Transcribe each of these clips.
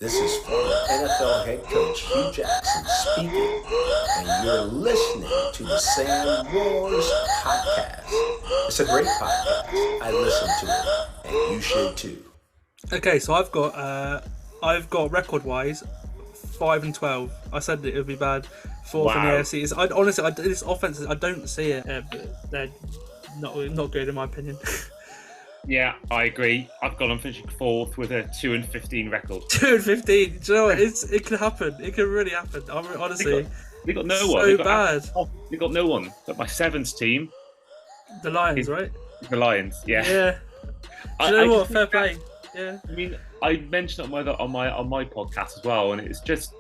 This is former NFL head coach Hugh Jackson speaking, and you're listening to the SJMoores Podcast. It's a great podcast. I listen to it, and you should too. Okay, so I've got record-wise 5-12. I said it would be bad. Fourth in the AFC. Honestly, this offense, I don't see it. But they're not good in my opinion. Yeah, I agree. I've got them finishing fourth with a 2-15 record. 2-15. Do you know what? It could happen. It could really happen. Honestly, they got no so one. Bad. They got no one. But my seventh team, the Lions, right? The Lions. Yeah. Yeah. Do you know what? Fair play. Yeah. I mean, I mentioned it on my podcast as well, and it's just.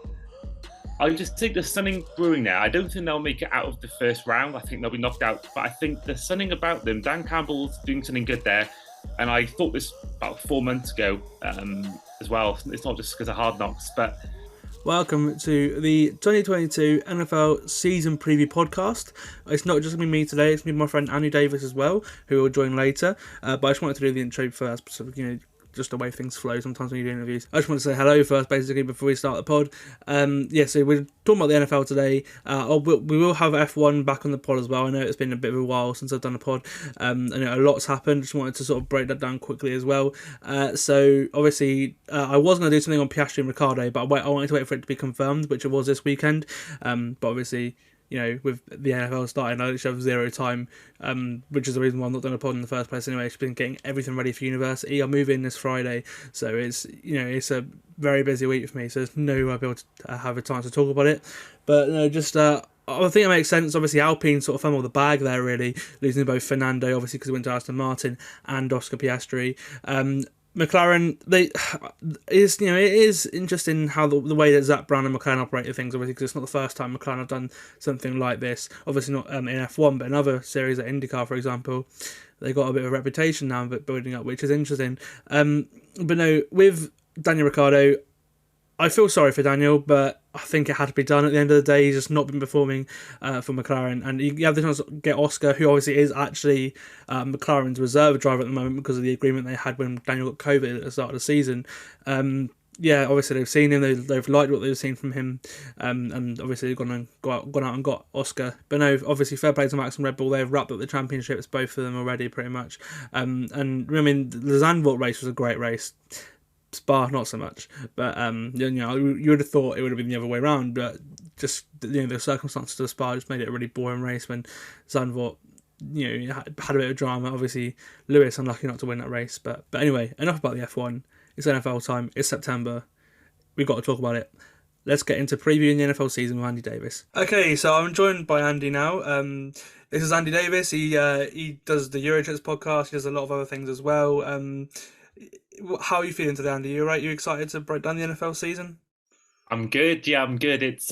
I just think there's something brewing now. I don't think they'll make it out of the first round. I think they'll be knocked out. But I think there's something about them. Dan Campbell's doing something good there. And I thought this about 4 months ago as well. It's not just because of Hard Knocks, but... Welcome to the 2022 NFL Season Preview Podcast. It's not just going to be me today, it's going to be my friend Andy Davies as well, who will join later. But I just wanted to do the intro first, so just the way things flow sometimes when you do interviews. I just want to say hello first, basically, before we start the pod. So we're talking about the NFL today. We will have F1 back on the pod as well. I know it's been a bit of a while since I've done a pod. I know a lot's happened. Just wanted to sort of break that down quickly as well. So obviously, I was going to do something on Piastri and Ricciardo, but I wanted to wait for it to be confirmed, which it was this weekend. But obviously, with the NFL starting, I literally have zero time, which is the reason why I'm not doing a pod in the first place anyway. I've been getting everything ready for university. I move in this Friday, so it's a very busy week for me, so there's no way I'll be able to have a time to talk about it. But I think it makes sense. Obviously, Alpine sort of fumbled the bag there, really, losing both Fernando, obviously, because he went to Aston Martin, and Oscar Piastri. McLaren, it is interesting how the way that Zach Brown and McLaren operated things, obviously, because it's not the first time McLaren have done something like this. Obviously not in F1, but in other series at IndyCar, for example, they got a bit of a reputation now building up, which is interesting. But no, with Daniel Ricciardo, I feel sorry for Daniel, but I think it had to be done at the end of the day. He's just not been performing for McLaren. And you have the chance to get Oscar, who obviously is actually McLaren's reserve driver at the moment because of the agreement they had when Daniel got COVID at the start of the season. Obviously they've seen him, they've liked what they've seen from him, and obviously they've gone out and got Oscar. But no, obviously fair play to Max and Red Bull, they've wrapped up the championships, both of them already pretty much. And I mean, the Zandvoort race was a great race. Spa, not so much, but you would have thought it would have been the other way around, but just the circumstances of Spa just made it a really boring race when Zandvoort had a bit of drama. Obviously Lewis unlucky not to win that race, but anyway, enough about the F1. It's NFL time, it's September, we've got to talk about it. Let's get into previewing the NFL season with Andy Davies. Okay, so I'm joined by Andy now. This is Andy Davies. He does the Eurotrips podcast, he does a lot of other things as well. How are you feeling today, Andy? You all right? You excited to break down the NFL season? I'm good. Yeah, I'm good. It's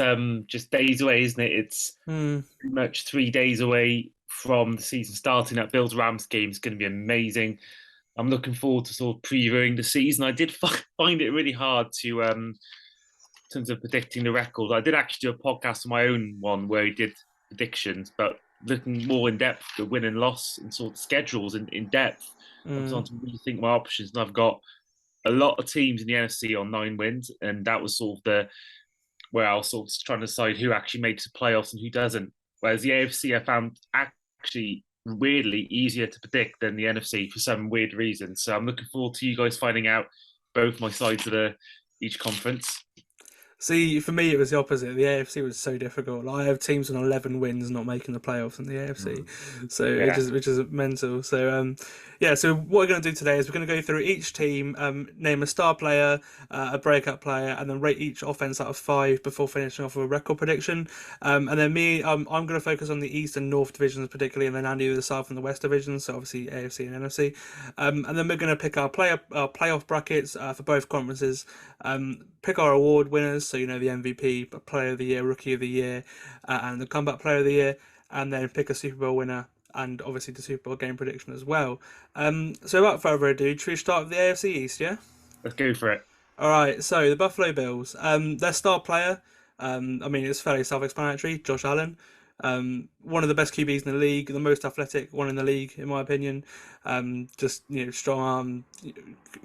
just days away, isn't it? It's pretty much 3 days away from the season starting. That Bills-Rams game is going to be amazing. I'm looking forward to sort of previewing the season. I did find it really hard to, in terms of predicting the record. I did actually do a podcast on my own one where we did predictions, but looking more in depth, the win and loss and sort of schedules in depth. I was on to rethink my options, and I've got a lot of teams in the NFC on 9 wins, and that was sort of where I was sort of trying to decide who actually makes the playoffs and who doesn't. Whereas the AFC I found actually weirdly easier to predict than the NFC for some weird reason. So I'm looking forward to you guys finding out both my sides of each conference. See, for me, it was the opposite. The AFC was so difficult. I have teams on 11 wins not making the playoffs in the AFC, which is mental. So, so what we're going to do today is we're going to go through each team, name a star player, a breakout player, and then rate each offense out of 5 before finishing off with a record prediction. And then me, I'm going to focus on the East and North divisions particularly, and then Andy with the South and the West divisions, so obviously AFC and NFC. And then we're going to pick our playoff brackets for both conferences, pick our award winners, so the MVP, Player of the Year, Rookie of the Year, and the Comeback Player of the Year, and then pick a Super Bowl winner, and obviously the Super Bowl game prediction as well. So without further ado, should we start with the AFC East, yeah? Let's go for it. Alright, so the Buffalo Bills, their star player, it's fairly self-explanatory, Josh Allen. One of the best QBs in the league, the most athletic one in the league, in my opinion. Just strong arm,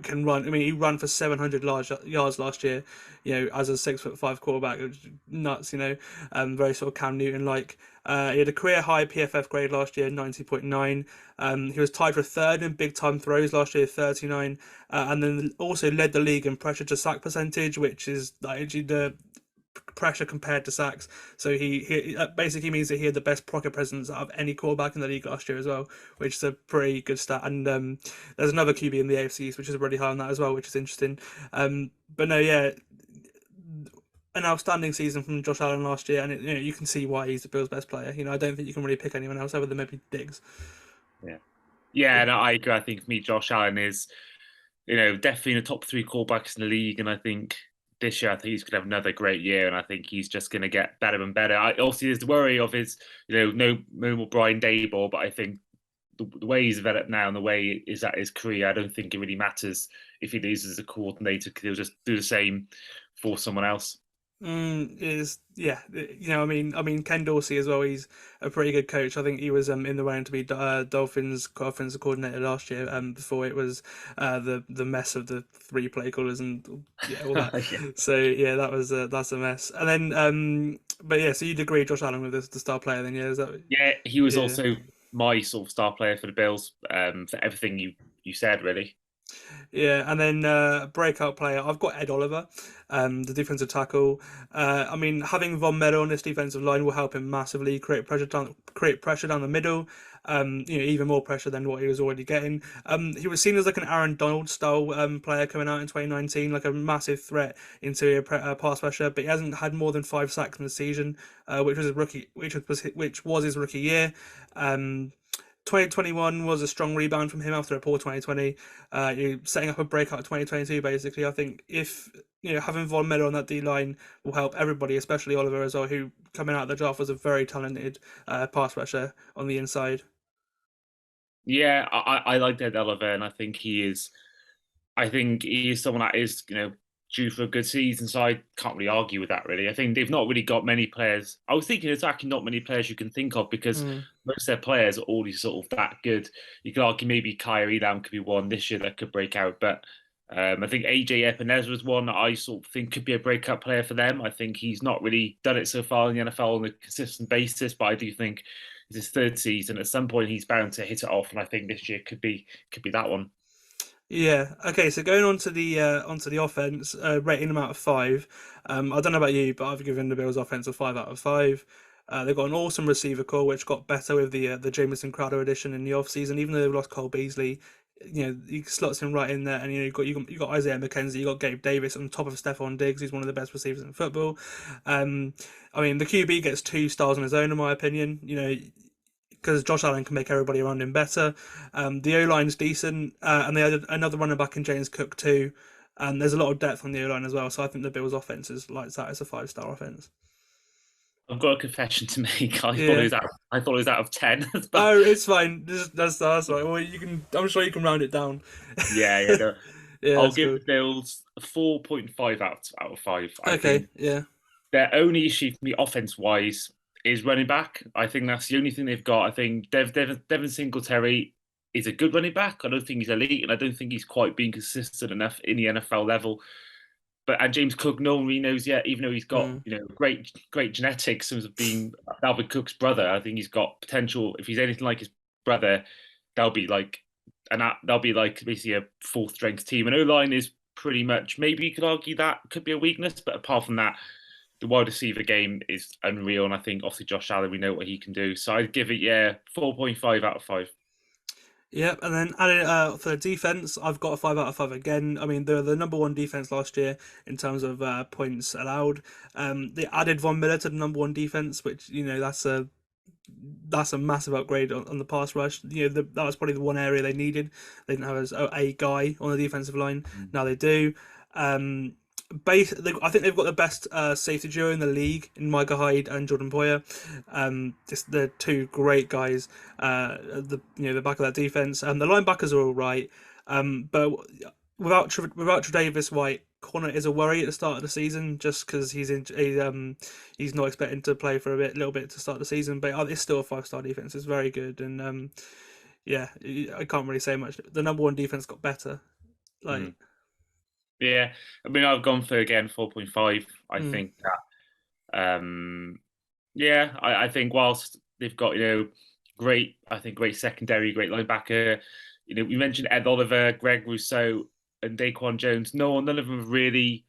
can run. I mean, he ran for 700 yards last year. As a 6'5" quarterback, it was nuts. Very sort of Cam Newton like. He had a career high PFF grade last year, 90.9. He was tied for third in big time throws last year, 39, and then also led the league in pressure to sack percentage, which is actually the pressure compared to sacks. So he basically means that he had the best pocket presence out of any quarterback in the league last year as well, which is a pretty good stat. And there's another QB in the AFC East which is really high on that as well, which is interesting. But no, yeah, an outstanding season from Josh Allen last year, and you can see why he's the Bills' best player. I don't think you can really pick anyone else other than maybe Diggs. Yeah, no, I agree. I think for me, Josh Allen is, definitely in the top 3 quarterbacks in the league, and I think this year, I think he's going to have another great year, and I think he's just going to get better and better. Obviously, there's the worry of his, no more Brian Daboll, but I think the way he's developed now and the way is at his career, I don't think it really matters if he loses a coordinator, because he'll just do the same for someone else. I mean Ken Dorsey as well. He's a pretty good coach. I think he was in the running to be Dolphins offensive coordinator last year. Before it was the mess of the 3 play callers and all that. Yeah. So yeah, that's a mess. And then but yeah, so you'd agree Josh Allen with the star player then? Yeah, is that? Yeah, he was also my sort of star player for the Bills. For everything you said, really. Yeah, and then breakout player, I've got Ed Oliver, the defensive tackle. I mean, having Von Miller on this defensive line will help him massively create pressure down the middle. Even more pressure than what he was already getting. He was seen as like an Aaron Donald style player coming out in 2019, like a massive threat into pass pressure. But he hasn't had more than 5 sacks in the season, which was his rookie year. 2021 was a strong rebound from him after a poor 2020. Setting up a breakout 2022, basically. I think if having Von Miller on that D line will help everybody, especially Oliver as well, who coming out of the draft was a very talented pass rusher on the inside. Yeah, I like Ed Oliver, and I think he is someone that is due for a good season, so I can't really argue with that, really. I think they've not really got many players. I was thinking it's actually not many players you can think of, because most of their players are already sort of that good. You could argue maybe Kyrie Elam could be one this year that could break out, but I think AJ Epineza was one that I sort of think could be a breakout player for them. I think he's not really done it so far in the NFL on a consistent basis, but I do think it's his 3rd season. At some point, he's bound to hit it off, and I think this year could be that one. Yeah. Okay. So going on to the offense, rating them out of 5. I don't know about you, but I've given the Bills offense a 5 out of 5. They've got an awesome receiver core, which got better with the Jamison Crowder addition in the offseason. Even though they've lost Cole Beasley, he slots him right in there. And you got Isaiah McKenzie, you got Gabe Davis on top of Stephon Diggs, who's one of the best receivers in football. I mean, the QB gets 2 stars on his own, in my opinion. Because Josh Allen can make everybody around him better. The O-line's decent, and they added another running back in James Cook too. And there's a lot of depth on the O-line as well, so I think the Bills' offense is like that. It's a 5-star offense. I've got a confession to make. I thought it was out of 10. But... Oh, it's fine. That's right. Well, I'm sure you can round it down. Yeah. No. Yeah, I'll give the Bills a 4.5 out of 5. Okay. Yeah. Their only issue for me, offense-wise, is running back. I think that's the only thing they've got. I think Devin Singletary is a good running back. I don't think he's elite, and I don't think he's quite been consistent enough in the NFL level. And James Cook, no one really knows yet, even though he's got great genetics in terms of being Dalvin Cook's brother. I think he's got potential. If he's anything like his brother, that'll be like basically a 4th strength team. And O-line is pretty much, maybe you could argue that could be a weakness, but apart from that, the wide receiver game is unreal, and I think obviously Josh Allen, we know what he can do. So I'd give it 4.5 out of 5. Yep, and then added for the defense, I've got a 5 out of 5 again. I mean, they're the number 1 defense last year in terms of points allowed. They added Von Miller to the number 1 defense, which that's a massive upgrade on the pass rush. That was probably the one area they needed. They didn't have a guy on the defensive line. Now they do. I think they've got the best safety duo in the league in Micah Hyde and Jordan Poyer. Just they're 2 great guys. The back of that defense. The linebackers are all right. But without Tre'Davious White corner is a worry at the start of the season, just because he's not expecting to play for a little bit to start the season. But it's still a 5-star defense. It's very good, and yeah, I can't really say much. The number one defense got better. Yeah, I mean, I've gone for, again, 4.5. I think that, yeah, I think whilst they've got, great secondary, great linebacker, we mentioned Ed Oliver, Greg Rousseau, and Daquan Jones. None of them have really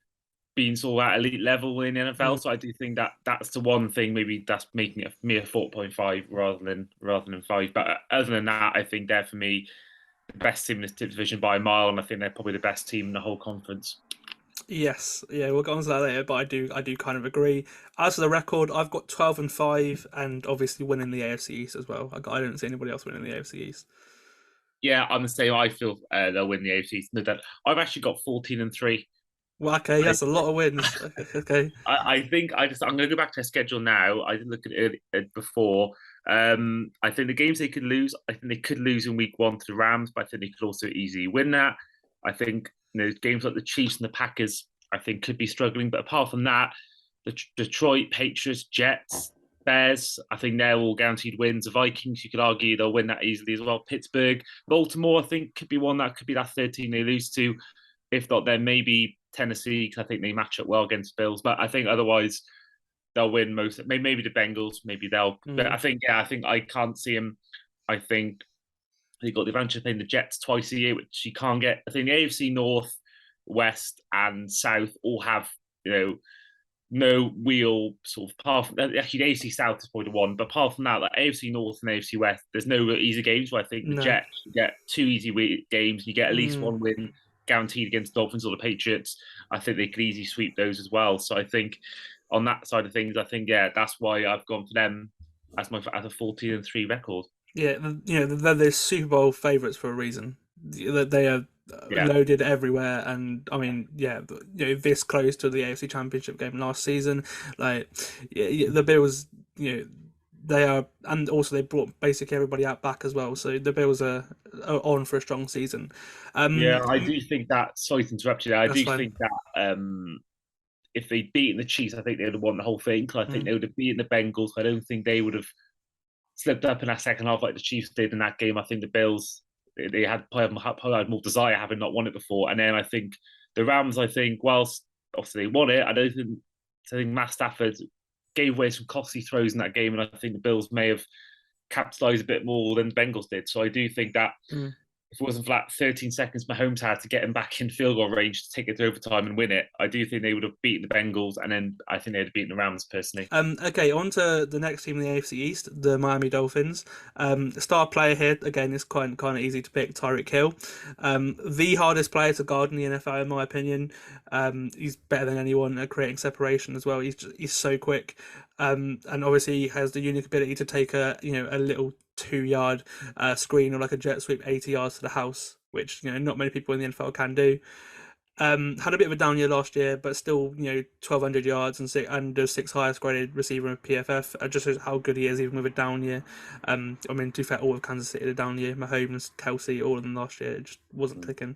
been sort of at elite level in the NFL. So I do think that that's the one thing, maybe that's making it me a 4.5 rather than 5. But other than that, I think they're, for me, the best team in this division by a mile, and I think they're probably the best team in the whole conference. Yes, yeah, we'll get on to that later, but I do kind of agree. As for the record, I've got 12-5, and obviously winning the AFC East as well. I don't see anybody else winning the AFC East. Yeah, I'm the same. I feel they'll win the AFC East. No doubt. I've actually got 14-3. Well, okay, that's a lot of wins. Okay. I think I'm going to go back to their schedule now. I didn't look at it before. I think the games they could lose, I think they could lose in week 1 to the Rams, but I think they could also easily win that. I think games like the Chiefs and the Packers, I think, could be struggling. But apart from that, the Detroit, Patriots, Jets, Bears, I think they're all guaranteed wins. The Vikings, you could argue they'll win that easily as well. Pittsburgh, Baltimore, I think, could be one that could be that 13 they lose to. If not, then maybe Tennessee, because I think they match up well against Bills. But I think otherwise they'll win most. Maybe the Bengals, maybe they'll. But I think I can't see them. I think they got the advantage of playing the Jets twice a year, which you can't get. I think the AFC North, West, and South all have no real sort of apart from, actually the AFC South is probably the one, but apart from that, like AFC North and AFC West, there's no real easy games. Where I think the Jets, you get 2 easy games, you get at least one win guaranteed against the Dolphins or the Patriots. I think they could easily sweep those as well. So I think on that side of things, I think that's why I've gone for them as a 14-3 record. Yeah, they're the Super Bowl favourites for a reason. They are loaded everywhere, and I mean, this close to the AFC Championship game last season. Like, the Bills, they are, and also they brought basically everybody out back as well. So the Bills are on for a strong season. I do think that. Sorry to interrupt you. I do think that if they'd beaten the Chiefs, I think they would have won the whole thing. I think they would have beaten the Bengals. I don't think they would have slipped up in that second half like the Chiefs did in that game. I think the Bills, they had probably had more desire, having not won it before. And then I think the Rams, whilst obviously they won it, I think Matt Stafford gave away some costly throws in that game, and I think the Bills may have capitalised a bit more than the Bengals did. So I do think that if it wasn't for that 13 seconds Mahomes had to get him back in field goal range to take it to overtime and win it, I do think they would have beaten the Bengals, and then I think they'd have beaten the Rams personally. Okay, on to the next team in the AFC East, the Miami Dolphins. Star player here, again, is kind of easy to pick, Tyreek Hill. The hardest player to guard in the NFL, in my opinion. He's better than anyone at creating separation as well. He's so quick. And obviously he has the unique ability to take a little 2-yard screen or like a jet sweep 80 yards to the house, which not many people in the NFL can do. Had a bit of a down year last year, but still 1,200 yards and the 6th highest graded receiver in PFF. Just shows how good he is even with a down year. I mean, to be fair, all of Kansas City had a down year. Mahomes, Kelsey, all of them last year, it just wasn't clicking,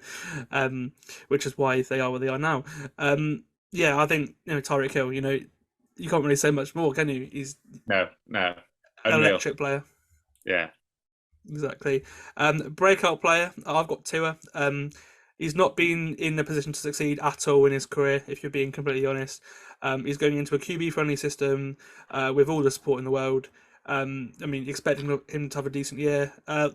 which is why they are where they are now. I think Tyreek Hill, you can't really say much more, can you? He's no an electric player. Yeah, exactly. Breakout player, I've got Tua. He's not been in a position to succeed at all in his career, if you're being completely honest. He's going into a QB-friendly system with all the support in the world. I mean, expecting him to have a decent year. I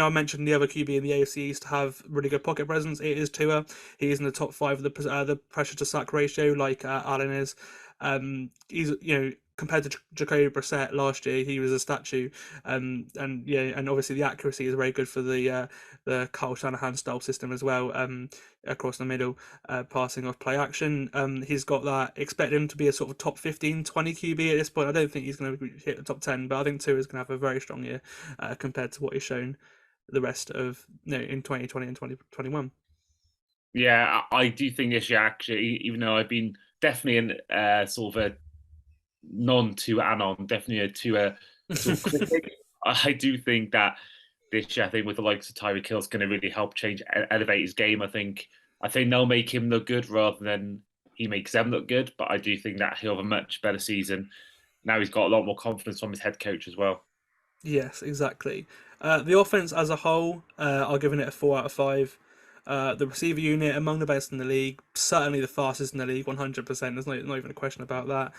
mentioned the other QB in the AFC East to have really good pocket presence. It is Tua. He is in the top 5 of the pressure to sack ratio, like Allen is. He's compared to Jacoby Brissett last year, he was a statue. And obviously the accuracy is very good for the Kyle Shanahan style system as well. Across the middle, passing off play action. He's got that. Expect him to be a sort of top 15, 20 QB at this point. I don't think he's going to hit the top 10, but I think Tua is going to have a very strong year compared to what he's shown the rest of in 2020 and 2021. Yeah, I do think this year, actually, even though I've been definitely in sort of a non-Tua anon, definitely a Tua sort of critic, I do think that this year, I think with the likes of Tyreek Hill, is going to really help elevate his game. I think I think they'll make him look good rather than he makes them look good. But I do think that he'll have a much better season. Now he's got a lot more confidence from his head coach as well. Yes, exactly. The offense as a whole, I'll give it a 4 out of 5. The receiver unit among the best in the league, certainly the fastest in the league, 100%. There's not even a question about that.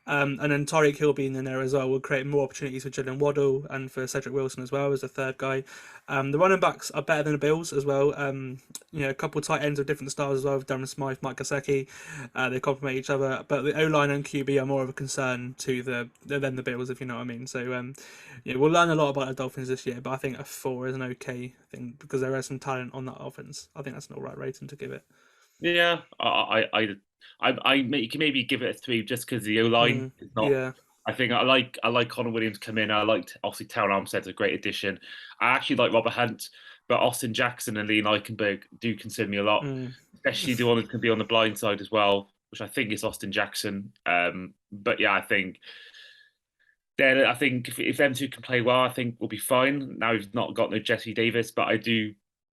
And then Tyreek Hill being in there as well will create more opportunities for Jalen Waddle and for Cedric Wilson as well as the third guy. The running backs are better than the Bills as well. A couple of tight ends of different styles as well, with Darren Smythe, Mike Gesicki. They complement each other, but the O-line and QB are more of a concern to than the Bills, if you know what I mean. So, we'll learn a lot about the Dolphins this year, but I think a 4 is an okay thing because there is some talent on that offense. I think that's an alright rating to give it. Yeah, you can maybe give it a 3 just because the O-line is not. Yeah. I think I like Connor Williams come in. I liked obviously Terrell Armstead's a great addition. I actually like Robert Hunt, but Austin Jackson and Liam Eichenberg do concern me a lot, especially the one that can be on the blind side as well, which I think is Austin Jackson. But yeah, I think if them two can play well, I think we'll be fine. Now we've not got no Jesse Davis, but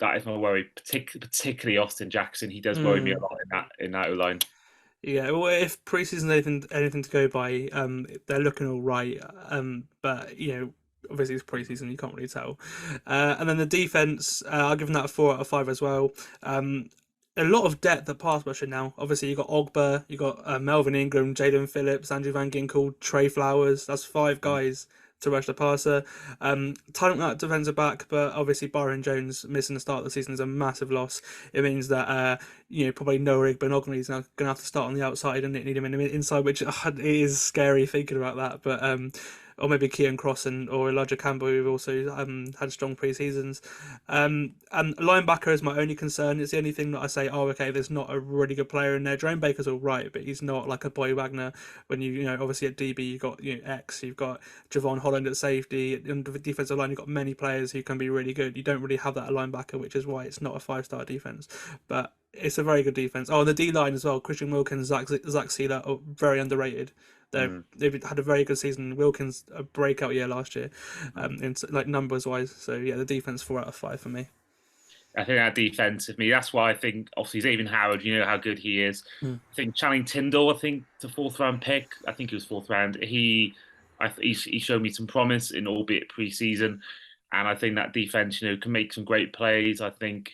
that is my worry, particularly Austin Jackson. He does worry me a lot in that O-line. Yeah, well, if preseason anything to go by, they're looking all right. But obviously it's preseason, you can't really tell. And then the defense, I'll give them that a 4 out of 5 as well. A lot of depth at pass rushing now. Obviously, you got Ogba, you got Melvin Ingram, Jaden Phillips, Andrew Van Ginkel, Trey Flowers. That's 5 guys to rush the passer. Talent at defensive back, but obviously Byron Jones missing the start of the season is a massive loss. It means that probably Noah Igbenogany is now going to have to start on the outside and need him in the inside, which is scary thinking about that. But or maybe Kean Cross or Elijah Campbell, who've also had strong pre-seasons. And linebacker is my only concern. It's the only thing that I say, there's not a really good player in there. Jerome Baker's all right, but he's not like a Boy Wagner. When obviously at DB, you've got X, you've got Javon Holland at safety. In the defensive line, you've got many players who can be really good. You don't really have that at linebacker, which is why it's not a 5-star defense. But it's a very good defense. Oh, and the D-line as well. Christian Wilkins, Zach Sealer are very underrated. They've had a very good season. Wilkins a breakout year last year, in like numbers wise. So yeah, the defense 4 out of 5 for me. I think that defense, that's why I think obviously Xavier Howard. You know how good he is. I think Channing Tindall. I think the 4th round pick. I think he was 4th round. He showed me some promise in albeit pre-season, and I think that defense can make some great plays. I think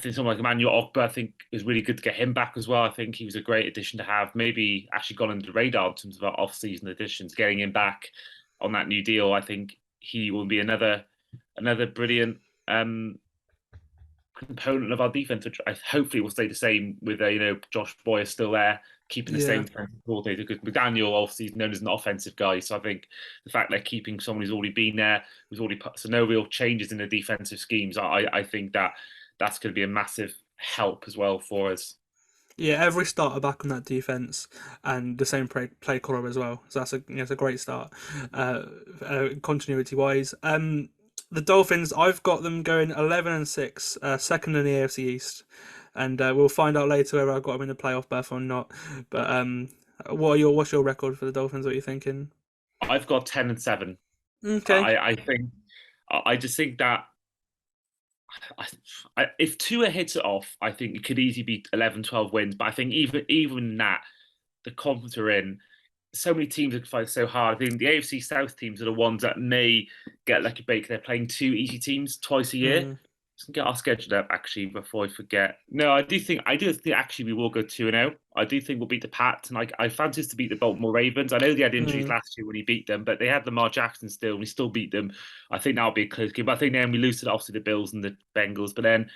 someone like Emmanuel Ogba, I think is really good to get him back as well. I think he was a great addition to have. Maybe actually gone under the radar in terms of our off-season additions. Getting him back on that new deal, I think he will be another brilliant component of our defense, which I hopefully will stay the same with Josh Boyer still there, keeping the same defensive coordinator. Because McDaniel obviously is known as an offensive guy, so I think the fact they're keeping someone who's already been there, so no real changes in the defensive schemes. I think that's going to be a massive help as well for us. Yeah, every starter back on that defense, and the same play caller as well. So that's a great start, continuity wise. The Dolphins, I've got them going 11-6, second in the AFC East, and we'll find out later whether I've got them in the playoff berth or not. But what's your record for the Dolphins? What are you thinking? I've got 10-7. Okay. I just think that. If Tua hits it off, I think it could easily be 11-12 wins. But I think even that, the confidence we're in, so many teams are fighting so hard. I think the AFC South teams are the ones that may get lucky break. They're playing 2 easy teams twice a year. Let's get our schedule up actually before I forget. No, I do think actually we will go 2-0. I do think we'll beat the Pats, and I fancy us to beat the Baltimore Ravens. I know they had injuries last year when he beat them, but they had Lamar Jackson still, and we still beat them. I think that'll be a close game. But I think then we lose to obviously the Bills and the Bengals. But then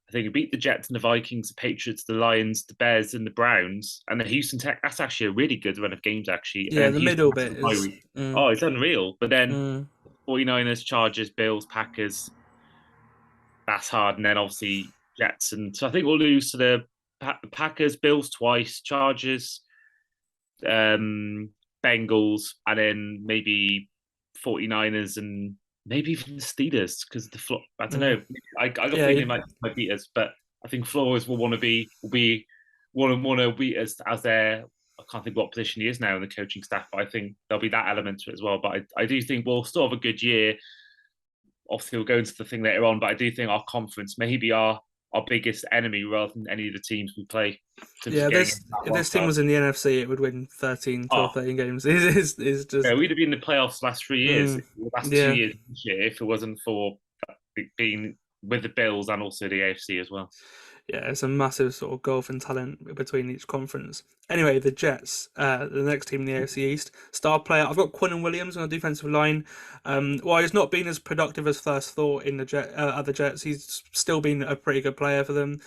I think we beat the Jets and the Vikings, the Patriots, the Lions, the Bears, and the Browns, and the Houston Tech. That's actually a really good run of games, actually. Yeah, and the middle bit is. Oh, it's unreal. But then 49ers, Chargers, Bills, Packers. That's hard. And then obviously Jets. And so I think we'll lose to the Packers, Bills twice, Chargers, Bengals, and then maybe 49ers and maybe even the Steelers because I don't know. I got thinking like might beat us, but I think Flores will want to beat us as their. I can't think what position he is now in the coaching staff, but I think there'll be that element to it as well. But I do think we'll still have a good year. Obviously, we'll go into the thing later on, but I do think our conference, maybe our our biggest enemy rather than any of the teams we play. Yeah, if this team was in the NFC, it would win 13 or 13 games. It's just... Yeah, we'd have been in the playoffs the last 3 years, the last 2 years this year, if it wasn't for being with the Bills and also the AFC as well. Yeah, it's a massive sort of gulf in talent between each conference. Anyway, the Jets, the next team in the AFC East. Star player, I've got Quinnen Williams on the defensive line. While he's not been as productive as first thought in the other Jets, he's still been a pretty good player for them.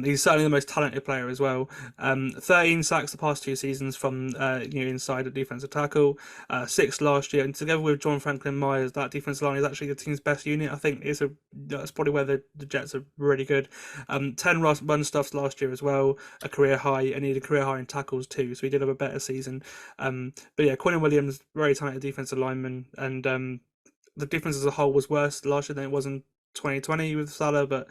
He's certainly the most talented player as well. 13 sacks the past 2 seasons from inside at defensive tackle, 6 last year, and together with John Franklin Myers, that defensive line is actually the team's best unit. I think that's probably where the Jets are really good. 10 run stuffs last year as well, a career high, and he had a career high in tackles too, so he did have a better season. But yeah, Quinnen Williams, very talented defensive lineman, and the defense as a whole was worse last year than it was in 2020 with Salah, but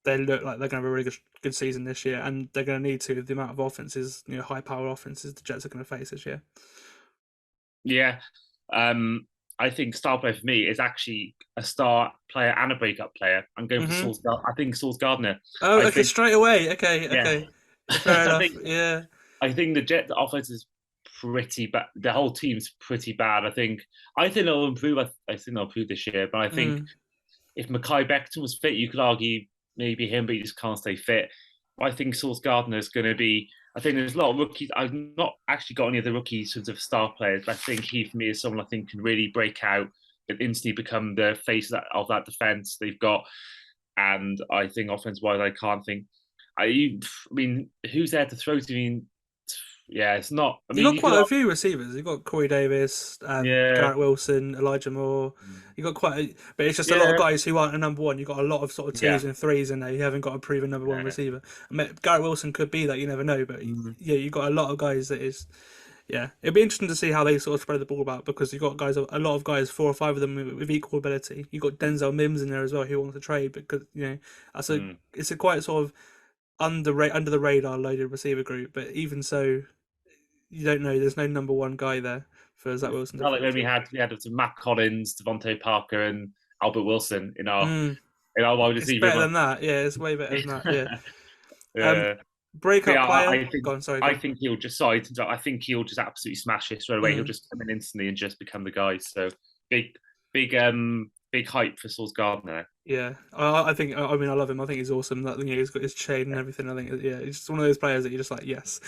they look like they're going to have a really good season this year, and they're going to need to with the amount of offenses, high-powered offenses the Jets are going to face this year. Yeah, I think star player for me is actually a star player and a breakout player. I'm going for I think Sauce Gardner. Oh, okay, straight away. Okay. Fair enough. I think the Jets offense is pretty bad. The whole team's pretty bad. I think they'll improve. I think they'll improve this year. But I think if Mekhi Becton was fit, you could argue maybe him, but he just can't stay fit. I think Sauce Gardner is going to be. I think there's a lot of rookies. I've not actually got any of the rookies sort of star players, but I think he, for me, is someone I think can really break out and instantly become the face of that defense they've got. And I think offense-wise, I can't think. I mean, who's there to throw to? I mean, yeah, it's not. I mean, you've got quite a few receivers. You've got Corey Davis, Garrett Wilson, Elijah Moore. You've got but it's just a lot of guys who aren't a number one. You've got a lot of sort of 2s and 3s in there. You haven't got a proven number one receiver. I mean, Garrett Wilson could be that. You never know. But you've got a lot of guys that is. Yeah, it'd be interesting to see how they sort of spread the ball about, because you've got guys, a lot of guys, 4 or 5 of them with equal ability. You've got Denzel Mims in there as well, who wants to trade, because it's a quite sort of under the radar loaded receiver group. But even so, you don't know. There's no number one guy there for Zach Wilson. Not like when we had Matt Collins, Devontae Parker, and Albert Wilson in our wide receiver. It's better than that. Yeah, it's way better than that. Yeah. Breakout player. I think he'll just absolutely smash it straight away. He'll just come in instantly and just become the guy. So big hype for Sauce Gardner. Yeah, I think. I mean, I love him. I think he's awesome. That he's got his chain and everything. I think, he's just one of those players that you're just like, yes.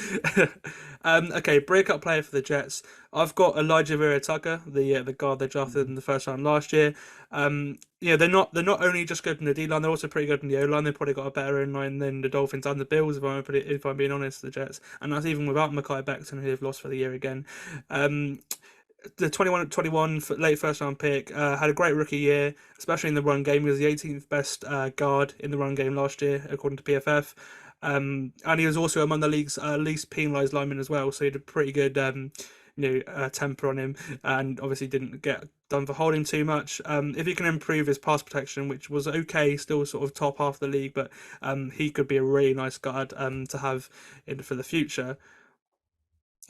Okay, breakout player for the Jets. I've got Elijah Vera Tucker, the guard they drafted in the first round last year. They're not only just good in the D line, they're also pretty good in the O line. They've probably got a better O line than the Dolphins and the Bills, if I'm being honest. The Jets, and that's even without Mekhi Becton, who they've lost for the year again. The 21 late first round pick had a great rookie year, especially in the run game. He was the 18th best guard in the run game last year, according to PFF. And he was also among the league's least penalised linemen as well. So he had a pretty good temper on him, and obviously didn't get done for holding too much. If he can improve his pass protection, which was okay, still sort of top half of the league, but he could be a really nice guard to have for the future,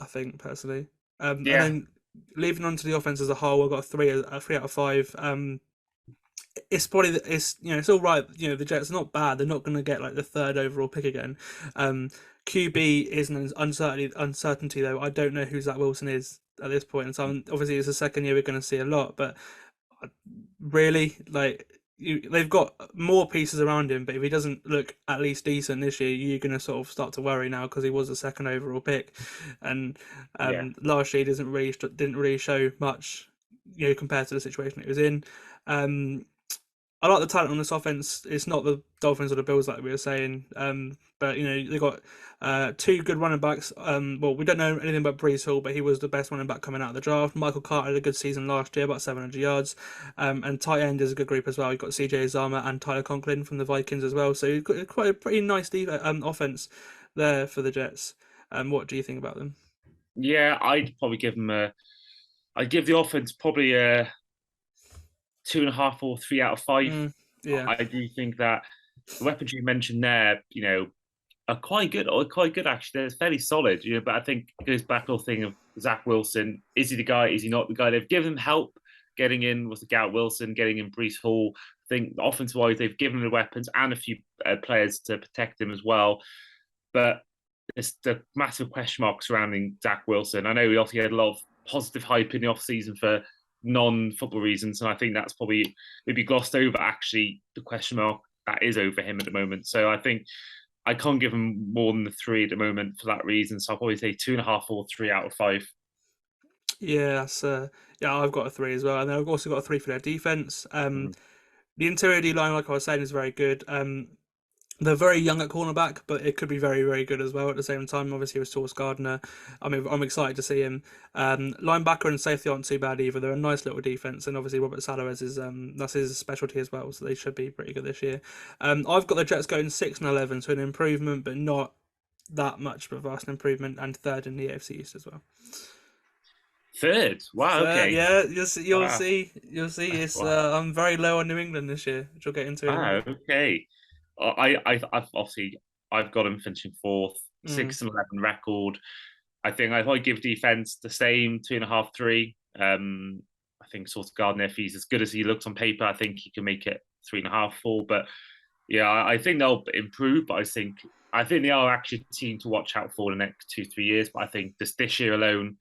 I think, personally. And then, leaving on to the offense as a whole, I've got a 3 out of 5. It's probably it's all right. The Jets are not bad. They're not going to get like the 3rd overall pick again. QB is an uncertainty though. I don't know who Zach Wilson is at this point, and so obviously it's the second year we're going to see a lot. But really, they've got more pieces around him, but if he doesn't look at least decent this year, you're going to sort of start to worry now, because he was the 2nd overall pick, and last year he didn't really show much, compared to the situation it was in. I like the talent on this offense. It's not the Dolphins or the Bills like we were saying, but they got 2 good running backs. Well, we don't know anything about Breece Hall, but he was the best running back coming out of the draft. Michael Carter had a good season last year, about 700 yards. And tight end is a good group as well. You've got CJ Uzomah and Tyler Conklin from the Vikings as well. So you've got quite a pretty nice offense there for the Jets. What do you think about them? Yeah, I'd probably give them I'd give the offense probably a 2.5 or 3 out of 5. I do think that the weapons you mentioned there, are quite good actually. They're fairly solid, but I think it goes back to the thing of Zach Wilson. Is he the guy? Is he not the guy? They've given him help getting in with Garrett Wilson, getting in Breece Hall, think offensive-wise, they've given the weapons and a few players to protect him as well. But it's the massive question mark surrounding Zach Wilson. I know he obviously had a lot of positive hype in the off-season for non-football reasons, and I think that's probably maybe glossed over, actually, the question mark that is over him at the moment. So I think I can't give him more than the 3 at the moment for that reason. So I'll probably say 2.5 or 3 out of 5. Yeah, that's I've got a 3 as well, and then I've also got a 3 for their defense. The interior D line, like I was saying, is very good. They're very young at cornerback, but it could be very, very good as well at the same time. Obviously, with Sauce Gardner, I'm excited to see him. Linebacker and safety aren't too bad either. They're a nice little defense, and obviously Robert Saleh is that's his specialty as well, so they should be pretty good this year. I've got the Jets going 6-11, so an improvement, but not that much of a vast improvement, and 3rd in the AFC East as well. 3rd? Wow, okay. Yeah, you'll see. It's wow. I'm very low on New England this year, which we'll get into. Okay. I've obviously I've got him finishing 4th, 6-11 record. I think I probably give defense the same 2.5, 3. I think Sauce Gardner, if he's as good as he looks on paper, I think he can make it 3.5, 4. But yeah, I think they'll improve. But I think they are actually a team to watch out for the next 2-3 years. But I think this year alone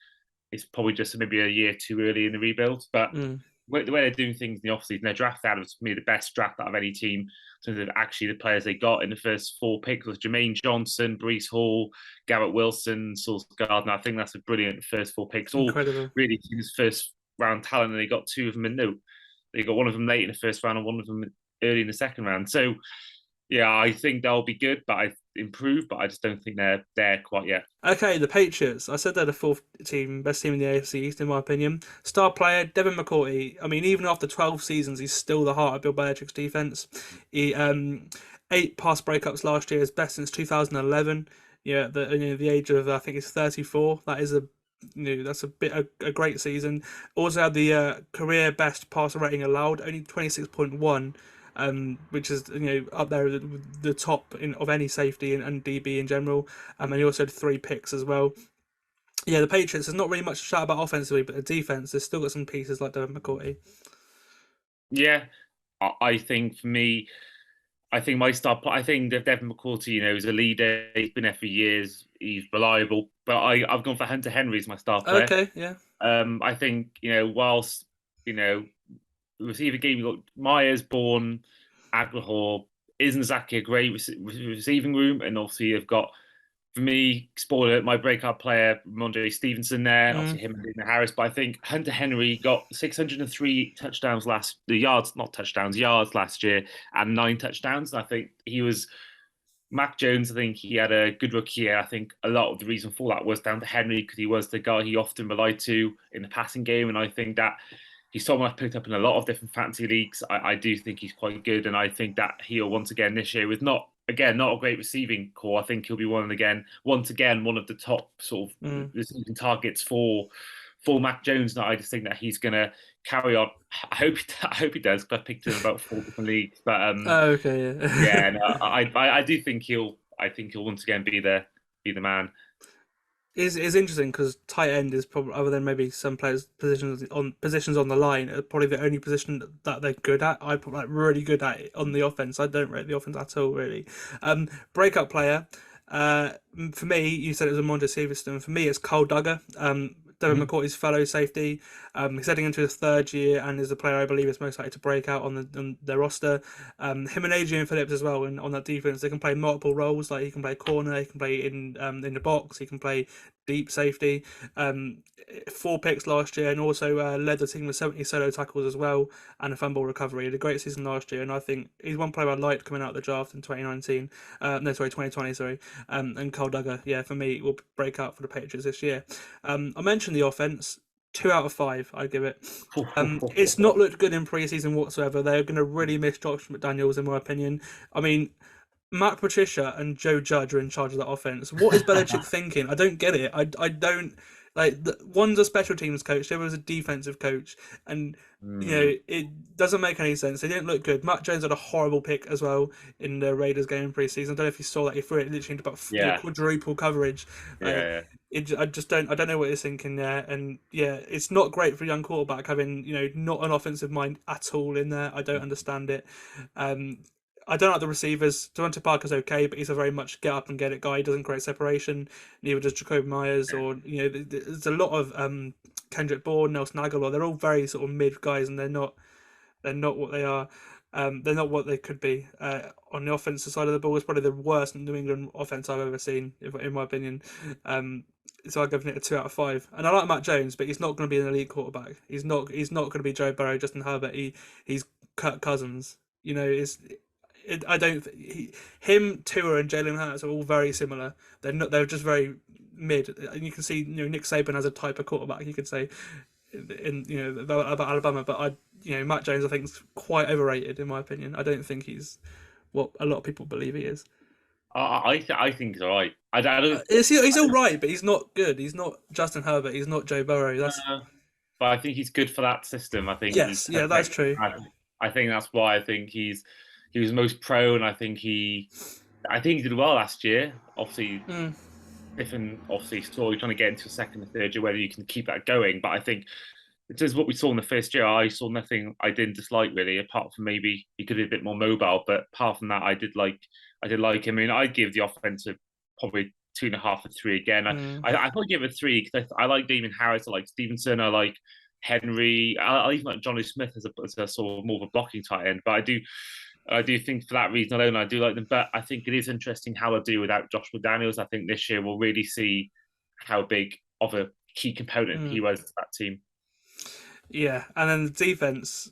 is probably just maybe a year too early in the rebuild. But the way they're doing things in the offseason, their draft out was, to me, the best draft out of any team in terms of actually the players they got in the first 4 picks was Jermaine Johnson, Breece Hall, Garrett Wilson, Sauce Gardner. I think that's a brilliant first 4 picks. All Incredible. Really team's first round talent, and they got 2 of them they got one of them late in the first round and one of them early in the second round. So yeah, I think they'll be good, but I improve, but I just don't think they're there quite yet. Okay, the Patriots. I said they're the 4th team, best team in the AFC East, in my opinion. Star player, Devin McCourty. I mean, even after 12 seasons, he's still the heart of Bill Belichick's defense. He 8 pass breakups last year, his best since 2011. Yeah, the age of, I think he's 34. That is that's a great season. Also had the career best passer rating allowed, only 26.1. Which is up there the top of any safety and DB in general. And he also had 3 picks as well. Yeah, the Patriots, there's not really much to shout about offensively, but the defense, they've still got some pieces like Devin McCourty. Yeah, I think for me, I think that Devin McCourty, is a leader. He's been there for years. He's reliable. But I've gone for Hunter Henry as my star player. Okay, yeah. I think, whilst, receiver game, you've got Myers, Bourne, Aguilar. Isn't exactly a great receiving room. And obviously you've got, for me, spoiler, my breakout player, Ramondre Stevenson there. Obviously him and Daniel Harris. But I think Hunter Henry got 603 yards last year and 9 touchdowns. And I think he was... Mac Jones, I think he had a good rookie year. I think a lot of the reason for that was down to Henry, because he was the guy he often relied to in the passing game. And I think that he's someone I've picked up in a lot of different fantasy leagues. I do think he's quite good. And I think that he'll once again this year, with not a great receiving core, I think he'll be once again one of the top sort of receiving targets for Mac Jones. And I just think that he's going to carry on. I hope he does, because I picked him in about 4 different leagues. But okay, yeah. Yeah, no, I do think he'll once again be the man. It's interesting because tight end is probably, other than maybe some players' positions on the line, probably the only position that they're good at. I put really good at it on the offense. I don't rate the offense at all, really. Breakout player. For me, you said it was Ramondre Stevenson. For me, it's Kyle Duggar. Devin McCourty's fellow safety. He's heading into his 3rd year and is the player I believe is most likely to break out on their roster. Him and Adrian Phillips as well, and on that defense, they can play multiple roles. Like he can play corner, he can play in the box, he can play deep safety. 4 picks last year, and also led the team with 70 solo tackles as well, and a fumble recovery. He had a great season last year, and I think he's one player I liked coming out of the draft in 2020. And Kyle Duggar, yeah, for me, will break out for the Patriots this year. I mentioned the offense. 2 out of 5, I give it. It's not looked good in preseason whatsoever. They're going to really miss Josh McDaniels, in my opinion. I mean, Matt Patricia and Joe Judge are in charge of that offense. What is Belichick thinking? I don't get it. I don't... one's a special teams coach, the other was a defensive coach, and it doesn't make any sense. They didn't look good. Matt Jones had a horrible pick as well in the Raiders game in preseason. I don't know if you saw that. He threw it literally into about quadruple coverage. I just don't. I don't know what he's thinking there, and yeah, it's not great for a young quarterback having not an offensive mind at all in there. I don't understand it. Um, I don't like the receivers. Devontae Parker's okay, but he's a very much get up and get it guy. He doesn't create separation. Neither does Jacoby Myers, or there's a lot of Kendrick Bourne, Nelson Aguilar. They're all very sort of mid guys, and they're not. They're not what they are. They're not what they could be. On the offensive side of the ball, it's probably the worst New England offense I've ever seen, in my opinion. So I've given it a 2 out of 5. And I like Matt Jones, but he's not going to be an elite quarterback. He's not. He's not going to be Joe Burrow, Justin Herbert. He's Kirk Cousins. I don't. Him, Tua, and Jalen Hurts are all very similar. They're not. They're just very mid. And you can see, Nick Saban has a type of quarterback. You could say, about Alabama, but Matt Jones I think is quite overrated in my opinion. I don't think he's what a lot of people believe he is. I think he's all right. I don't. He's all right, but he's not good. He's not Justin Herbert. He's not Joe Burrow. But I think he's good for that system. I think. Yes, that's true. I think that's why I think he was most pro, and I think he did well last year. Obviously, different story trying to get into a second or third year, whether you can keep that going. But I think it is what we saw in the first year. I saw nothing I didn't dislike really, apart from maybe he could be a bit more mobile. But apart from that, I did like him. I mean, I'd give the offensive probably 2.5 or 3 again. I probably give it 3 because I like Damien Harris, I like Stevenson, I like Henry. I even like Johnny Smith as a sort of more of a blocking tight end. But I do think for that reason alone, I do like them. But I think it is interesting how they'll do without Josh McDaniels. I think this year we'll really see how big of a key component he was to that team. Yeah, and then the defense,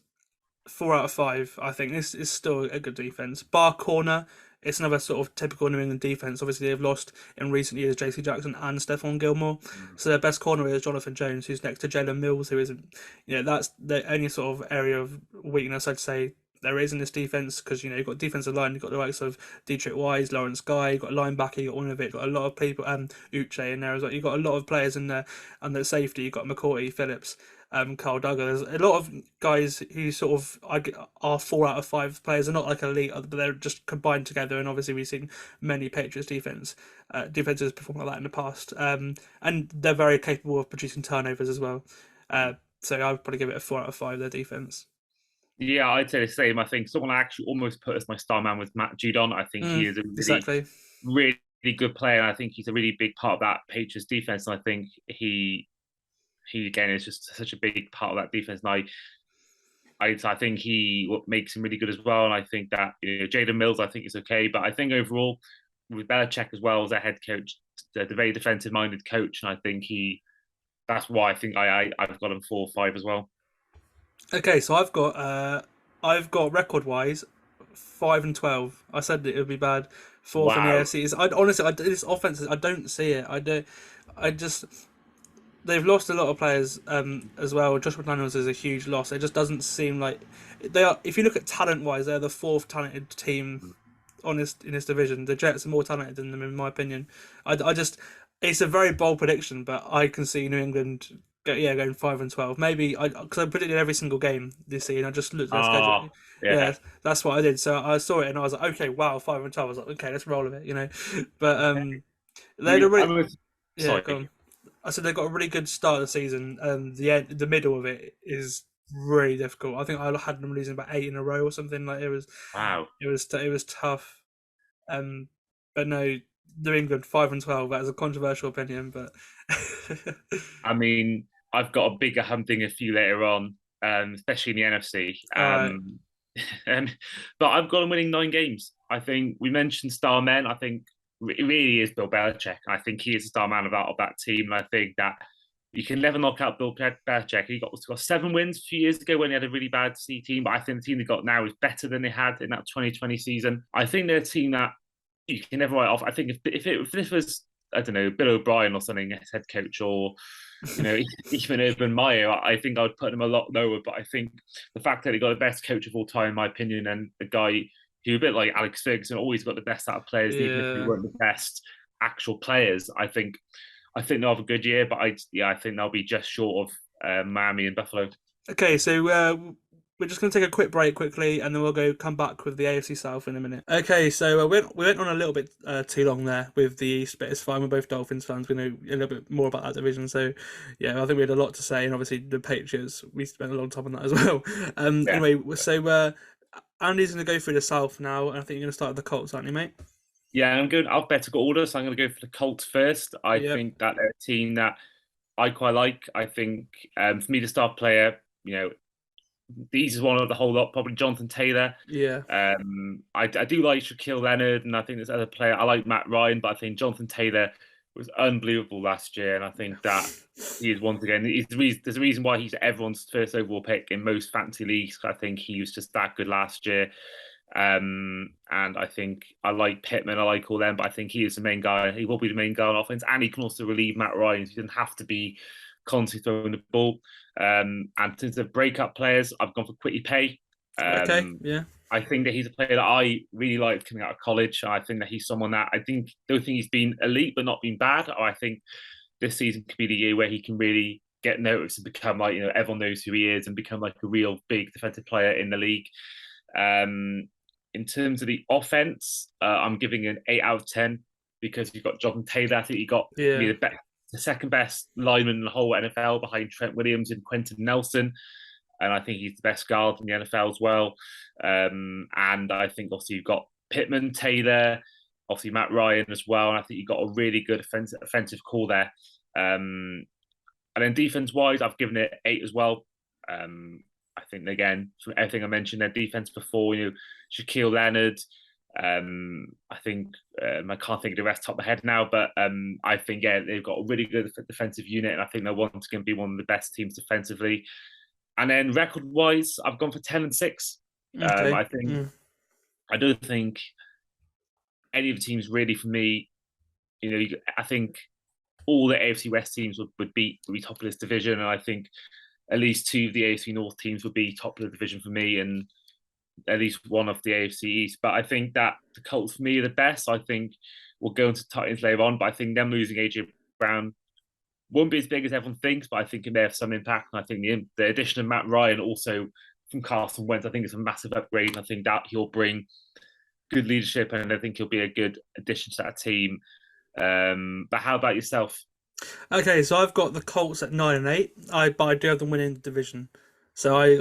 4 out of 5. I think this is still a good defense. Bar corner, it's another sort of typical New England defense. Obviously, they've lost in recent years J.C. Jackson and Stephon Gilmore. So their best corner is Jonathan Jones, who's next to Jalen Mills, who isn't. That's the only sort of area of weakness I'd say there is in this defense, because you've got defensive line, you've got the likes of Dietrich Wise, Lawrence Guy, you've got linebacker, you've got Uche, you've got a lot of people, Uche in there as well. You've got a lot of players in there, and the safety, you've got McCourty, Phillips, Carl Duggar. There's a lot of guys who sort of are 4 out of 5 players. They're not like elite, but they're just combined together. And obviously, we've seen many Patriots defenses perform like that in the past. And they're very capable of producing turnovers as well. So I would probably give it a 4 out of 5. Their defense. Yeah, I'd say the same. I think someone I actually almost put as my star man was Matt Judon. I think he is a really good player, and I think he's a really big part of that Patriots defense. And I think he again is just such a big part of that defense. And I think what makes him really good as well. And I think that Jalen Mills I think is okay, but I think overall with Belichick as well as a head coach, the very defensive minded coach, and I think that's why I think I've got him 4 or 5 as well. Okay, so I've got record wise 5 and 12. I said that it would be bad. 4th in the AFC. This offense, I don't see it. They've lost a lot of players as well. Josh McDaniels is a huge loss. It just doesn't seem like they are. If you look at talent wise, they're the 4th talented team in this division. The Jets are more talented than them, in my opinion. It's a very bold prediction, but I can see New England going 5 and 12. Maybe because I predicted every single game this season. I just looked at their schedule. Yeah, that's what I did. So I saw it and I was like, okay, wow, 5 and 12. I was like, okay, let's roll with it, But they're really sorry. I said they've got a really good start of the season, and the middle of it is really difficult. I think I had them losing about 8 in a row or something. Like it was. Wow. It was tough. But no, New England 5 and 12. That is a controversial opinion, but. I mean, I've got a bigger humdinger for you later on, especially in the NFC. But I've got them winning 9 games. I think we mentioned star men. I think it really is Bill Belichick. I think he is the star man of that team. And I think that you can never knock out Bill Belichick. He got 7 wins a few years ago when he had a really bad C team. But I think the team they got now is better than they had in that 2020 season. I think they're a team that you can never write off. I think if this was, I don't know, Bill O'Brien or something as head coach, or even Urban Meyer, I think I would put him a lot lower. But I think the fact that he got the best coach of all time, in my opinion, and a guy who, a bit like Alex Ferguson, always got the best out of players, even if they weren't the best actual players. I think they'll have a good year, but I think they'll be just short of Miami and Buffalo. Okay, so we're just going to take a quick break quickly, and then we'll come back with the AFC South in a minute. Okay, so we went on a little bit too long there with the East, but it's fine. We're both Dolphins fans. We know a little bit more about that division. So, yeah, I think we had a lot to say. And obviously, the Patriots, we spent a long time on that as well. Anyway, so Andy's going to go through the South now, and I think you're going to start with the Colts, aren't you, mate? Yeah, I'm going alphabetical order, so I'm going to go for the Colts first. I think that they're a team that I quite like. I think for me, the star player, these is one of the whole lot, probably Jonathan Taylor. Yeah. I do like Shaquille Leonard, and I think there's other player. I like Matt Ryan, but I think Jonathan Taylor was unbelievable last year, and I think that he is once again. There's a reason why he's everyone's first overall pick in most fantasy leagues. I think he was just that good last year. And I think I like Pittman, I like all them, but I think he is the main guy. He will be the main guy on offense, and he can also relieve Matt Ryan. So he doesn't have to be constantly throwing the ball. And in terms of breakout players, I've gone for Quitty Pay. Okay, yeah. I think that he's a player that I really liked coming out of college. I think that he's someone that don't think he's been elite, but not been bad. I think this season could be the year where he can really get noticed and become everyone knows who he is and become like a real big defensive player in the league. In terms of the offense, I'm giving an 8 out of 10 because you've got Jonathan Taylor. I think you got the second best lineman in the whole NFL behind Trent Williams and Quentin Nelson. And I think he's the best guard in the NFL as well. And I think also you've got Pittman, Taylor, obviously Matt Ryan as well. And I think you've got a really good offensive core there. And then defense-wise, I've given it 8 as well. I think, again, from everything I mentioned, their defense before, Shaquille Leonard, I think, I can't think of the rest top of my head now, but I think, they've got a really good defensive unit, and I think they're once going to be one of the best teams defensively. And then record-wise, I've gone for 10-6. Okay. I don't think any of the teams really, for me, I think all the AFC West teams would be top of this division, and I think at least 2 of the AFC North teams would be top of the division for me, and at least one of the AFC East. But I think that the Colts, for me, are the best. I think we'll go into Titans later on, but I think them losing AJ Brown won't be as big as everyone thinks, but I think it may have some impact. And I think the addition of Matt Ryan also from Carson Wentz, I think it's a massive upgrade. And I think that he'll bring good leadership, and I think he'll be a good addition to that team. But how about yourself? Okay, so I've got the Colts at 9-8. But I do have them winning the division. So I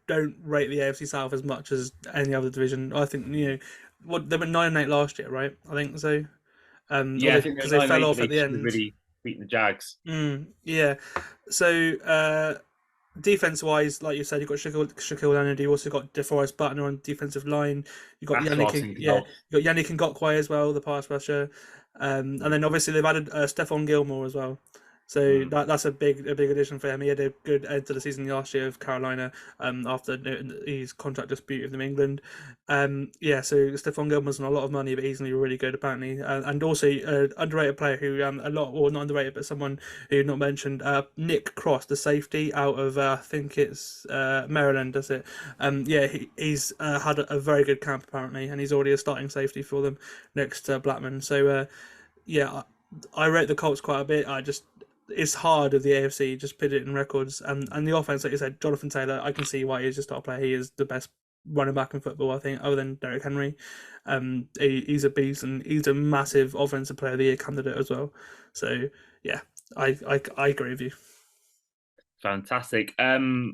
don't rate the AFC South as much as any other division. I think they were 9-8 last year, right? I think so. Because they fell off at the end. Really beating the Jags. Yeah. So defense-wise, like you said, you've got Shaquille Leonard. You also got DeForest Buckner on defensive line. You got Yannick Ngakoue as well, the pass rusher. And then obviously they've added Stephon Gilmore as well. So that's a big addition for him. He had a good end to the season last year of Carolina after his contract dispute with New England. So Stephon Gilmore's on a lot of money, but he's going to be really good apparently. And also underrated player who not underrated, but someone who not mentioned, Nick Cross, the safety out of I think it's Maryland, does it? He's had a very good camp apparently, and he's already a starting safety for them next to Blackman. So I rate the Colts quite a bit. It's hard with the AFC, just put it in records. And the offense, like you said, Jonathan Taylor, I can see why he's just top player. He is the best running back in football, I think, other than Derrick Henry. He's a beast, and he's a massive offensive player of the year candidate as well. So, yeah, I agree with you. Fantastic. My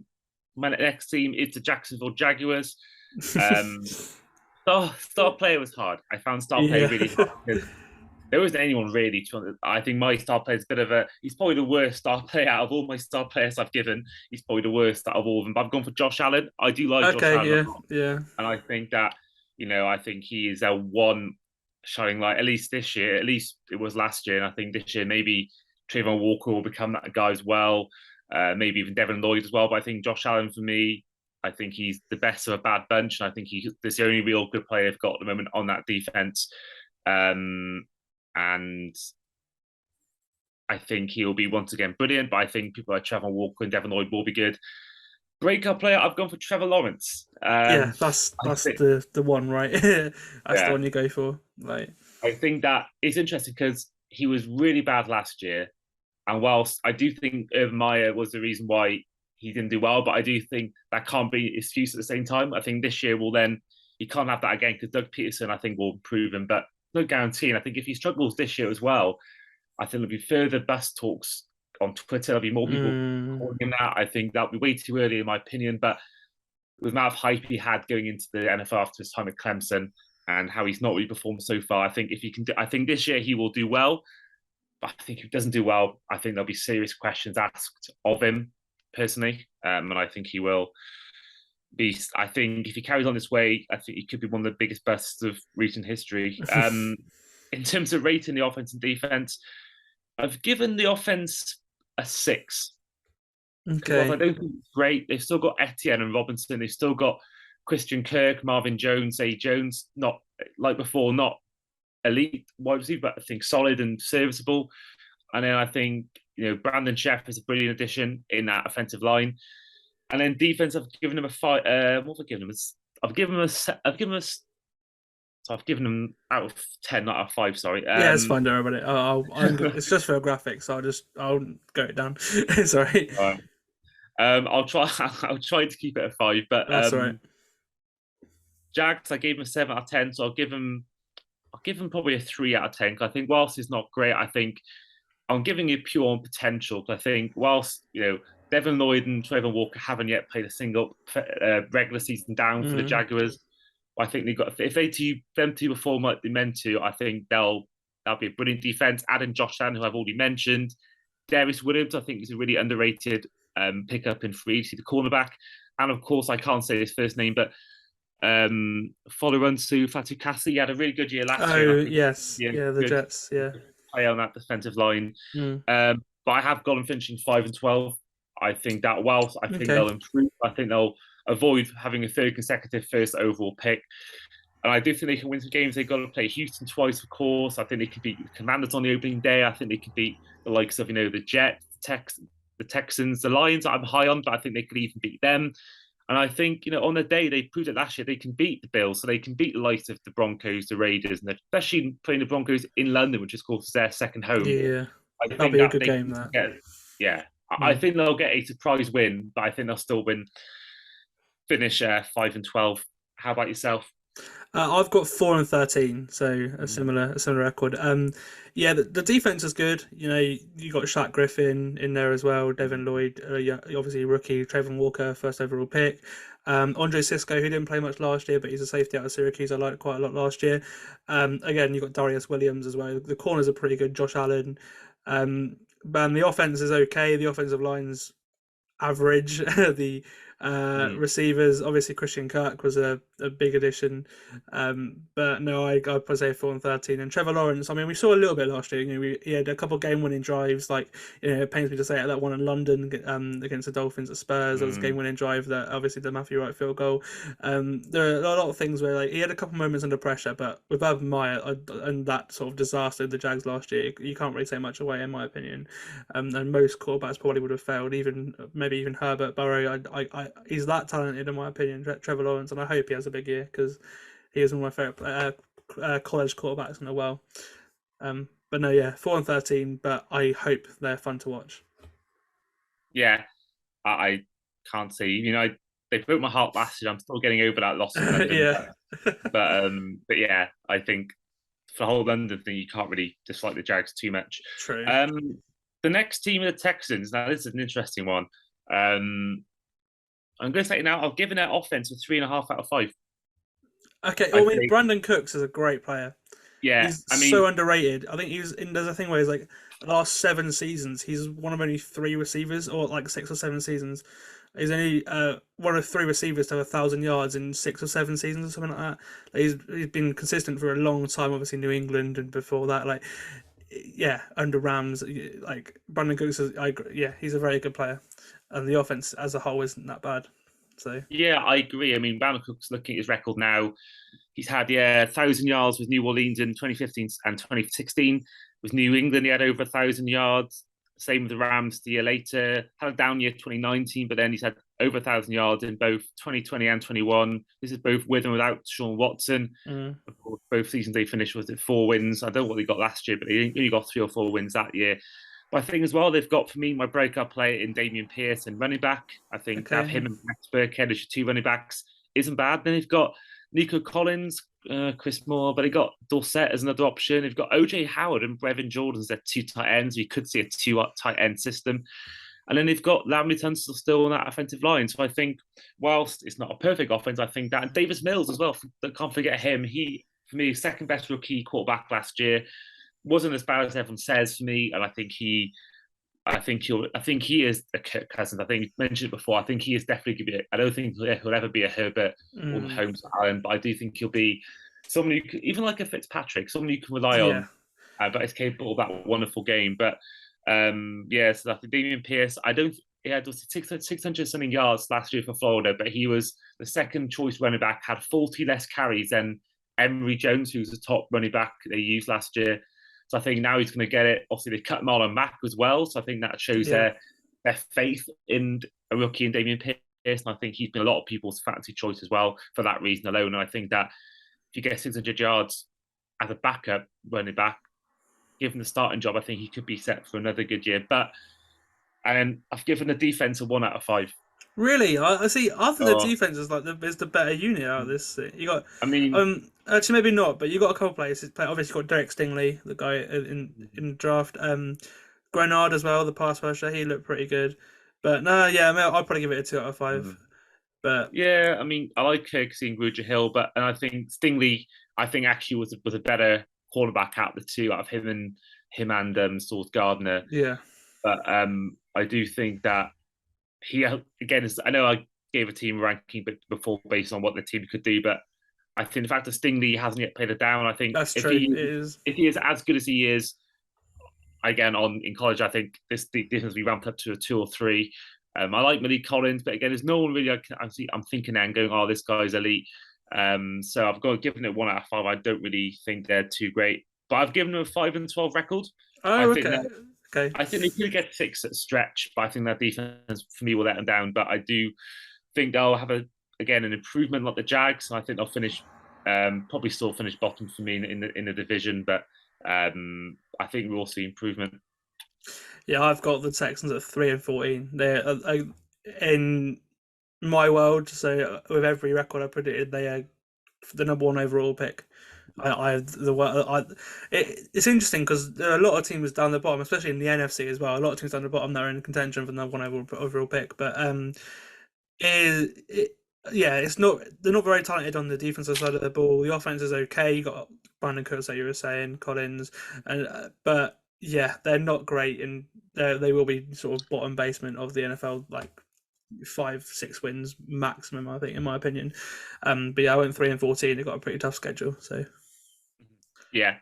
next team is the Jacksonville Jaguars. Star player was hard. I found star player really hard because there wasn't anyone really. I think my star player is he's probably the worst star player out of all my star players I've given. He's probably the worst out of all of them. But I've gone for Josh Allen. I do like Josh Allen. Yeah. And I think that, I think he is a one shining light, at least this year. At least it was last year. And I think this year maybe Trayvon Walker will become that guy as well. Maybe even Devin Lloyd as well. But I think Josh Allen, for me, I think he's the best of a bad bunch. And I think he's the only real good player I've got at the moment on that defense. And I think he'll be once again brilliant, but I think people like Trevor Walker and Devin Lloyd will be good. Breakout player, I've gone for Trevor Lawrence. That's the one, right? That's the one you go for. Right. I think that it's interesting because he was really bad last year, and whilst I do think Urban Meyer was the reason why he didn't do well, but I do think that can't be his excuse at the same time. I think this year he can't have that again because Doug Peterson, I think, will improve him, but no guarantee. And I think if he struggles this year as well, I think there'll be further bust talks on Twitter. There'll be more people calling him that. I think that'll be way too early, in my opinion. But with the amount of hype he had going into the NFL after his time at Clemson and how he's not really performed so far, I think I think this year he will do well. But I think if he doesn't do well, I think there'll be serious questions asked of him personally, and I think he will be. I think if he carries on this way, I think he could be one of the biggest busts of recent history. In terms of rating the offense and defense, I've given the offense a 6. Okay. I don't think it's great. They've still got Etienne and Robinson. They've still got Christian Kirk, Marvin Jones, Zay Jones. Not like before, not elite wide receiver, but I think solid and serviceable. And then I think Brandon Sheff is a brilliant addition in that offensive line. And then defense, I've given him a 5. What have I given him? I've given them out of 10, not out of 5. Sorry. Yeah, it's fine. Don't worry about it. It's just for a graphic, so I'll go it down. Sorry. All right. I'll try to keep it a 5, but that's all right. Jags, I gave him a 7 out of 10, so I'll give him probably a 3 out of 10. Because I think whilst he's not great, I think I'm giving you pure on potential. Because I think whilst Devin Lloyd and Trevor Walker haven't yet played a single regular season down for the Jaguars. I think if them two perform like they meant to, I think that'll be a brilliant defense. Adding Josh Allen, who I've already mentioned, Darius Williams, I think is a really underrated pickup in free agency, the cornerback, and of course I can't say his first name, but Folorunsu Fatukasi. He had a really good year last year. Oh yes, the Jets, play on that defensive line. But I have got them finishing 5 and 12. I think that whilst I think they'll improve, I think they'll avoid having a third consecutive first overall pick. And I do think they can win some games. They've got to play Houston twice, of course. I think they could beat the Commanders on the opening day. I think they could beat the likes of, the Jets, the Texans, the Lions. I'm high on, but I think they could even beat them. And I think, on the day, they proved it last year, they can beat the Bills. So they can beat the likes of the Broncos, the Raiders, and especially playing the Broncos in London, which of course is their second home. Yeah, that'll be a good game, that. I think they'll get a surprise win, but I think they'll still finish 5 and 12. How about yourself? I've got 4 and 13, so a similar record. The defense is good. You got Shaq Griffin in there as well. Devin Lloyd, obviously rookie. Trayvon Walker, first overall pick. Andre Cisco, who didn't play much last year, but he's a safety out of Syracuse. I liked quite a lot last year. Again, you got Darius Williams as well. The corners are pretty good. Josh Allen. But the offense is okay. The offensive line's average. The receivers, obviously Christian Kirk was a big addition, but no, I'd probably say 4 and 13. And Trevor Lawrence, I mean, we saw a little bit last year. He had a couple of game-winning drives, like it pains me to say it, that one in London against the Dolphins at Spurs. That was a game-winning drive. That obviously the Matthew Wright field goal. There are a lot of things where he had a couple of moments under pressure, but with Urban Meyer and that sort of disaster of the Jags last year, you can't really take much away, in my opinion. And most quarterbacks probably would have failed, maybe even Herbert, Burrow. He's that talented, in my opinion, Trevor Lawrence, and I hope he has a big year because he is one of my favourite college quarterbacks in the world. But no, 4 and 13, but I hope they're fun to watch. Yeah, I can't see. They broke my heart last year. I'm still getting over that loss. But yeah, I think for the whole London thing, you can't really dislike the Jags too much. True. The next team are the Texans. Now, this is an interesting one. I'm going to say it now. I've given their offense a 3.5 out of 5. Okay, Brandon Cooks is a great player. Yeah, he's so underrated. I think there's a thing where he's like the last 7 seasons, he's one of only 3 receivers, or like 6 or 7 seasons. He's only one of 3 receivers to have 1,000 yards in 6 or 7 seasons or something like that. He's been consistent for a long time. Obviously, New England and before that, under Rams, Brandon Cooks he's a very good player. And the offense as a whole isn't that bad. So yeah, I agree. I mean, Brandon Cooks, looking at his record now, he's had 1,000 yards with New Orleans in 2015 and 2016. With New England, he had over 1,000 yards. Same with the Rams the year later. Had a down year 2019, but then he's had over 1,000 yards in both 2020 and 21. This is both with and without Sean Watson. Of course, both seasons they finished with 4 wins. I don't know what they got last year, but they only got 3 or 4 wins that year. But I think as well, they've got, for me, my breakout player in Dameon Pierce and running back. I think to have him and Max Burkhead as your 2 running backs isn't bad. Then they've got Nico Collins, Chris Moore, but they got Dorsett as another option. They've got OJ Howard and Brevin Jordan as their 2 tight ends. We could see a 2 tight end system. And then they've got Lamley Tunsil still on that offensive line. So I think, whilst it's not a perfect offense, I think that, and Davis Mills as well, can't forget him. He, for me, second best rookie quarterback last year. Wasn't as bad as everyone says for me, and I think he is a Kirk Cousins. I think you mentioned it before. I think he is definitely going to be. I don't think he'll ever be a Herbert or Mahomes Allen, but I do think he'll be someone who, even like a Fitzpatrick, someone you can rely on, but is capable of that wonderful game. But so I think Dameon Pierce. He had 600 something yards last year for Florida, but he was the second choice running back. Had 40 less carries than Emory Jones, who's the top running back they used last year. So I think now he's going to get it. Obviously, they cut Marlon Mack as well. So I think that shows their faith in a rookie in Dameon Pierce. And I think he's been a lot of people's fantasy choice as well for that reason alone. And I think that if you get 600 yards as a backup running back, given the starting job, I think he could be set for another good year. And I've given the defense a 1 out of 5. Really, I see. I think the defense is like the better unit out of this. You got, actually maybe not, but you got a couple players. Obviously, you got Derek Stingley, the guy in the draft. Grenard as well, the pass rusher. He looked pretty good. But no, I'd probably give it a 2 out of 5. But yeah, I like Kirksey and Grugier Hill, and I think Stingley, actually was a better cornerback out of the two, out of him and Sauce Gardner. Yeah, but I do think that. He, again, I know I gave a team ranking before based on what the team could do, but I think the fact that Stingley hasn't yet played it down, I think that's true. If he is as good as he is, again, in college, I think this defense will be ramped up to a 2 or 3. I like Malik Collins, but again, there's no one really. I'm thinking now and going, oh, this guy's elite. So I've given it 1 out of 5. I don't really think they're too great, but I've given them a 5-12 record. Okay. I think they could get 6 at stretch, but I think that defense for me will let them down. But I do think they'll have an improvement like the Jags. I think they'll finish probably still finish bottom for me in the division, but I think we'll see improvement. Yeah, I've got the Texans at 3-14. They're in my world. So with every record I predicted, they are the number 1 overall pick. It's interesting because there are a lot of teams down the bottom, especially in the NFC as well. A lot of teams down the bottom that are in contention for the number 1 overall pick. But it's not. They're not very talented on the defensive side of the ball. The offense is okay. You got Brandon Cooks, like you were saying, Collins, but they're not great, and they will be sort of bottom basement of the NFL, like 5-6 wins maximum, I think, in my opinion. But I went 3-14. They've got a pretty tough schedule, so. Yeah.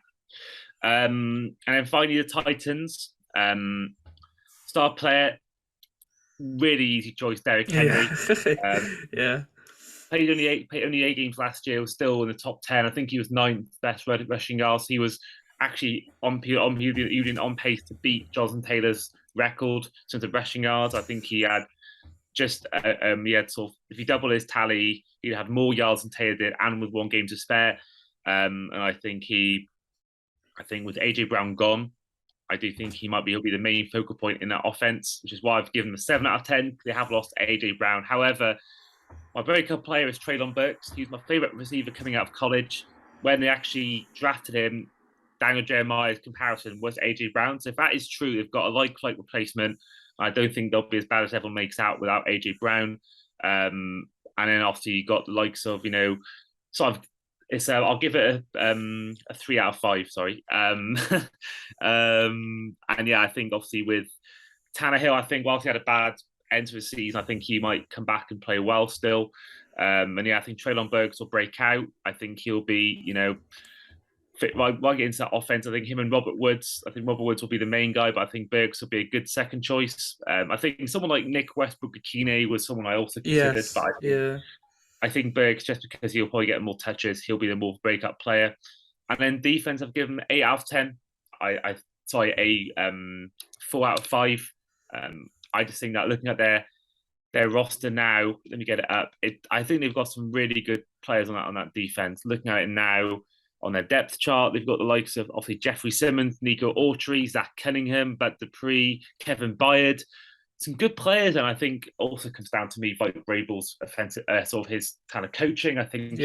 And then finally, the Titans. Star player, really easy choice, Derrick Henry. Yeah. Played only 8 games last year, was still in the top 10. I think he was 9th best rushing yards. He was actually on pace to beat Jonathan Taylor's record in terms of rushing yards. I think he had just if he doubled his tally, he'd have more yards than Taylor did, and with 1 game to spare. And I think with AJ Brown gone, I do think he'll be the main focal point in that offense, which is why I've given him a 7 out of 10. They have lost AJ Brown. However, my breakout player is Treylon Burks. He's my favorite receiver coming out of college. When they actually drafted him, Daniel Jeremiah's comparison was AJ Brown. So if that is true, they've got a like replacement. I don't think they'll be as bad as everyone makes out without AJ Brown. And then obviously you got the likes of, I'll give it a 3 out of 5. Sorry. I think obviously with Tannehill, I think whilst he had a bad end to the season, I think he might come back and play well still. I think Treylon Burks will break out. I think he'll be, fit right into that offense. I think him and Robert Woods will be the main guy, but I think Burks will be a good second choice. I think someone like Nick Westbrook-Akine was someone I also considered. Yes, but I think Burks, just because he'll probably get more touches, he'll be the more breakout player. And then defense, I've given 8 out of 10. A 4 out of 5. I just think that looking at their roster now, let me get it up. I think they've got some really good players on that defense. Looking at it now, on their depth chart. They've got the likes of obviously Jeffrey Simmons, Nico Autry, Zach Cunningham, Bud Dupree, Kevin Byard. Some good players, and I think also comes down to me, Mike Vrabel's offensive, sort of his kind of coaching. I think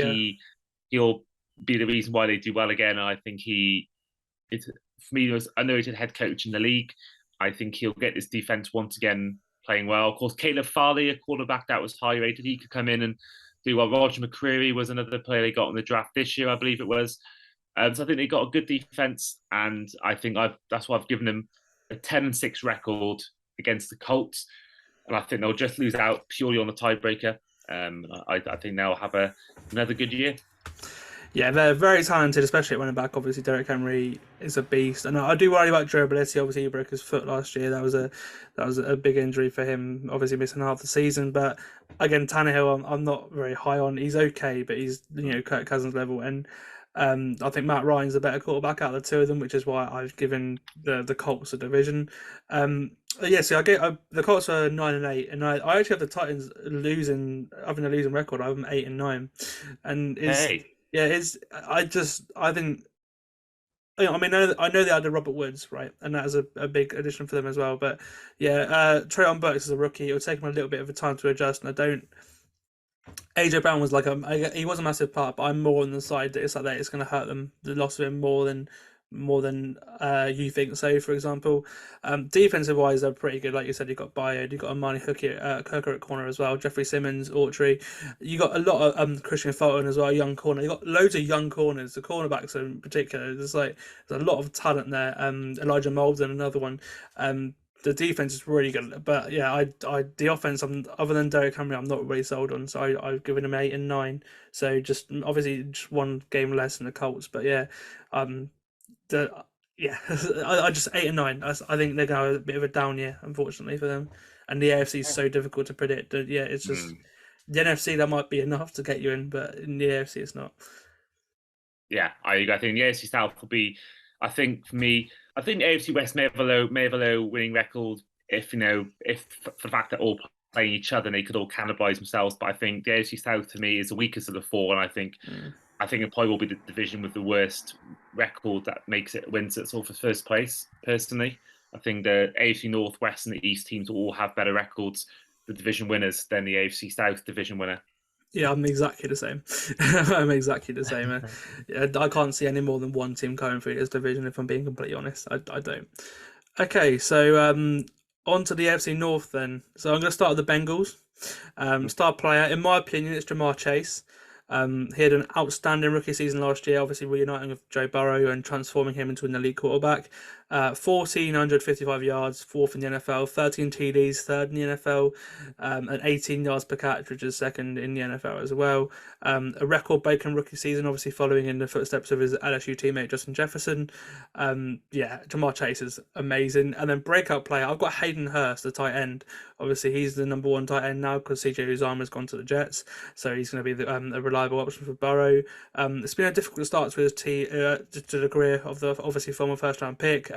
he'll be the reason why they do well again. And I think it's for me, was underrated head coach in the league. I think he'll get this defense once again playing well. Of course, Caleb Farley, a quarterback that was high rated, he could come in and do well. Roger McCreary was another player they got in the draft this year, I believe it was. So I think they got a good defense, and I think that's why I've given them a 10-6 record against the Colts, and I think they'll just lose out purely on the tiebreaker. I think they'll have another good year. Yeah, they're very talented, especially at running back. Obviously, Derrick Henry is a beast, and I do worry about durability. Obviously, he broke his foot last year. That was a big injury for him. Obviously, missing half the season. But again, Tannehill, I'm not very high on. He's okay, but he's Kirk Cousins level, and I think Matt Ryan's the better quarterback out of the two of them, which is why I've given the Colts a division. The Colts are 9-8, and I actually have the Titans having a losing record. I have them 8-9, and I think. I mean, I know they had the Robert Woods, right, and that is a big addition for them as well. But Treylon Burks is a rookie. It will take him a little bit of a time to adjust, and AJ Brown was he was a massive part, but I'm more on the side that it's going to hurt them. The loss of him more than you think. So, for example, defensive wise, they're pretty good. Like you said, you got Byard, you got Amani Hooker at corner as well. Jeffrey Simmons, Autry. You got a lot of Christian Fulton as well, young corner. You got loads of young corners. The cornerbacks in particular, there's a lot of talent there. Elijah Molden, another one. The defense is really good, but the offense, other than Derrick Henry, I'm not really sold on. So I've given him 8 and 9. So just one game less than the Colts, but I just 8 and 9. I think they're gonna have a bit of a down year, unfortunately for them. And the AFC is so difficult to predict. It's just the NFC that might be enough to get you in, but in the AFC it's not. Yeah, I think the AFC South will be. I think for me, I think the AFC West may have a low winning record if for the fact that all playing each other and they could all cannibalize themselves. But I think the AFC South to me is the weakest of the four, and I think it probably will be the division with the worst record that wins it sort of first place. Personally, I think the AFC North, West, and the East teams will all have better records, the division winners, than the AFC South division winner. Yeah, I'm exactly the same. I'm exactly the same. I can't see any more than one team going through this division, if I'm being completely honest. I don't. Okay, so on to the AFC North then. So I'm going to start with the Bengals. Star player, in my opinion, it's Jamar Chase. He had an outstanding rookie season last year, obviously reuniting with Joe Burrow and transforming him into an elite quarterback. 1,455 yards, fourth in the NFL, 13 TDs, third in the NFL, and 18 yards per catch, which is second in the NFL as well. A record-breaking rookie season, obviously following in the footsteps of his LSU teammate Justin Jefferson. Jamar Chase is amazing. And then breakout player, I've got Hayden Hurst, the tight end. Obviously, he's the number one tight end now because CJ Uzomah's gone to the Jets, so he's going to be a reliable option for Burrow. It's been a difficult start to his to the career of the obviously former first-round pick.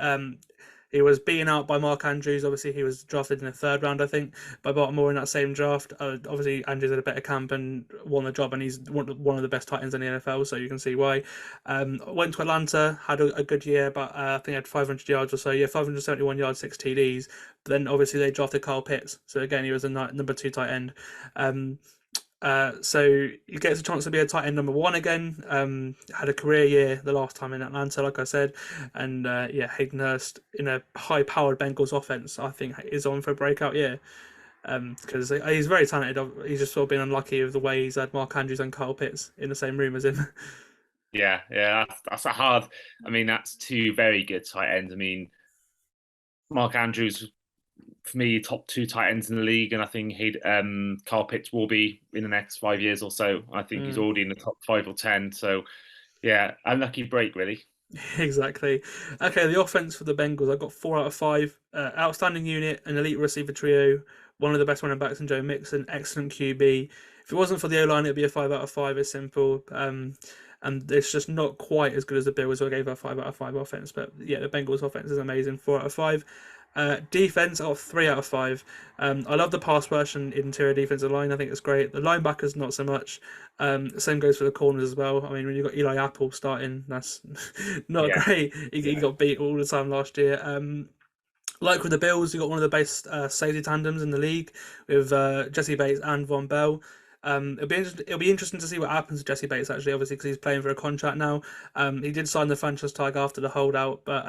He was beaten out by Mark Andrews. Obviously, he was drafted in the third round, I think, by Baltimore in that same draft. Obviously, Andrews had a better camp and won the job, and he's one of the best tight ends in the NFL, so you can see why. Went to Atlanta, had a good year, but I think he had 500 yards or so. 571 yards, 6 TDs. But then, obviously, they drafted Kyle Pitts. So, again, he was a number 2 tight end. So he gets a chance to be a tight end number 1 again. Had a career year the last time in Atlanta, like I said, and Hayden Hurst in a high-powered Bengals offense, I think, is on for a breakout year because he's very talented. He's just sort of been unlucky with the way he's had Mark Andrews and Kyle Pitts in the same room as him. Yeah, that's a hard. I mean, that's 2 very good tight ends. I mean, Mark Andrews, for me, top 2 tight ends in the league, and I think Kyle Pitts will be in the next 5 years or so. I think he's already in the top 5 or 10. So, yeah, unlucky break, really. Exactly. Okay, the offense for the Bengals, I've got 4 out of 5. Outstanding unit, an elite receiver trio, one of the best running backs in Joe Mixon, excellent QB. If it wasn't for the O-line, it'd be a 5 out of 5. It's simple. And it's just not quite as good as the Bills, who I gave a 5 out of 5 offense. But yeah, the Bengals offense is amazing, 4 out of 5. Defense, I got 3 out of 5. I love the pass rush and interior defensive line. I think it's great. The linebackers, not so much. Same goes for the corners as well. I mean, when you've got Eli Apple starting, that's not great. He got beat all the time last year. Like with the Bills, you got one of the best safety tandems in the league with Jesse Bates and Von Bell. It'll be interesting to see what happens to Jesse Bates actually, obviously because he's playing for a contract now. He did sign the franchise tag after the holdout, but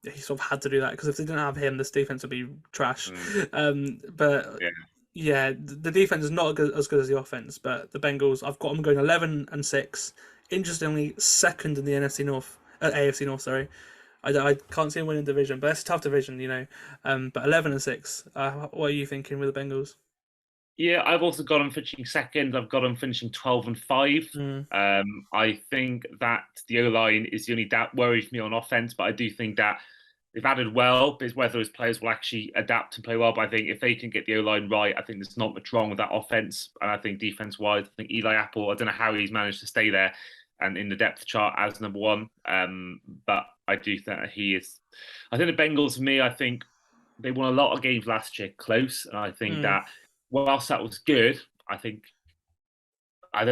he sort of had to do that because if they didn't have him, this defense would be trash. But yeah, the defense is not as good as the offense. But the Bengals, I've got them going 11-6. Interestingly, second in the AFC North. Sorry. I can't see them winning division, but it's a tough division, But 11-6. What are you thinking with the Bengals? Yeah, I've also got them finishing second. I've got them finishing 12-5. I think that the O-line is the only doubt worries me on offense, but I do think that they've added well, but it's whether those players will actually adapt and play well. But I think if they can get the O-line right, I think there's not much wrong with that offense. And I think defense-wise, I think Eli Apple, I don't know how he's managed to stay there and in the depth chart as number one. But I do think that he is. I think the Bengals, for me, I think they won a lot of games last year close. And I think that whilst that was good, I don't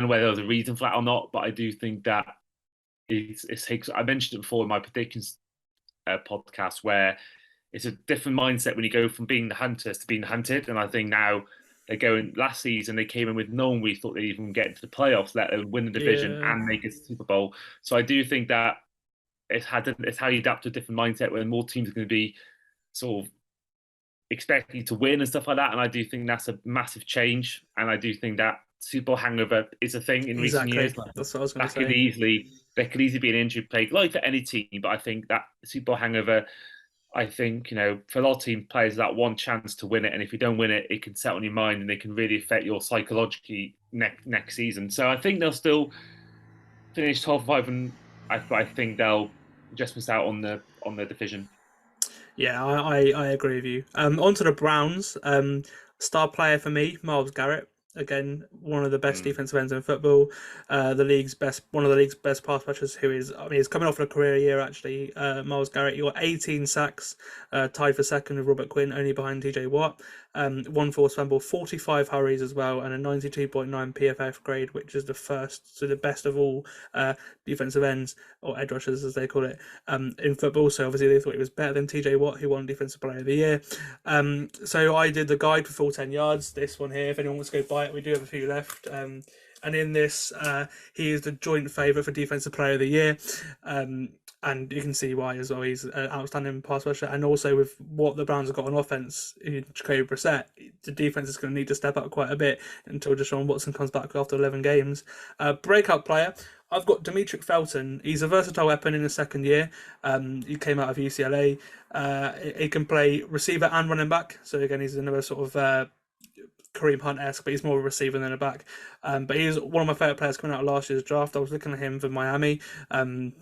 know whether there was a reason for that or not, but I do think that it takes. I mentioned it before in my predictions podcast, where it's a different mindset when you go from being the hunters to being hunted. And I think now they're going. Last season they came in with no one we thought they'd even get into the playoffs, let alone win the division and make it to the Super Bowl. So I do think that it's how you adapt to a different mindset when more teams are going to be sort of expecting to win and stuff like that. And I do think that's a massive change. And I do think that Super Bowl hangover is a thing in recent years. Like, that's what I was going to say. There could easily be an injury plague, like for any team. But I think that Super Bowl hangover, I think, for a lot of team players, that one chance to win it. And if you don't win it, it can set on your mind and it can really affect your psychologically next season. So I think they'll still finish 12-5, and I think they'll just miss out on the division. Yeah, I agree with you. On to the Browns. Star player for me, Myles Garrett. Again, one of the best defensive ends in football. One of the league's best pass rushers. He's coming off a career year actually. Myles Garrett, he got 18 sacks, tied for second with Robert Quinn, only behind TJ Watt. 1 forced fumble, 45 hurries as well, and a 92.9 PFF grade, which is the best of all defensive ends, or edge rushers as they call it, in football. So obviously they thought he was better than TJ Watt, who won Defensive Player of the Year. So I did the guide for full 10 yards, this one here, if anyone wants to go buy it, we do have a few left. And in this, he is the joint favourite for Defensive Player of the Year. And you can see why as well. He's an outstanding pass rusher. And also with what the Browns have got on offense, in Jacoby Brissett, the defense is going to need to step up quite a bit until Deshaun Watson comes back after 11 games. Breakout player, I've got Demetric Felton. He's a versatile weapon in his second year. He came out of UCLA. He can play receiver and running back. So again, he's another sort of Kareem Hunt-esque, but he's more of a receiver than a back. But he's one of my favourite players coming out of last year's draft. I was looking at him for Miami,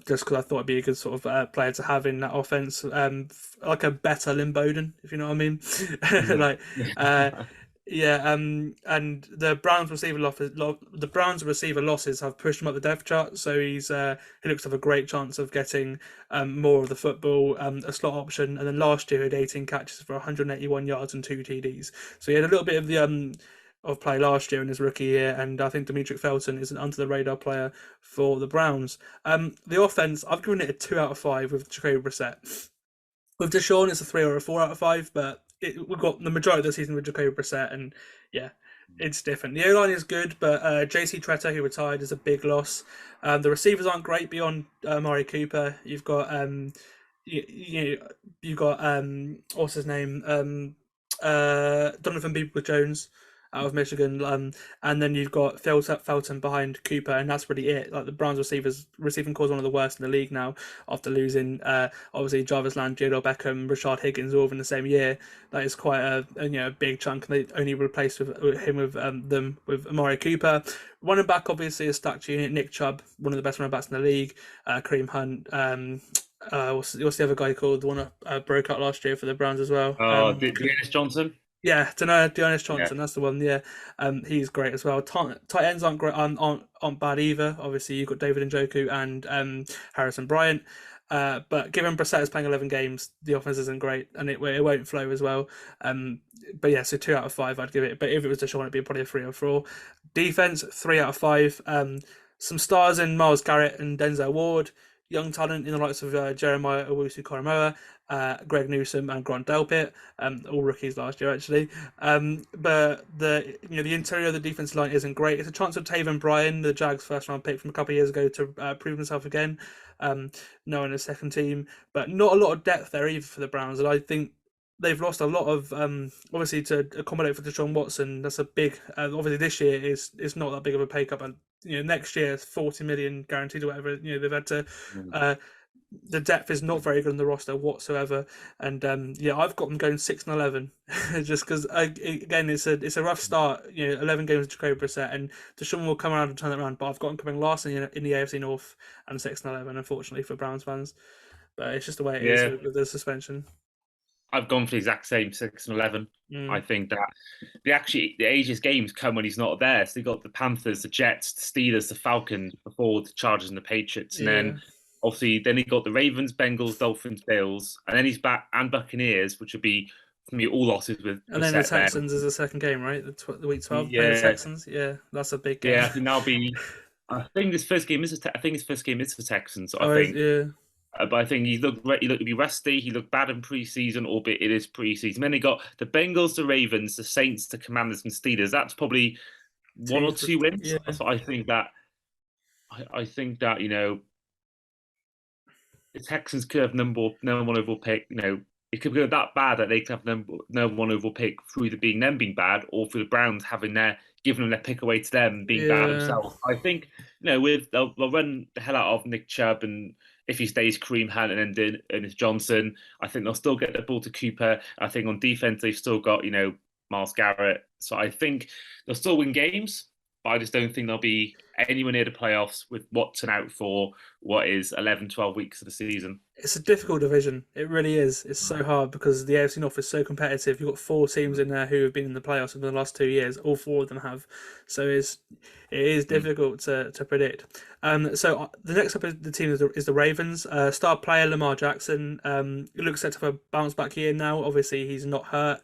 just because I thought it'd be a good sort of player to have in that offense, like a better Lynn Bowden, if you know what I mean. And the Browns receiver losses have pushed him up the depth chart, so he looks to have a great chance of getting more of the football, a slot option. And then last year he had 18 catches for 181 yards and 2 TDs. So he had a little bit of the of play last year in his rookie year, and I think Demetric Felton is an under the radar player for the Browns. The offense, I've given it a 2 out of 5 with Jacoby Brissett. With Deshaun, it's a 3 or a 4 out of 5, but we've got the majority of the season with Jacoby Brissett, and yeah, it's different. The O-line is good, but JC Tretter, who retired, is a big loss. The receivers aren't great beyond Amari Cooper. You've got you've got what's his name, Donovan Peoples-Jones out of Michigan, and then you've got Felton behind Cooper, and that's really it. Like the Browns receiving core is one of the worst in the league now after losing obviously Jarvis Landry, Odell Beckham, Rashard Higgins all in the same year. That is quite a big chunk, and they only replaced him with Amari Cooper. Running back obviously a stacked unit. Nick Chubb, one of the best running backs in the league. Kareem Hunt. What's the other guy called? The one that broke out last year for the Browns as well. Dennis Johnson. Yeah, Dearness Johnson, that's the one. Yeah, he's great as well. Tight ends aren't great, aren't bad either. Obviously, you've got David Njoku and Harrison Bryant. But given Brissett is playing 11 games, the offense isn't great, and it won't flow as well. But yeah, so 2 out of 5 I'd give it. But if it was Deshaun, it'd be probably a 3 or 4. Defense, 3 out of 5. Some stars in Myles Garrett and Denzel Ward. Young talent in the likes of Jeremiah Owusu-Koramoah, Greg Newsome, and Grant Delpit, all rookies last year actually. But the interior of the defensive line isn't great. It's a chance of Taven Bryan, the Jags' first round pick from a couple of years ago, to prove himself again. No in a second team, but not a lot of depth there either for the Browns, and I think they've lost a lot of obviously to accommodate for Deshaun Watson. That's a big. Obviously, this year is not that big of a pay cut, but next year 40 million guaranteed or whatever. They've had to. The depth is not very good on the roster whatsoever, and I've got them going 6-11, just because again it's a rough start. 11 games with Jacoby Brissett, and Deshaun will come around and turn it around. But I've got them coming last in the AFC North and 6-11, unfortunately for Browns fans. But it's just the way it is with the suspension. I've gone for the exact same 6-11. I think that the Asia's games come when he's not there. So they got the Panthers, the Jets, the Steelers, the Falcons before the Chargers and the Patriots, and then obviously he got the Ravens, Bengals, Dolphins, Bills, and then he's back and Buccaneers, which would be for me all losses with. And then the Texans is the second game, right? The week 12. Yeah, the Texans. Yeah, that's a big game. Yeah, I think that'll be. I think his first game is the Texans. So I think. Yeah. But I think he looked to be rusty. He looked bad in preseason, albeit it is preseason. Then he got the Bengals, the Ravens, the Saints, the Commanders, and Steelers. That's probably 1 or 2 wins. Yeah. That's what I think that. I think that the Texans could have number 1 overall pick. It could go that bad that they could have number 1 overall pick through being bad, or through the Browns giving them their pick away to them, being bad themselves. I think they'll run the hell out of Nick Chubb, and if he stays, Kareem Hunt and then Ernest Johnson. I think they'll still get the ball to Cooper. I think on defense they've still got Myles Garrett. So I think they'll still win games, but I just don't think they'll be anywhere near the playoffs with Watson out for what is 11, 12 weeks of the season. It's a difficult division. It really is. It's so hard because the AFC North is so competitive. You've got 4 teams in there who have been in the playoffs over the last 2 years. All 4 of them have. So it is difficult to predict. So the next up is the team is the Ravens. Star player Lamar Jackson. Looks set to have a bounce back year now. Obviously, he's not hurt.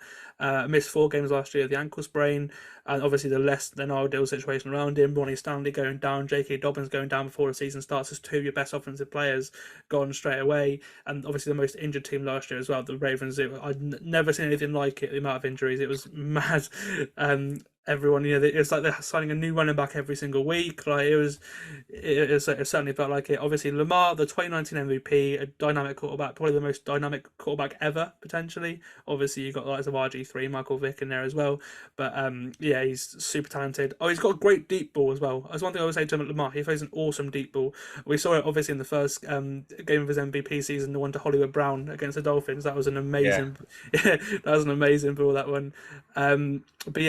Missed 4 games last year with the ankle sprain, and obviously the less than ideal situation around him. Ronnie Stanley going down, J.K. Dobbins going down before the season starts as 2 of your best offensive players gone straight away, and obviously the most injured team last year as well. The Ravens, I'd never seen anything like it. The amount of injuries, it was mad. Everyone, it's like they're signing a new running back every single week. Like it certainly felt like it. Obviously, Lamar, the 2019 MVP, a dynamic quarterback, probably the most dynamic quarterback ever potentially. Obviously, you got the likes of RG3, Michael Vick in there as well. But he's super talented. Oh, he's got a great deep ball as well. That's one thing I would say to him at Lamar. He plays an awesome deep ball. We saw it obviously in the first game of his MVP season, the one to Hollywood Brown against the Dolphins. That was an amazing, that was an amazing ball. That one. But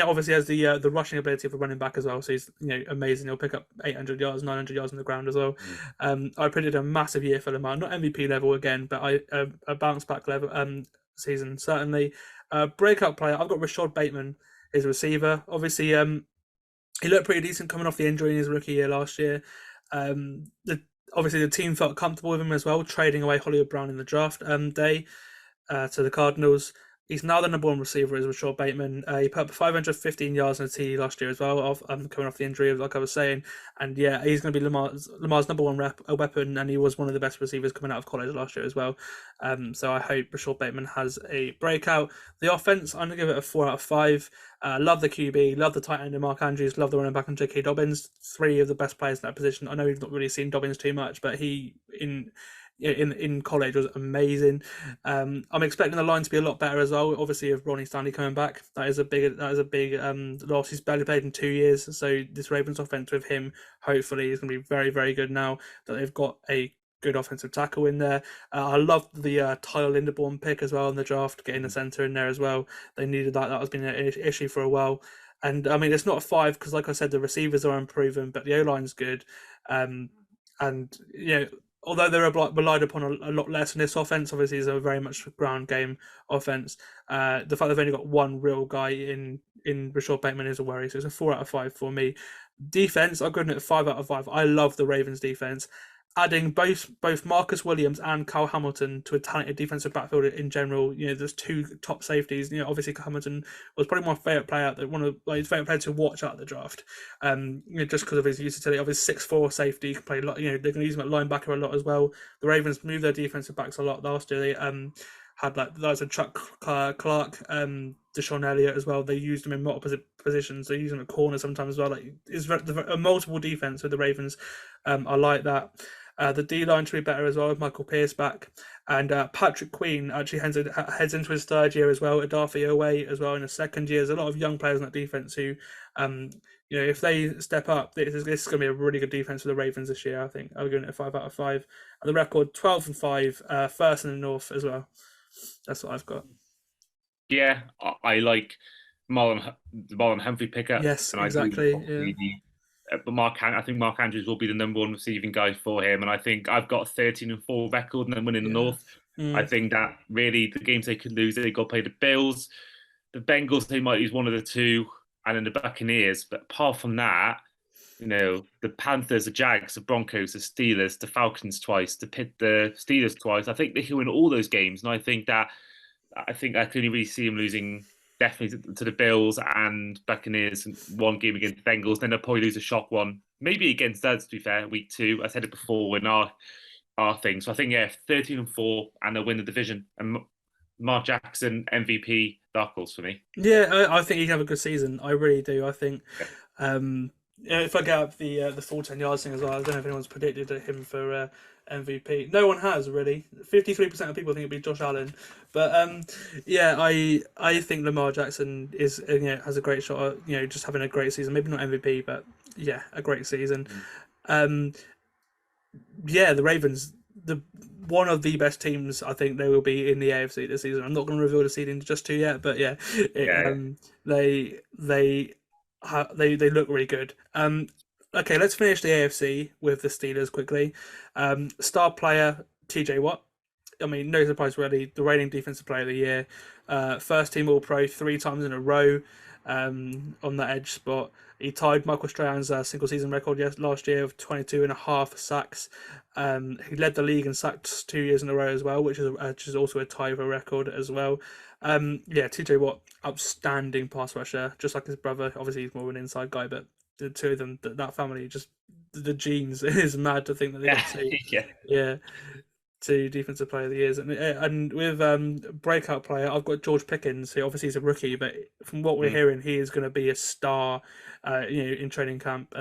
obviously has the rushing ability of a running back as well. So he's amazing. He'll pick up 800 yards, 900 yards on the ground as well. I predicted a massive year for Lamar, not MVP level again, but a bounce back level season certainly. Breakout player, I've got Rashad Bateman, his receiver. Obviously, he looked pretty decent coming off the injury in his rookie year last year. Obviously the team felt comfortable with him as well, trading away Hollywood Brown in the draft day to the Cardinals. He's now the number 1 receiver, is Rashad Bateman. He put up 515 yards in a TD last year as well, coming off the injury, like I was saying. And he's going to be Lamar's number 1 weapon, and he was one of the best receivers coming out of college last year as well. So I hope Rashad Bateman has a breakout. The offense, I'm going to give it a 4 out of 5. Love the QB, love the tight end in Mark Andrews, love the running back in J.K. Dobbins. 3 of the best players in that position. I know we've not really seen Dobbins too much, but he in college was amazing. I'm expecting the line to be a lot better as well. Obviously, with Ronnie Stanley coming back, that is a big loss. He's barely played in 2 years, so this Ravens offense with him hopefully is going to be very, very good now that they've got a good offensive tackle in there. I love the Tyler Linderbaum pick as well in the draft, getting the center in there as well. They needed that. That has been an issue for a while. And I mean, it's not a 5 because, like I said, the receivers are unproven, but the O-line's good. Although they're relied upon a lot less in this offense, obviously it's a very much ground game offense. The fact they've only got 1 real guy in Rashad Bateman is a worry. So it's a 4 out of 5 for me. Defense, I've given it a 5 out of 5. I love the Ravens defense. adding both Marcus Williams and Kyle Hamilton to a talented defensive backfield in general. There's two top safeties. Obviously Hamilton was probably my favorite player, one of his favorite players to watch out the draft. Just because of his utility of his 6'4" safety, he can play a lot. They're going to use him at linebacker a lot as well. The Ravens moved their defensive backs a lot last year. They had those of Chuck Clark, Deshaun Elliott as well. They used him in multiple positions. They use him at corner sometimes as well. It's a multiple defense with the Ravens. I like that. The D-line should be better as well with Michael Pierce back. And Patrick Queen actually heads into his third year as well. Adafi away as well in his second year. There's a lot of young players in that defense who, if they step up, this is going to be a really good defense for the Ravens this year, I think. I'm giving it a 5 out of 5. And the record, 12-5, first in the North as well. That's what I've got. Yeah, I like Marlon Humphrey pickup. Yes, and exactly. But I think Mark Andrews will be the number one receiving guy for him, and I think I've got a 13-4 record and then winning the North. I think that really the games they could lose, they got to play the Bills, the Bengals. They might lose one of the two, and then the Buccaneers. But apart from that, the Panthers, the Jags, the Broncos, the Steelers, the Falcons twice, the Steelers twice. I think they can win all those games, and I think I can only really see them losing definitely to the Bills and Buccaneers and one game against the Bengals. Then they'll probably lose a shock one, maybe against us, to be fair, week 2. I said it before in our thing. So I think, 13-4, and they'll win the division. And Mark Jackson, MVP, dark horse for me. Yeah, I think he can have a good season. I really do. I think if I get up the full 10 yards thing as well, I don't know if anyone's predicted him for MVP. No one has, really. 53% of people think it'd be Josh Allen. But I think Lamar Jackson has a great shot at, just having a great season. Maybe not MVP, but yeah, a great season. The Ravens, one of the best teams, I think they will be in the AFC this season. I'm not going to reveal the seeding just too yet, but they look really good. Okay, let's finish the AFC with the Steelers quickly. Star player TJ Watt. I mean, no surprise really. The reigning defensive player of the year. First team All-Pro 3 times in a row on that edge spot. He tied Michael Strahan's single season record last year of 22.5 sacks. He led the league in sacks 2 years in a row as well, which is also a tie for a record as well. TJ Watt, outstanding pass rusher, just like his brother. Obviously, he's more of an inside guy, but the two of them, that family, just the genes, is mad to think that they got two defensive player of the years. And with breakout player, I've got George Pickens, who obviously is a rookie, but from what we're hearing, he is going to be a star in training camp.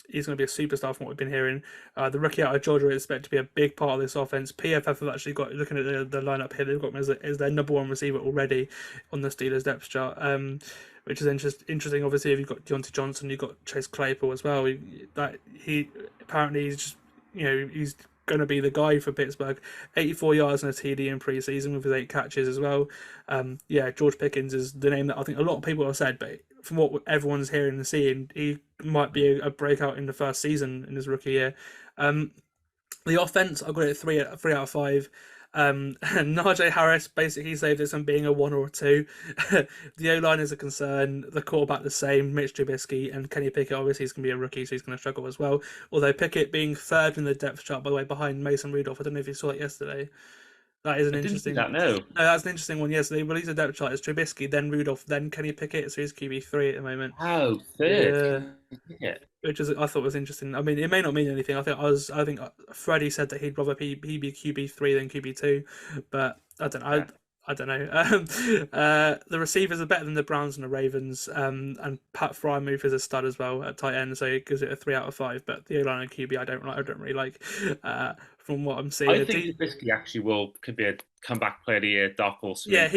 He's going to be a superstar from what we've been hearing. The rookie out of Georgia is expected to be a big part of this offense. PFF have actually got, looking at the lineup here, they've got him as their number one receiver already on the Steelers depth chart, which is interesting. Obviously, if you've got Deontay Johnson, you've got Chase Claypool as well. He's just, he's going to be the guy for Pittsburgh. 84 yards and a TD in preseason with his 8 catches as well. George Pickens is the name that I think a lot of people have said, but from what everyone's hearing and seeing, he might be a breakout in the first season in his rookie year. The offense, I've got it 3 out of 5. And Najee Harris basically saved it from being a 1 or a 2. The O-line is a concern. The quarterback the same, Mitch Trubisky, and Kenny Pickett obviously is going to be a rookie, so he's going to struggle as well. Although Pickett being third in the depth chart, by the way, behind Mason Rudolph. I don't know if you saw it yesterday. That is an interesting. No, that's an interesting one. Yes, they released a depth chart. It's Trubisky, then Rudolph, then Kenny Pickett. So he's QB3 at the moment. Oh, third. Yeah. Which I thought was interesting. I mean, it may not mean anything. I think Freddie said that he'd rather he be QB3 than QB2, but I don't know. I don't know. The receivers are better than the Browns and the Ravens, and Pat Frymuth is a stud as well at tight end, so it gives it a 3 out of 5. But the O-line and QB I don't really like. From what I'm seeing, I think Trubisky actually could be a comeback player of the year, dark horse. Yeah,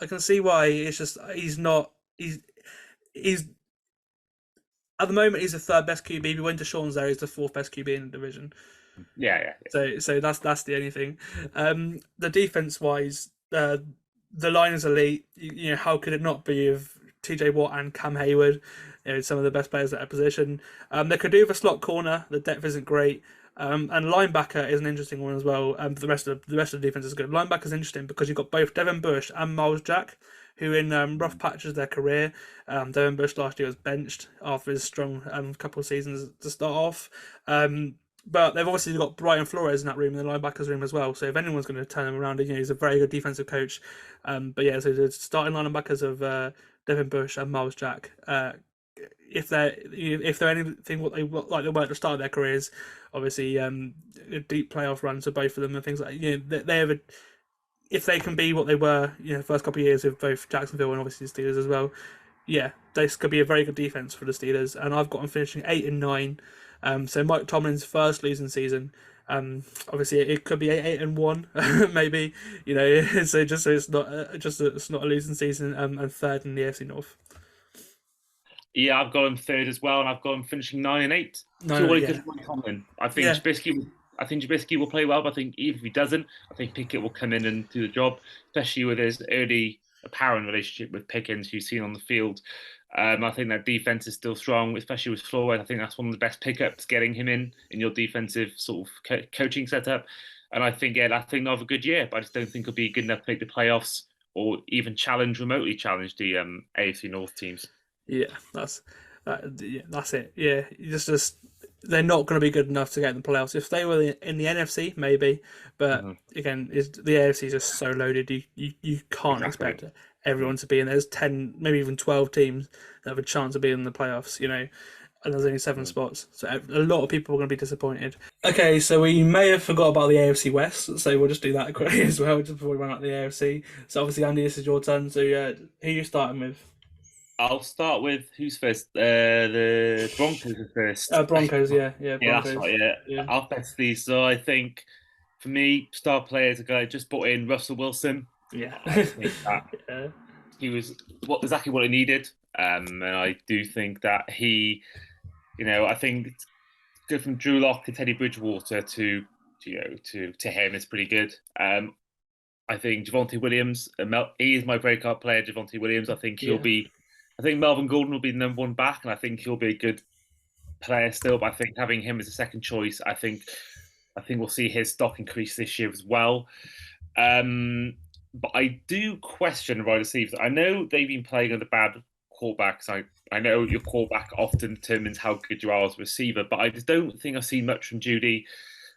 I can see why. It's just he's at the moment he's the 3rd best QB. If he went to Sean's there, he's the 4th best QB in the division. Yeah. So that's the only thing. The defense wise, the line is elite. How could it not be of TJ Watt and Cam Hayward? Some of the best players at that position. They could do with a slot corner. The depth isn't great. And linebacker is an interesting one as well. The rest of the defense is good. Linebacker is interesting because you've got both Devin Bush and Miles Jack, who in rough patches of their career. Devin Bush last year was benched after his strong couple of seasons to start off. But they've obviously got Brian Flores in that room, in the linebackers room as well. So if anyone's going to turn him around, he's a very good defensive coach. But yeah, so the starting linebackers of Devin Bush and Miles Jack. If they're anything what they were at the start of their careers, obviously a deep playoff runs for both of them and things like they have if they can be what they were, first couple of years with both Jacksonville and obviously the Steelers as well. Yeah, this could be a very good defense for the Steelers, and I've got them finishing 8-9. So Mike Tomlin's first losing season. Obviously it could be 8-1, maybe. So it's not it's not a losing season. And third in the AFC North. Yeah, I've got him third as well, and I've got him finishing 9-8. Good Mike Tomlin. I think Trubisky will play well, but I think even if he doesn't, I think Pickett will come in and do the job, especially with his early apparent relationship with Pickens, who's seen on the field. I think that defense is still strong, especially with Flores. I think that's one of the best pickups, getting him in your defensive sort of coaching setup. And I think they'll have a good year, but I just don't think it'll be good enough to make the playoffs or even remotely challenge the AFC North teams. Yeah, that's it. Yeah, just they're not going to be good enough to get in the playoffs. If they were in the NFC, maybe, but again, the AFC is just so loaded. You can't expect everyone to be in. There's 10, maybe even 12 teams that have a chance of being in the playoffs. And there's only 7 spots, so a lot of people are going to be disappointed. Okay, so we may have forgot about the AFC West, so we'll just do that quickly as well, just before we run out the AFC. So obviously, Andy, this is your turn. So who are you starting with? I'll start with who's first. The Broncos are first. Broncos, yeah, Broncos. Yeah, that's right. Yeah, alphabetically. So I think for me, star players, a guy just brought in Russell Wilson. Yeah, I think that he was exactly what he needed, and I do think that he, I think go from Drew Lock to Teddy Bridgewater to him is pretty good. I think Javonte Williams, he is my breakout player. Javonte Williams, I think he'll be. I think Melvin Gordon will be the number 1 back, and I think he'll be a good player still. But I think having him as a second choice, I think we'll see his stock increase this year as well. But I do question wide receivers. I know they've been playing under bad quarterbacks. I know your quarterback often determines how good you are as a receiver, but I just don't think I've seen much from Judy.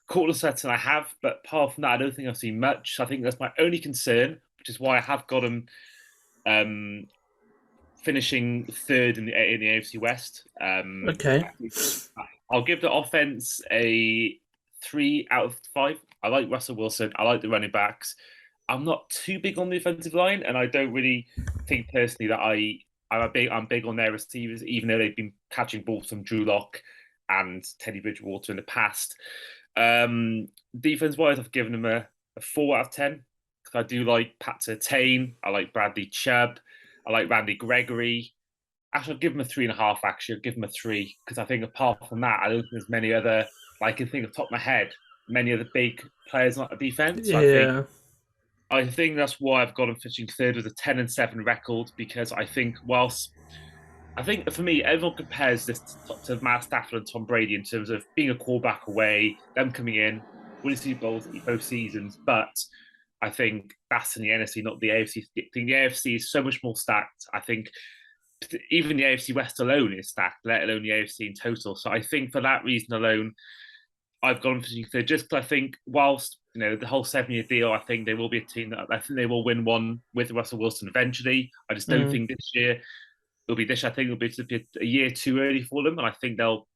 Courtland Sutton I have, but apart from that, I don't think I've seen much. I think that's my only concern, which is why I have got him finishing third in the AFC West. Okay. I'll give the offense a 3 out of 5. I like Russell Wilson. I like the running backs. I'm not too big on the offensive line, and I don't really think personally that I'm big on their receivers, even though they've been catching balls from Drew Lock and Teddy Bridgewater in the past. Defense-wise, I've given them a 4 out of 10 because I do like Pat Surtain. I like Bradley Chubb. I like Randy Gregory. Actually, I'll give him a 3.5. Actually, I'll give him a 3 because I think apart from that, I don't think there's many other. I can think off the top of my head, many other big players on the defense. Yeah. I think that's why I've got him finishing third with a 10-7 record, because I think for me, everyone compares this to Matt Stafford and Tom Brady in terms of being a quarterback away, them coming in, winning Super Bowls both seasons. But I think that's in the NFC, not the AFC. I think the AFC is so much more stacked. I think even the AFC West alone is stacked, let alone the AFC in total. So I think for that reason alone, I've gone finishing third, just because I think whilst the whole 7-year deal, I think they will be a team that I think they will win one with Russell Wilson eventually. I just don't think this year it'll be this. I think it'll be a year too early for them, and I think they'll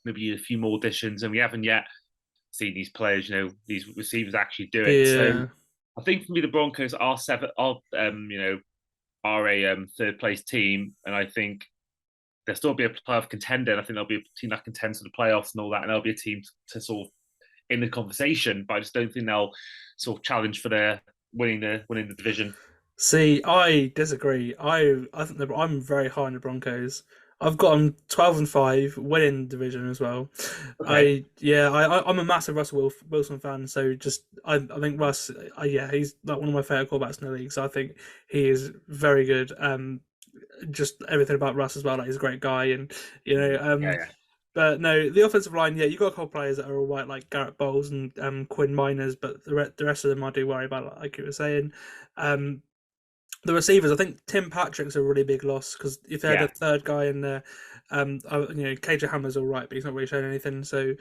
maybe a few more additions, and we haven't yet seen these players, these receivers actually do it. Yeah. So I think for me, the Broncos are a third place team, and I think they'll still be a playoff contender. And I think they'll be a team that contends for the playoffs and all that, and they'll be a team to sort of in the conversation. But I just don't think they'll sort of challenge for their winning the division. See, I disagree. I think I'm very high on the Broncos. I've got them 12-5, winning division as well. Okay. I'm a massive Russell Wilson fan. So I think Russ, he's like one of my favorite quarterbacks in the league. So I think he is very good. Just everything about Russ as well. Like he's a great guy, and But no, the offensive line, you got a couple of players that are all right, like Garrett Bowles and Quinn Miners, but the rest of them I do worry about, like you were saying. the receivers, I think Tim Patrick's a really big loss because if they had a third guy in there, KJ Hamler's all right, but he's not really showing anything. So,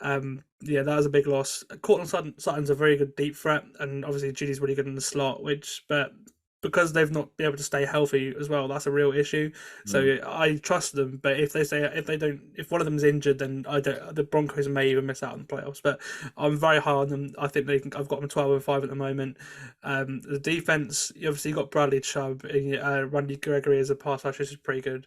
that was a big loss. Cortland Sutton's a very good deep threat, and obviously Judy's really good in the slot. But because they've not been able to stay healthy as well, that's a real issue. So I trust them, but if one of them's injured, then the Broncos may even miss out on the playoffs. But I'm very high on them. I think I've got them 12-5 at the moment. The defense, obviously, you've got Bradley Chubb, Randy Gregory as a pass rusher, is pretty good.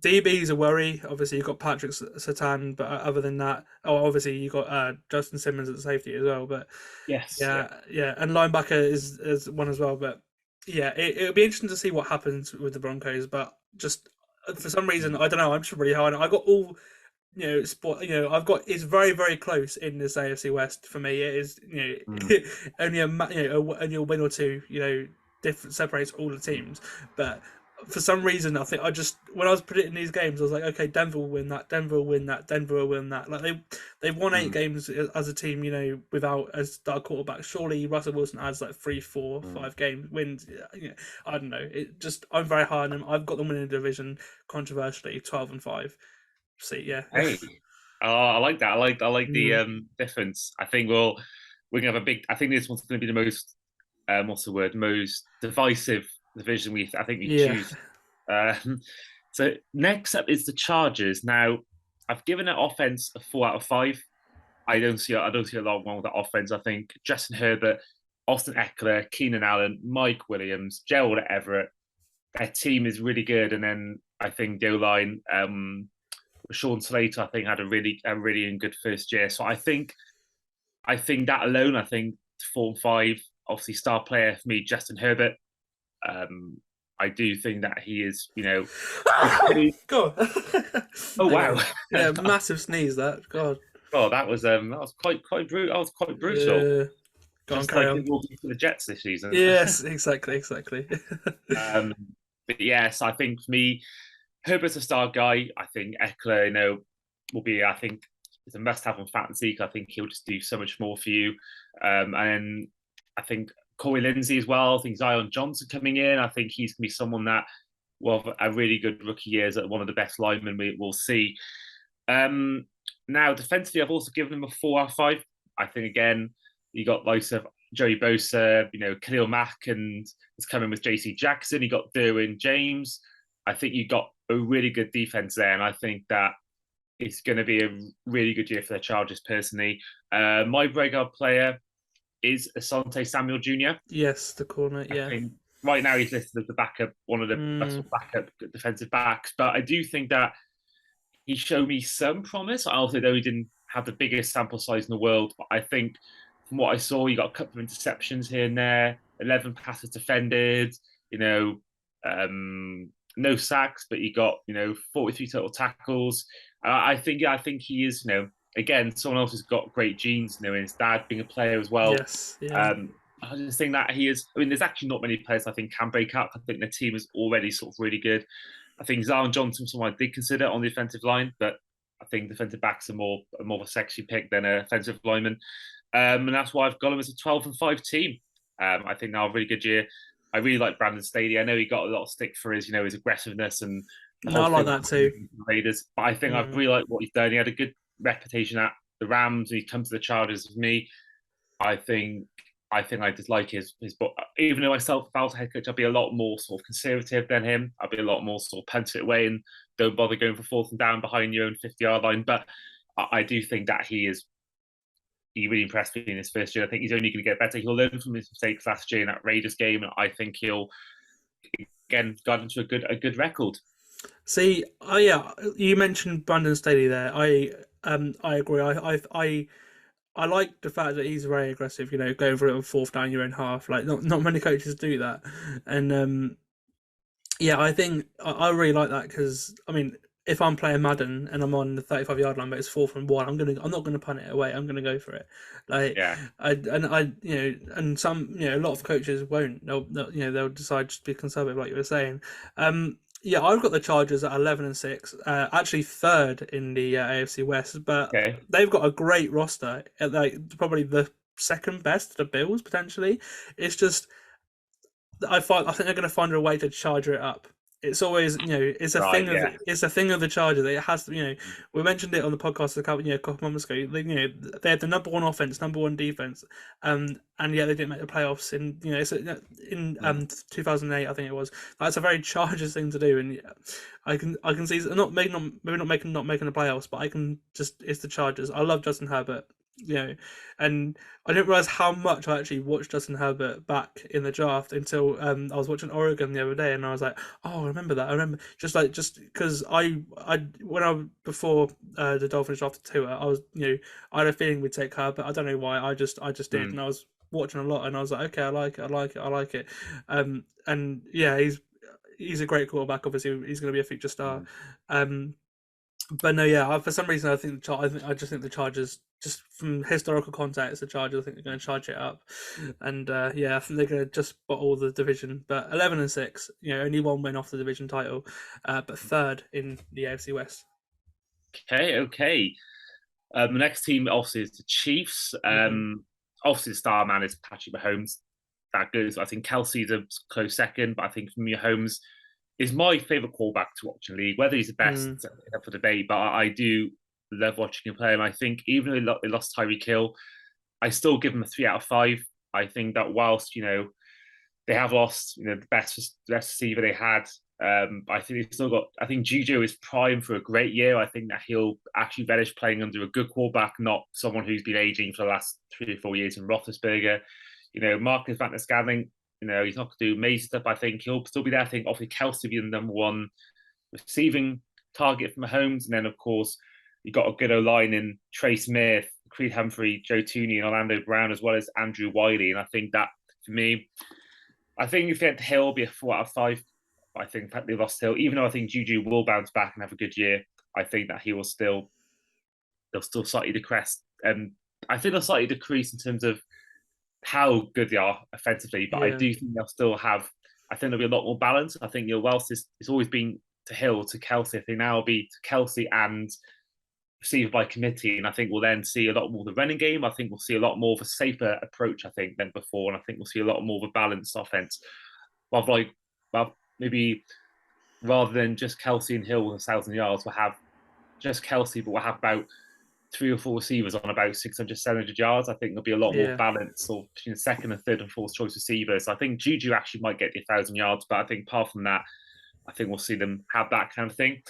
DB's a worry. Obviously, you've got Patrick Surtain, but other than that, obviously you've got Justin Simmons at safety as well. But and linebacker is one as well. But it'll be interesting to see what happens with the Broncos. But just for some reason, I don't know. I'm just really high on it. I got all. I've got it's very, very close in this AFC West for me. It is, only only a win or two, different separates all the teams. But for some reason, I think when I was predicting these games, I was like, okay, Denver will win that, Denver will win that, Denver will win that. Like they've won 8 games as a team, without a star quarterback. Surely Russell Wilson adds like 3, 4, 5 game wins. I don't know. I'm very high on them. I've got them winning the division controversially, 12-5. See, Hey, I like that. I like the difference. I think we're gonna have a big. I think this one's going to be the most most divisive division we choose. So next up is the Chargers. Now, I've given it offense a 4 out of 5. I don't see a lot wrong with the offense. I think Justin Herbert, Austin Eckler, Keenan Allen, Mike Williams, Gerald Everett. Their team is really good, and then I think the O-line. Sean Slater, I think, had a really good first year. So I think that alone, 4 and 5, obviously star player for me, Justin Herbert. I do think that he is, God. Oh wow! Yeah, massive sneeze. That God. Oh, that was quite brutal. That was quite brutal. Just like walking for the Jets this season. Yes, exactly. But yes, I think for me, Herbert's a star guy. I think Eckler, will be. I think it's a must-have on fantasy. I think he'll just do so much more for you. And I think Corey Lindsey as well. I think Zion Johnson coming in. I think he's going to be someone that will have a really good rookie year as one of the best linemen we'll see. Now, defensively, I've also given him a 4 out of 5. I think, again, you got lots of Joey Bosa, Khalil Mack, and it's coming with JC Jackson. You got Derwin James. I think you got a really good defense there, and I think that it's going to be a really good year for the Chargers personally. My breakout player is Asante Samuel Jr. Yes, the corner, yeah. I think right now he's listed as the backup, one of the best backup defensive backs, but I do think that he showed me some promise. I also know he didn't have the biggest sample size in the world, but I think from what I saw, you got a couple of interceptions here and there, 11 passes defended, no sacks, but he got 43 total tackles. I think he is again someone else who's got great genes. His dad being a player as well. Yes. Yeah. I just think that he is. I mean, there's actually not many players I think can break out. I think the team is already sort of really good. I think Zion Johnson, someone I did consider on the offensive line, but I think defensive backs are more of a sexy pick than an offensive lineman, and that's why I've got him as a 12-5 team. I think they'll have a really good year. I really like Brandon Staley. I know he got a lot of stick for his, his aggressiveness and. I like that too. Raiders, but I think I really like what he's done. He had a good reputation at the Rams. He comes to the Chargers with me. I think I just like his. But even though myself, if I was head coach, I'd be a lot more sort of conservative than him. I'd be a lot more sort of punt it away and don't bother going for 4th and down behind your own 50-yard line. But I do think that he really impressed me in his first year. I think he's only going to get better. He'll learn from his mistakes last year in that Raiders game, and I think he'll again got into a good record. See, you mentioned Brandon Staley there. I agree. I like the fact that he's very aggressive. Going for a 4th down your own half. Like not many coaches do that, and I think I really like that because if I'm playing Madden and I'm on the 35-yard line, but it's 4th and 1, I'm not gonna punt it away. I'm gonna go for it. And some a lot of coaches won't. They'll decide just to be conservative, like you were saying. I've got the Chargers at 11-6, actually 3rd in the AFC West, but they've got a great roster, probably the 2nd best, the Bills potentially. It's just I think they're going to find a way to charge it up. It's always, it's a thing of it's a thing of the Chargers. It has to, we mentioned it on the podcast a couple months ago. They had the number one offense, number one defense, and yet they didn't make the playoffs. In 2008, I think it was. That's a very Chargers thing to do, and I can see maybe not making the playoffs, but it's the Chargers. I love Justin Herbert. And I didn't realize how much I actually watched Justin Herbert back in the draft until I was watching Oregon the other day, and I was like, oh, I remember that. I remember just because before the Dolphins drafted Tua, I was I had a feeling we'd take Herbert. I don't know why. I just did, and I was watching a lot, and I was like, okay, I like it. And yeah, he's a great quarterback. Obviously, he's going to be a future star. But no, yeah. For some reason, I just think the Chargers, just from historical context, the Chargers, I think they're going to charge it up, and I think they're going to just bottle the division. But 11-6, only one win off the division title, but third in the AFC West. Okay. The next team obviously is the Chiefs. Obviously, the star man is Patrick Mahomes. That goes. I think Kelsey's a close second, but I think for me, Mahomes is my favourite quarterback to watch in the league. Whether he's the best, is up for debate, but I do love watching him play. And I think even though they lost Tyreek Hill, I still give him a 3 out of 5. I think that whilst they have lost the best receiver they had, I think they've still got. I think Juju is primed for a great year. I think that he'll actually relish playing under a good quarterback, not someone who's been aging for the last 3 or 4 years in Roethlisberger. Marcus Valdes-Scantling, he's not going to do amazing stuff. I think he'll still be there. I think obviously Kelsey will be the number one receiving target for Mahomes. And then, of course, you've got a good O-line in Trey Smith, Creed Humphrey, Joe Tooney, and Orlando Brown, as well as Andrew Wiley. And I think that, for me, I think if they had Hill, it'll be a 4 out of 5. I think the fact they lost Hill, even though I think Juju will bounce back and have a good year, I think that they'll still slightly decrease. I think they'll slightly decrease in terms of how good they are offensively, but I do think they'll still have. I think there'll be a lot more balance. I think whilst it's always been to Hill to Kelsey, I think now it'll be to Kelsey and receiver by committee, and I think we'll then see a lot more of the running game. I think we'll see a lot more of a safer approach, I think, than before, and I think we'll see a lot more of a balanced offense. Maybe rather than just Kelsey and Hill with 1,000 yards, we'll have just Kelsey, but we'll have about 3 or 4 receivers on about 600, 700 yards. I think there'll be a lot more balance between the second and third and fourth choice receivers. I think Juju actually might get the 1,000 yards, but I think apart from that, I think we'll see them have that kind of thing.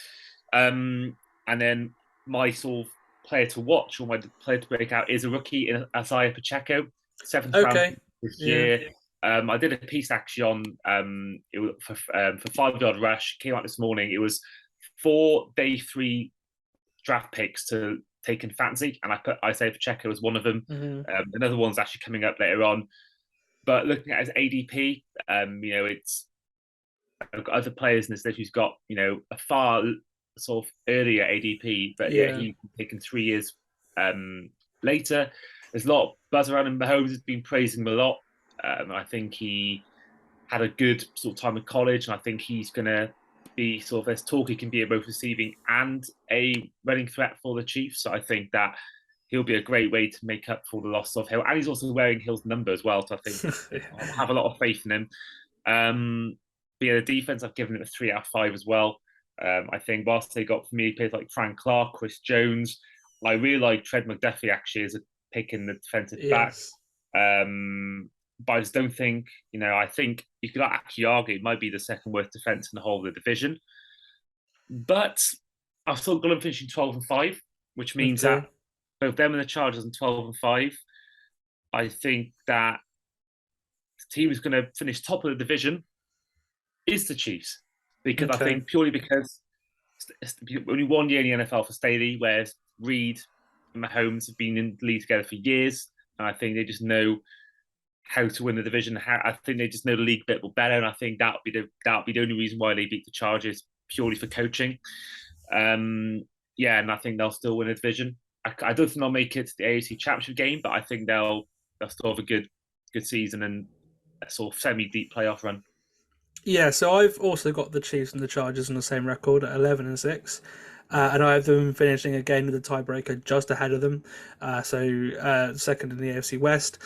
And then my sort of player to watch or my player to break out is a rookie in Isaiah Pacheco, 7th round this year. I did a piece actually on it was for 5-yard rush. Came out this morning. It was 4 day 3 draft picks to take in fantasy, and I put Isaiah Pacheco as one of them. Another one's actually coming up later on. But looking at his ADP, it's I've got other players in this list who's got a far sort of earlier ADP, but he's taken 3 years later. There's a lot of buzz around him. Mahomes has been praising him a lot. I think he had a good sort of time in college, and I think he's going to be sort of, there's talk he can be both receiving and a running threat for the Chiefs. So I think that he'll be a great way to make up for the loss of Hill. And he's also wearing Hill's number as well. So I think I have a lot of faith in him. But the defense, I've given it a 3 out of 5 as well. I think whilst they got for me players like Frank Clark, Chris Jones, I really like Trent McDuffie actually as a pick in the defensive back. But I just don't think, I think you could actually argue it might be the second worst defense in the whole of the division. But I've still got them finishing 12-5, which means that both them and the Chargers on 12-5. I think that the team who's going to finish top of the division is the Chiefs. Because I think purely because it's only 1 year in the NFL for Staley, whereas Reid and Mahomes have been in the league together for years. And I think they just know how to win the division. I think they just know the league a bit better, and I think that'll be the only reason why they beat the Chargers, purely for coaching. And I think they'll still win the division. I don't think they'll make it to the AFC Championship game, but I think they'll still have a good season and a sort of semi-deep playoff run. Yeah, so I've also got the Chiefs and the Chargers on the same record at 11-6. And I have them finishing again with a tiebreaker just ahead of them. So second in the AFC West.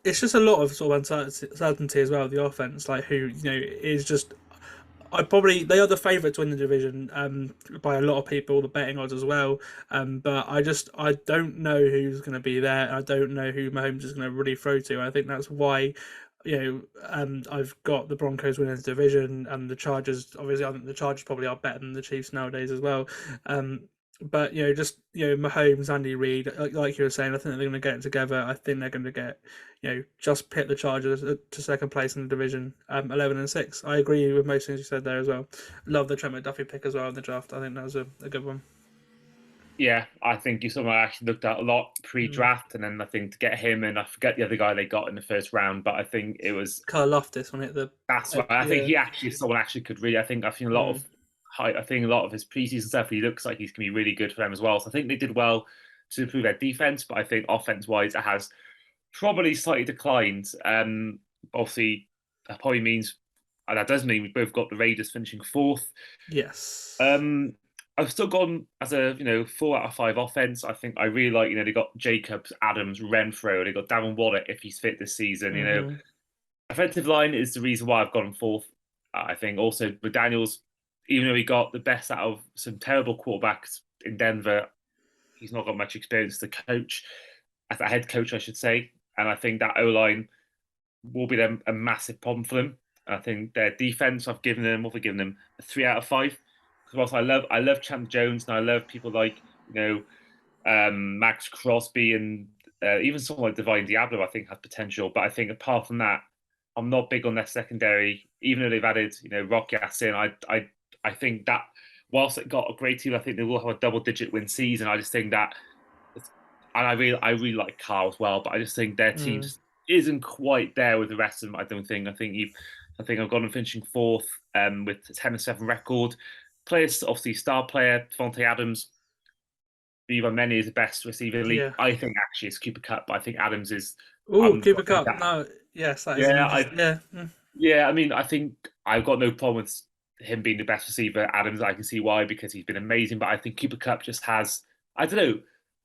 it's just a lot of sort of uncertainty as well. The offense, like who is just. They are the favourite to win the division by a lot of people, the betting odds as well. But I don't know who's going to be there. I don't know who Mahomes is going to really throw to. I think that's why, I've got the Broncos winning the division and the Chargers. Obviously, I think the Chargers probably are better than the Chiefs nowadays as well. But Mahomes, Andy Reid, like you were saying, I think they're going to get it together. I think they're going to get, just pit the Chargers to second place in the division, 11-6. I agree with most things you said there as well. Love the Trent McDuffie pick as well in the draft. I think that was a good one. Yeah, I think you someone I actually looked at a lot pre-draft, and then I think to get him, and I forget the other guy they got in the first round, but I think it was Carl Loftus on it. That's right. I think he actually someone actually could really. I've seen a lot of. I think a lot of his preseason stuff, he looks like he's going to be really good for them as well. So I think they did well to improve their defense, but I think offense-wise, it has probably slightly declined. Obviously, that probably means, and that does mean we've both got the Raiders finishing fourth. Yes. I've still gone as a 4 out of 5 offense. I think I really like they got Jacobs, Adams, Renfro. They got Darren Waller if he's fit this season. Offensive line is the reason why I've gone fourth. I think also with Daniels, even though he got the best out of some terrible quarterbacks in Denver, he's not got much experience to coach, as a head coach, I should say. And I think that O-line will be a massive problem for them. I think their defense, I've given them a 3 out of 5. Because I love Champ Jones, and I love people like Max Crosby, and even someone like Divine Diablo. I think has potential, but I think apart from that, I'm not big on their secondary. Even though they've added Rock Yassin, I think that whilst it got a great team, I think they will have a double-digit win season. I just think that, and I really like Carl as well, but I just think their team just isn't quite there with the rest of them. I think I've got them finishing fourth with a 10-7 record. Players, obviously, star player Devontae Adams, viewed by many as the best receiver in the league. Yeah. I think actually it's Cooper Kupp, but I think Adams is. Cooper Kupp. No, yes, that is. Yeah. I mean, I think I've got no problem with him being the best receiver. Adams, I can see why, because he's been amazing. But I think Cooper Kupp just has, I don't know,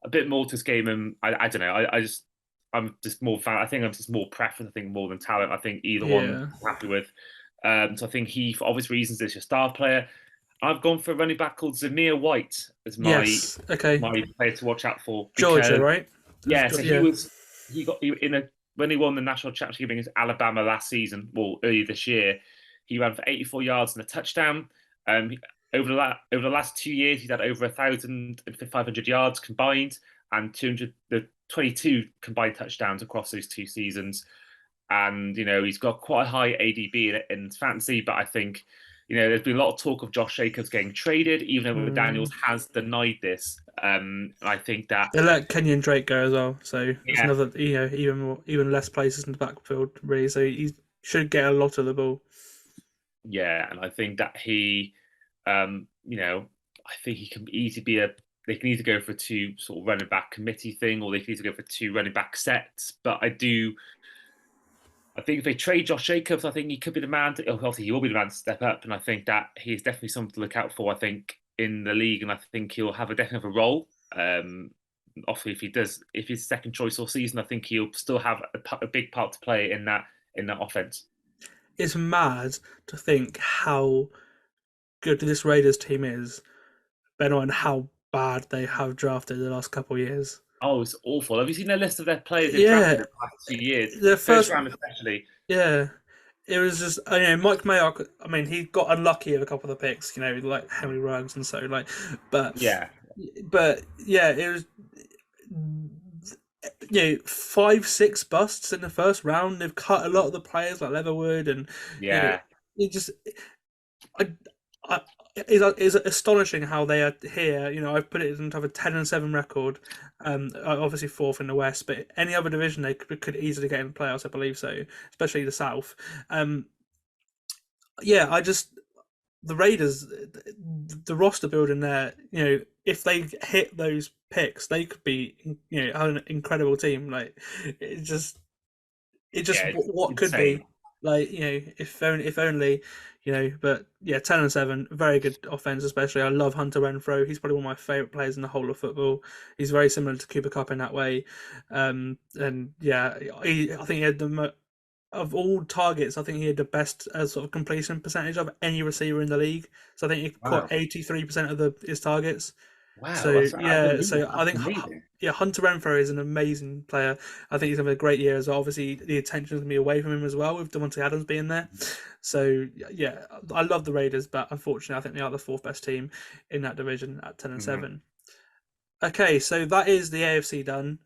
a bit more to his game, and I don't know. I'm just more fan. I think I'm just more preference. I think more than talent. I think either one I'm happy with. So I think he, for obvious reasons, is your star player. I've gone for a running back called Zamir White as my player to watch out for. Georgia, right? Yeah, so when he won the national championship against Alabama last season, earlier this year, he ran for 84 yards and a touchdown. Over the last 2 years, he's had over 1,500 yards combined and 22 combined touchdowns across those 2 seasons. And he's got quite a high ADB in fantasy, but I think. There's been a lot of talk of Josh Jacobs getting traded, even though Daniels has denied this. I think that they let Kenyon Drake go as well, so it's another, even less places in the backfield, really. So he should get a lot of the ball. Yeah, and I think that he, I think he can easily be they can either go for 2 sort of running back committee thing, or they can either go for 2 running back sets. But I think if they trade Josh Jacobs, I think he could be the man. Obviously, he will be the man to step up, and I think that he's definitely something to look out for. I think in the league, and I think he'll have definitely have a role. Obviously, if he's second choice all season, I think he'll still have a big part to play in that offense. It's mad to think how good this Raiders team is, but on how bad they have drafted the last couple of years. Oh, it's awful. Have you seen their list of their players they've drafted in the past 2 years? The first round especially. Yeah. It was just, Mike Mayock, he got unlucky with a couple of the picks, like Henry Ruggs and so, but... Yeah. But, it was... 5-6 busts in the first round. They've cut a lot of the players like Leatherwood and... Yeah. It just... It's astonishing how they are here. I've put it into a 10-7 record. Obviously fourth in the West, but any other division they could easily get in the playoffs. I believe so, especially the South. The Raiders, the roster building there. If they hit those picks, they could be an incredible team. Like what could be. Like, if only, But yeah, 10-7, very good offense. Especially, I love Hunter Renfrow. He's probably one of my favorite players in the whole of football. He's very similar to Cooper Kupp in that way. And yeah, I think he had of all targets, I think he had the best sort of completion percentage of any receiver in the league. So I think he caught 83% of his targets. Wow, So I think amazing. Hunter Renfrow is an amazing player. I think he's having a great year as well. Obviously, the attention is going to be away from him as well with Devontae Adams being there. So yeah, I love the Raiders, but unfortunately, I think they are the fourth best team in that division at 10-7. Okay, so that is the AFC done.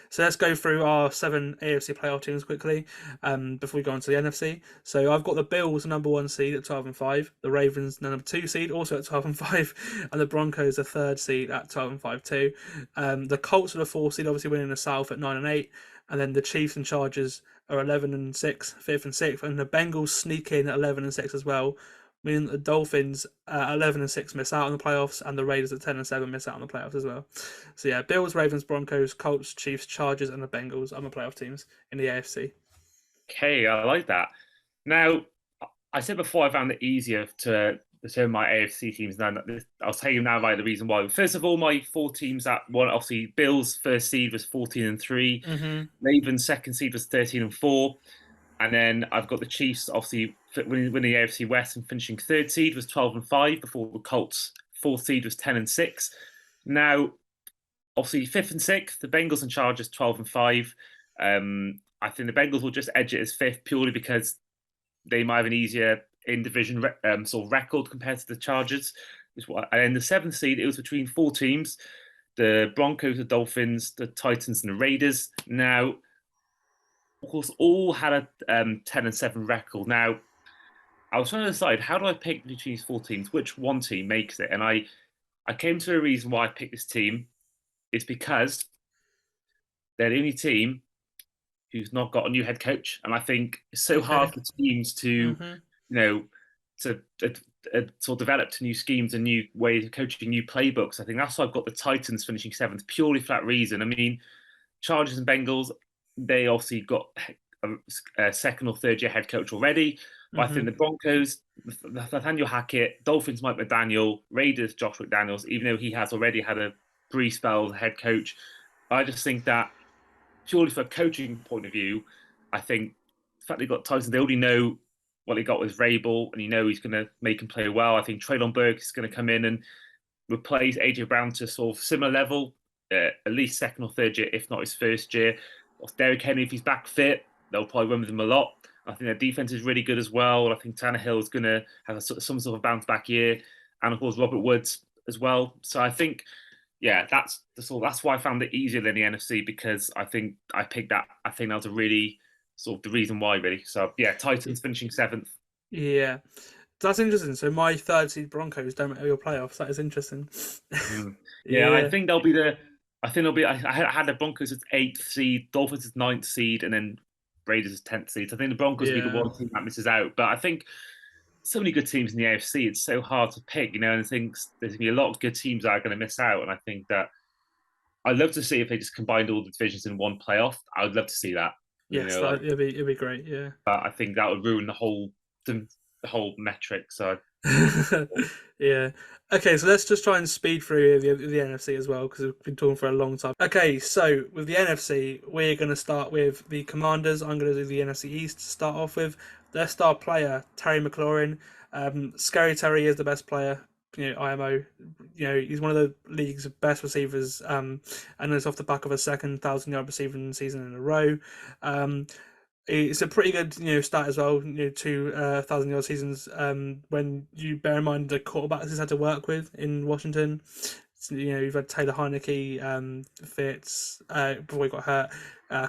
So let's go through our 7 AFC playoff teams quickly before we go on to the NFC. So I've got the Bills, number 1 seed at 12-5, the Ravens, the number 2 seed, also at 12-5, and the Broncos, the 3rd seed at 12-5 too. The Colts are the 4th seed, obviously winning the South at 9-8, and then the Chiefs and Chargers are 11-6, 5th and 6th, and the Bengals sneak in at 11-6 as well, meaning the Dolphins 11-6 miss out on the playoffs, and the Raiders at 10-7 miss out on the playoffs as well. So yeah, Bills, Ravens, Broncos, Colts, Chiefs, Chargers, and the Bengals are the playoff teams in the AFC. Okay, I like that. Now, I said before I found it easier to determine my AFC teams. Now, I'll tell you now the reason why. First of all, my 4 teams that won, obviously, Bills' first seed was 14-3, Ravens' second seed was 13-4. And then I've got the Chiefs, obviously, winning the AFC West and finishing 3rd seed was 12-5, before the Colts' 4th seed was 10-6. Now, obviously, 5th and 6th, the Bengals and Chargers 12-5. I think the Bengals will just edge it as 5th purely because they might have an easier in-division sort of record compared to the Chargers. And then the 7th seed, it was between 4 teams, the Broncos, the Dolphins, the Titans, and the Raiders. Now, of course, all had a 10-7 record. Now, I was trying to decide, how do I pick between these 4 teams? Which one team makes it? And I came to a reason why I picked this team. It's because they're the only team who's not got a new head coach. And I think it's so hard for teams to, to sort of develop to new schemes and new ways of coaching, new playbooks. I think that's why I've got the Titans finishing 7th, purely for that reason. I mean, Chargers and Bengals, they obviously got a second or third year head coach already. But I think the Broncos, Nathaniel Hackett, Dolphins, Mike McDaniel, Raiders, Josh McDaniels, even though he has already had a brief spell as a head coach, I just think that purely for a coaching point of view, I think the fact they got Tyson, they already know what they got with Vrabel, and he's going to make him play well. I think Treylon Burks is going to come in and replace AJ Brown to sort of similar level, at least second or third year, if not his first year. Derrick Henry, if he's back fit, they'll probably run with him a lot. I think their defense is really good as well. I think Tannehill is going to have some sort of bounce back year, and of course Robert Woods as well. So I think, that's why I found it easier than the NFC, because I think I picked that. I think that was a really sort of the reason why, really. So Titans finishing 7th. Yeah, that's interesting. So my 3rd seed Broncos don't make your playoffs. That is interesting. I think they'll be I had the Broncos as 8th seed, Dolphins as 9th seed, and then Raiders as 10th seed. So I think the Broncos will be the one team that misses out. But I think so many good teams in the AFC, it's so hard to pick, and I think there's going to be a lot of good teams that are going to miss out. And I think that I'd love to see if they just combined all the divisions in one playoff. I would love to see that. Yes, it'd be great. Yeah, but I think that would ruin the whole metric. So yeah. Okay, so let's just try and speed through the NFC as well, because we've been talking for a long time. Okay, so with the NFC, we're going to start with the Commanders. I'm going to do the NFC East to start off with. Their star player, Terry McLaurin. Scary Terry is the best player. IMO. He's one of the league's best receivers, and it's off the back of a second 1,000-yard receiving season in a row. It's a pretty good, stat as well. 2 1,000-yard seasons. When you bear in mind the quarterbacks he's had to work with in Washington. You've had Taylor Heineke, Fitz, before he got hurt.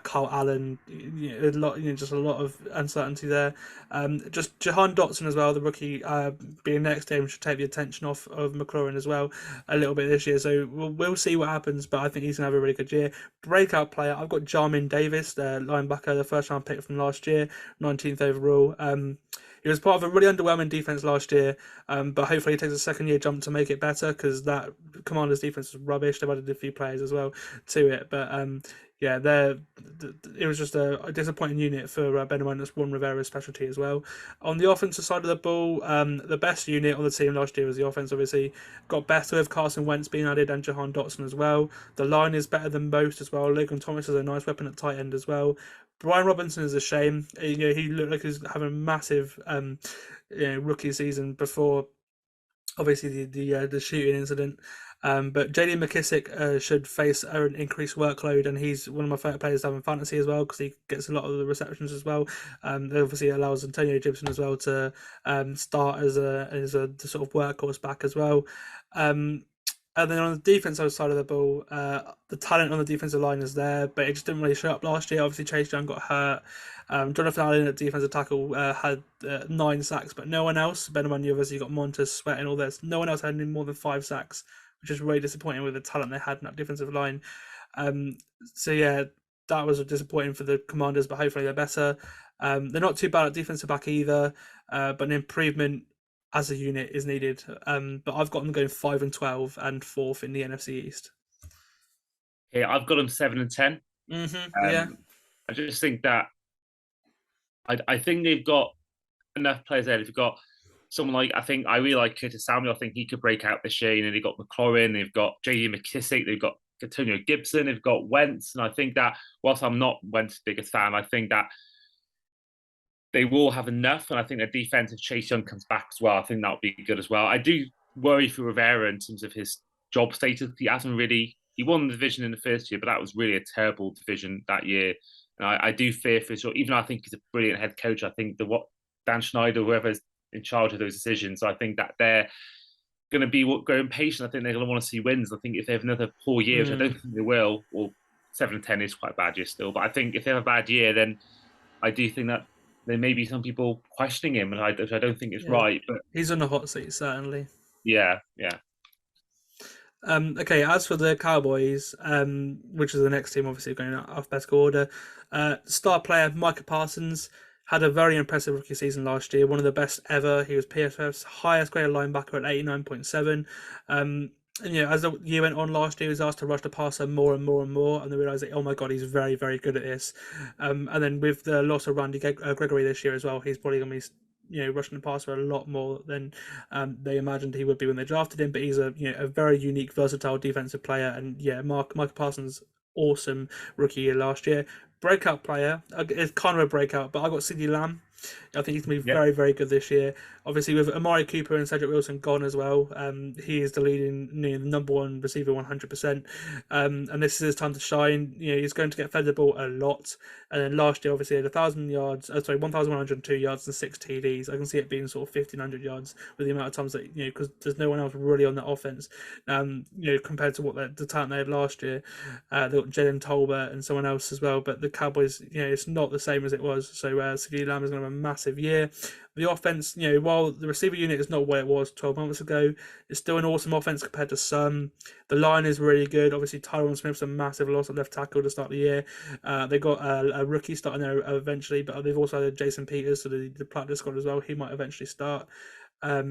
Carl Allen, just a lot of uncertainty there. Just Jahan Dotson as well, the rookie, being next to him should take the attention off of McLaurin as well a little bit this year. So we'll see what happens, but I think he's gonna have a really good year. Breakout player, I've got Jamin Davis, the linebacker, the first round pick from last year, 19th overall. He was part of a really underwhelming defense last year, but hopefully he takes a second-year jump to make it better, because that Commanders defense was rubbish. They've added a few players as well to it, but yeah, it was just a disappointing unit for Ben minus one Rivera's specialty as well. On the offensive side of the ball, the best unit on the team last year was the offense. Obviously, got better with Carson Wentz being added and Jahan Dotson as well. The line is better than most as well. Logan Thomas is a nice weapon at tight end as well. Brian Robinson is a shame. He looked like he's having a massive rookie season before, obviously the shooting incident. But JD McKissick should face an increased workload, and he's one of my favorite players to have in fantasy as well because he gets a lot of the receptions as well. That obviously allows Antonio Gibson as well to start as a sort of workhorse back as well. And then on the defensive side of the ball, the talent on the defensive line is there, but it just didn't really show up last year. Obviously, Chase Young got hurt. Jonathan Allen at defensive tackle had 9 sacks, but no one else. Benjamin, you obviously got Montez, Sweat, and all this. No one else had any more than 5 sacks, which is really disappointing with the talent they had in that defensive line. So yeah, that was disappointing for the Commanders, but hopefully they're better. They're not too bad at defensive back either, but an improvement as a unit is needed. But I've got them going 5-12 and 4th in the NFC East. Yeah, I've got them 7-10. Yeah, I just think that I think they've got enough players there. They've got someone like I really like Curtis Samuel. I think he could break out this year. You know, they've got McLaurin, they've got J.D. McKissick, they've got Antonio Gibson, they've got Wentz, and I think that whilst I'm not Wentz's biggest fan, I think that they will have enough, and I think their defense, if Chase Young comes back as well, I think that'll be good as well. I do worry for Rivera in terms of his job status. He won the division in the first year, but that was really a terrible division that year. And I do fear for sure, even though I think he's a brilliant head coach, I think Dan Schneider, whoever's in charge of those decisions, I think that they're going to be going patient. I think they're going to want to see wins. I think if they have another poor year, which I don't think they will, or 7-10 is quite a bad year still, but I think if they have a bad year, then I do think that there may be some people questioning him, and I don't think it's right. But he's on the hot seat, certainly. Yeah. Okay, as for the Cowboys, which is the next team, obviously going alphabetical order, star player Micah Parsons had a very impressive rookie season last year, one of the best ever. He was PFF's highest graded linebacker at 89.7. And as the year went on last year, he was asked to rush the passer more and more and more, and they realised that, oh my god, he's very, very good at this. And then with the loss of Randy Gregory this year as well, he's probably going to be rushing the passer a lot more than they imagined he would be when they drafted him. But he's a very unique, versatile defensive player, and Micah Parsons, awesome rookie year last year. Breakout player, it's kind of a breakout, but I got CeeDee Lamb. I think he's going to be very, very good this year. Obviously, with Amari Cooper and Cedric Wilson gone as well, he is the leading, the number one receiver 100%. And this is his time to shine. He's going to get fed the ball a lot. And then last year, obviously, he had 1,102 yards and 6 TDs. I can see it being sort of 1,500 yards with the amount of times that, because there's no one else really on that offense, compared to what the talent they had last year. They got Jalen Tolbert and someone else as well. But the Cowboys, it's not the same as it was. So CeeDee Lamb is going to have a massive year. The offense, while the receiver unit is not what it was 12 months ago, it's still an awesome offense compared to some. The line is really good. Obviously, Tyron Smith's a massive loss at left tackle to start the year. They got a rookie starting there eventually, but they've also had Jason Peters, so the practice squad as well. He might eventually start. But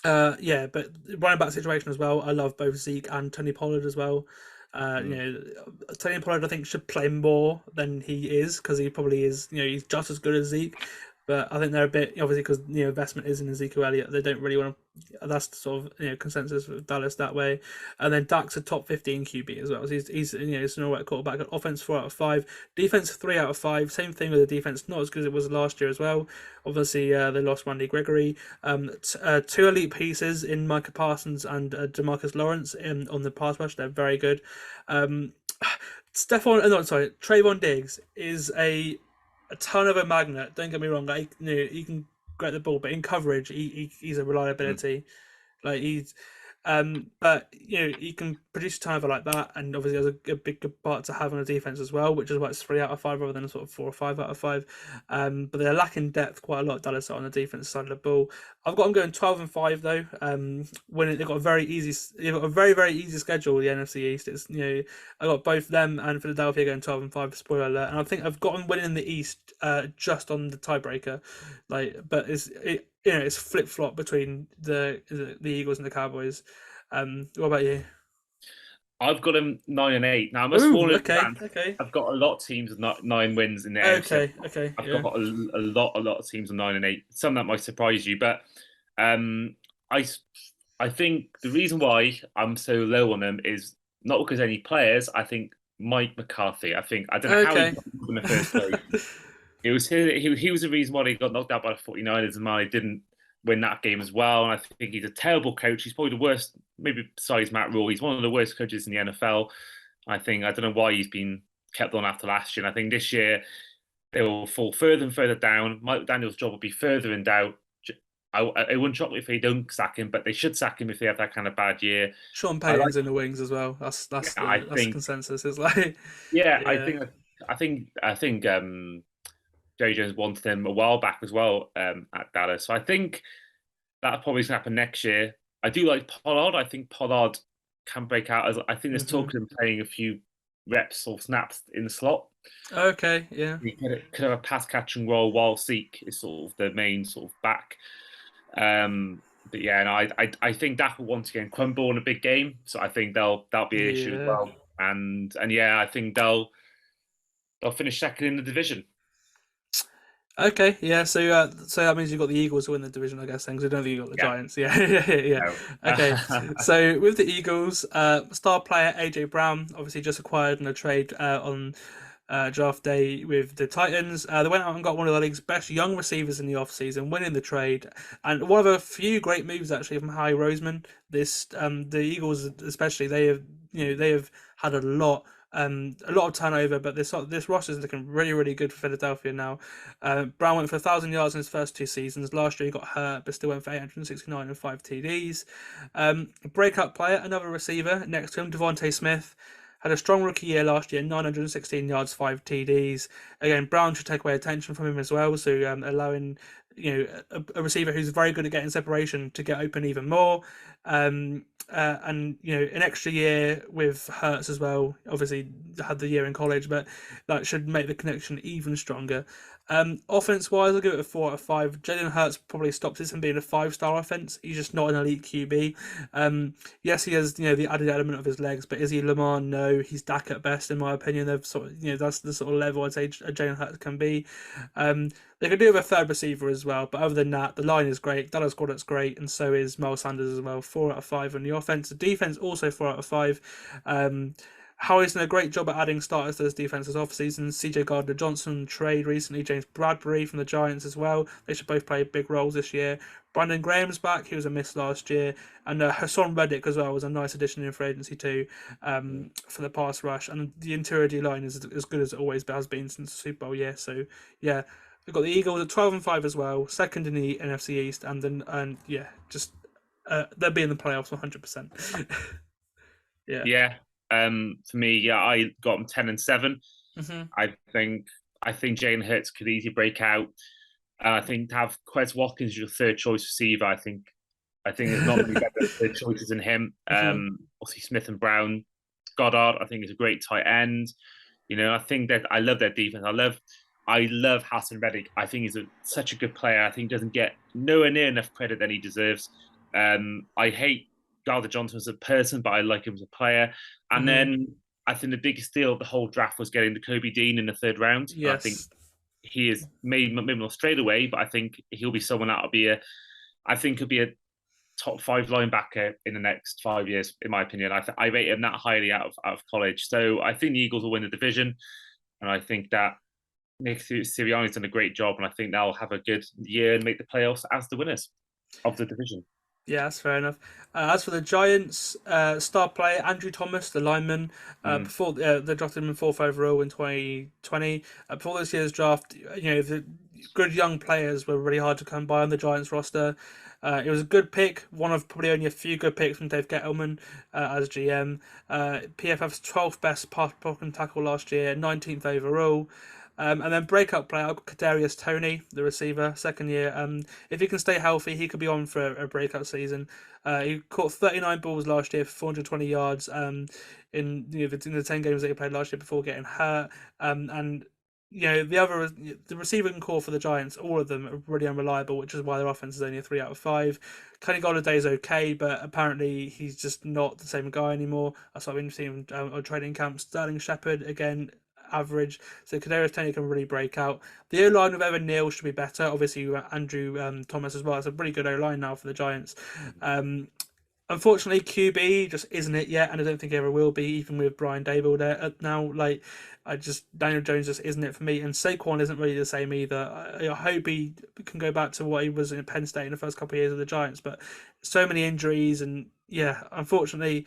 running back situation as well. I love both Zeke and Tony Pollard as well. Tony Pollard I think should play more than he is, because he probably is. He's just as good as Zeke. But I think they're a bit, obviously, because investment is in Ezekiel Elliott. They don't really want to. That's the sort of consensus with Dallas that way. And then Dak's a top 15 QB as well. So he's he's an alright quarterback. Offense 4 out of 5, defense 3 out of 5. Same thing with the defense, not as good as it was last year as well. Obviously, they lost Randy Gregory. 2 elite pieces in Micah Parsons and DeMarcus Lawrence on the pass rush. They're very good. Trayvon Diggs is a ton of a magnet. Don't get me wrong. He can get the ball, but in coverage, he's a reliability. But he can produce a turnover like that, and obviously has a big part to have on the defense as well, which is why it's 3 out of 5 rather than a sort of 4 or 5 out of 5. But they're lacking depth quite a lot. Dallas on the defense side of the ball. I've got them going 12-5 though. When they've got a very very easy schedule. The NFC East. It's I got both them and Philadelphia going 12-5. Spoiler alert. And I think I've got them winning in the East just on the tiebreaker. But it's flip flop between the Eagles and the Cowboys. What about you? I've got them 9-8. Now I must warn okay. I've got a lot of teams with 9 wins in the Okay, AFC. okay, I've yeah. got a lot of teams with 9-8. Some that might surprise you, but I think the reason why I'm so low on them is not because of any players. I think Mike McCarthy. I don't know how he Okay. got in the first place. It was he was the reason why he got knocked out by the 49ers and I didn't win that game as well. And I think he's a terrible coach. He's probably the worst, maybe besides Matt Rule, he's one of the worst coaches in the NFL. I don't know why he's been kept on after last year. And I think this year they will fall further and further down. Mike Daniels' job will be further in doubt. It wouldn't shock me if they don't sack him, but they should sack him if they have that kind of bad year. Sean Payton's in the wings as well. That's the consensus. It's like I think Jerry Jones wanted him a while back as well at Dallas. So I think that probably going to happen next year. I do like Pollard. I think Pollard can break out. I think there's talk of him playing a few reps or snaps in the slot. Okay, yeah. He could have a pass catching role while Zeke is sort of the main sort of back. But yeah, and I think Dak will once again crumble in a big game. So I think that'll be an issue as well. And yeah, I think they'll finish second in the division. Okay, yeah. So that means you've got the Eagles to win the division, I guess. Then, because I don't think you've got the Giants. Yeah. No. Okay. So with the Eagles, star player AJ Brown obviously just acquired in a trade on draft day with the Titans. They went out and got one of the league's best young receivers in the offseason, winning the trade, and one of a few great moves actually from Howie Roseman. The Eagles especially, they have had a lot of turnover, but this roster is looking really, really good for Philadelphia now. Brown went for 1,000 yards in his first 2 seasons. Last year he got hurt, but still went for 869 and 5 TDs. Breakout player, another receiver next to him, Devontae Smith. Had a strong rookie year last year, 916 yards, 5 TDs. Again, Brown should take away attention from him as well, so allowing a receiver who's very good at getting separation to get open even more. And an extra year with Hurts as well. Obviously, had the year in college, but that should make the connection even stronger. Offense-wise, I'll give it a 4 out of 5. Jalen Hurts probably stops this from being a 5-star offense. He's just not an elite QB. Yes, he has the added element of his legs, but is he Lamar? No, he's Dak at best, in my opinion. They've that's the sort of level I'd say Jalen Hurts can be. They could do with a third receiver as well, but other than that, the line is great. Dallas Goedert's great, and so is Miles Sanders as well. 4 out of 5 on the offense. The defense also 4 out of 5. Howie's done a great job at adding starters to this defense this offseason. CJ Gardner-Johnson trade recently, James Bradbury from the Giants as well. They should both play big roles this year. Brandon Graham's back. He was a miss last year. And Hassan Reddick as well was a nice addition in free agency too for the pass rush. And the interior D-line is as good as it always has been since the Super Bowl year. So, yeah, we've got the Eagles at 12-5 as well, second in the NFC East. They'll be in the playoffs 100%. Yeah. Yeah. For me, I got them 10-7. Mm-hmm. I think Jalen Hurts could easily break out. I think to have Quez Watkins your third choice receiver, I think there's not many better third choices than him. Obviously Smith and Brown, Goddard, I think is a great tight end. I think that I love their defense. I love Hassan Reddick. I think he's such a good player. I think he doesn't get nowhere near enough credit that he deserves. I hate Gardner-Johnson as a person, but I like him as a player. And then I think the biggest deal of the whole draft was getting the Kobe Dean in the 3rd round. Yes. I think he is maybe not straight away, but I think he'll be someone that'll be could be a top 5 linebacker in the next 5 years, in my opinion. I rate him that highly out of college. So I think the Eagles will win the division, and I think that Nick Sirianni's done a great job, and I think they'll have a good year and make the playoffs as the winners of the division. Yeah, that's fair enough. As for the Giants, star player Andrew Thomas, the lineman, before they drafted him in 4th overall in 2020. Before this year's draft, the good young players were really hard to come by on the Giants roster. It was a good pick, one of probably only a few good picks from Dave Gettleman as GM. PFF's 12th best pass blocking tackle last year, 19th overall. And then breakout player, Kadarius Toney, the receiver, 2nd year. If he can stay healthy, he could be on for a breakout season. He caught 39 balls last year for 420 yards in the 10 games that he played last year before getting hurt. And the receiving core for the Giants, all of them are really unreliable, which is why their offense is only a 3 out of 5. Kenny Golladay is okay, but apparently he's just not the same guy anymore. That's what I've been seeing on training camp. Sterling Shepard, again, average. So Kadarius Toney can really break out. The O-line with Evan Neal should be better. Obviously, Andrew Thomas as well. It's a pretty good O-line now for the Giants. Unfortunately, QB just isn't it yet, and I don't think it ever will be, even with Brian Daboll there now. Daniel Jones just isn't it for me, and Saquon isn't really the same either. I hope he can go back to what he was in Penn State in the first couple of years of the Giants, but so many injuries, and unfortunately,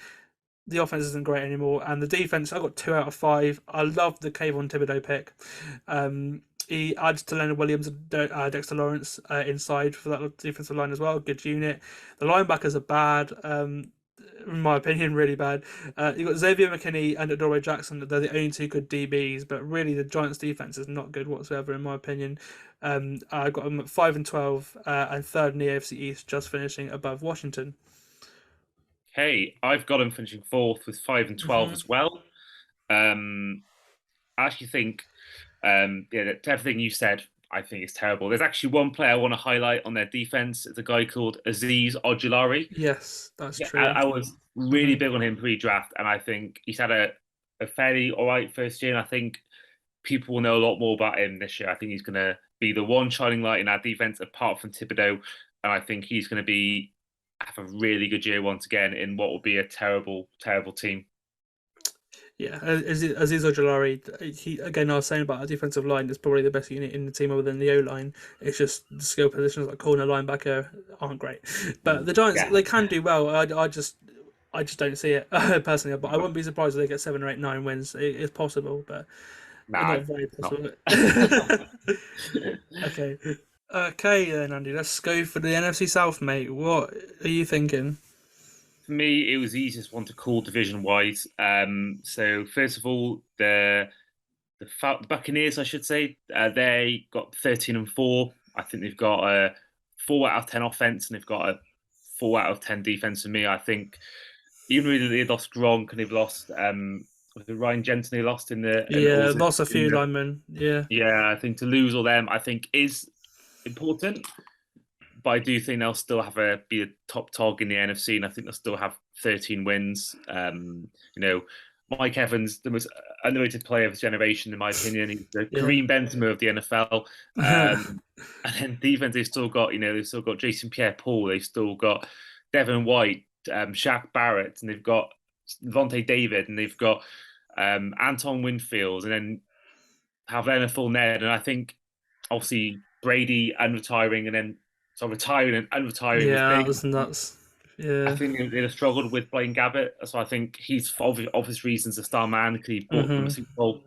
the offense isn't great anymore, and the defense, I got 2 out of 5. I love the Kayvon Thibodeau pick. He adds to Leonard Williams and Dexter Lawrence inside for that defensive line as well. Good unit. The linebackers are bad, in my opinion, really bad. You've got Xavier McKinney and Adoree Jackson. They're the only 2 good DBs, but really the Giants' defense is not good whatsoever, in my opinion. I got them at 5 and 12 and 3rd in the AFC East, just finishing above Washington. Hey, I've got them finishing 4th with 5 and 12 as well. I actually think, everything you said, I think is terrible. There's actually one player I want to highlight on their defense. It's a guy called Azeez Ojulari. Yes, that's true. I was really big on him pre-draft, and I think he's had a fairly all right first year, and I think people will know a lot more about him this year. I think he's going to be the one shining light in our defense apart from Thibodeau, and I think he's going to have a really good year once again in what will be a terrible, terrible team. Yeah, Azeez Ojulari, again, I was saying about our defensive line, is probably the best unit in the team other than the O-line. It's just the skill positions like corner, linebacker aren't great. But the Giants, they can do well. I just don't see it personally. But I wouldn't be surprised if they get 7 or 8, 9 wins. It's possible, but not very possible. Okay then, Andy, let's go for the NFC South, mate. What are you thinking? For me, it was the easiest one to call division-wise. So first of all, the Buccaneers, I should say, they got 13 and 4. I think they've got a 4 out of 10 offense, and they've got a 4 out of 10 defense. For me, I think even though they lost Gronk and they've lost Ryan Jensen, they lost in the lost a few linemen. I think to lose all them, I think is important. But I do think they'll still be a top dog in the NFC, and I think they'll still have 13 wins. Mike Evans, the most underrated player of his generation, in my opinion. He's the Kareem Benzema of the NFL. And then defense, they've still got Jason Pierre-Paul, they've still got Devin White, Shaq Barrett, and they've got Vontae David, and they've got Anton Winfield, and then have Leonard Fournette. And I think obviously Brady unretiring and then retiring and unretiring. Yeah, that was nuts. Yeah, I think they'd have struggled with Blaine Gabbert, so I think he's for obvious reasons a star man because he brought them a Super Bowl.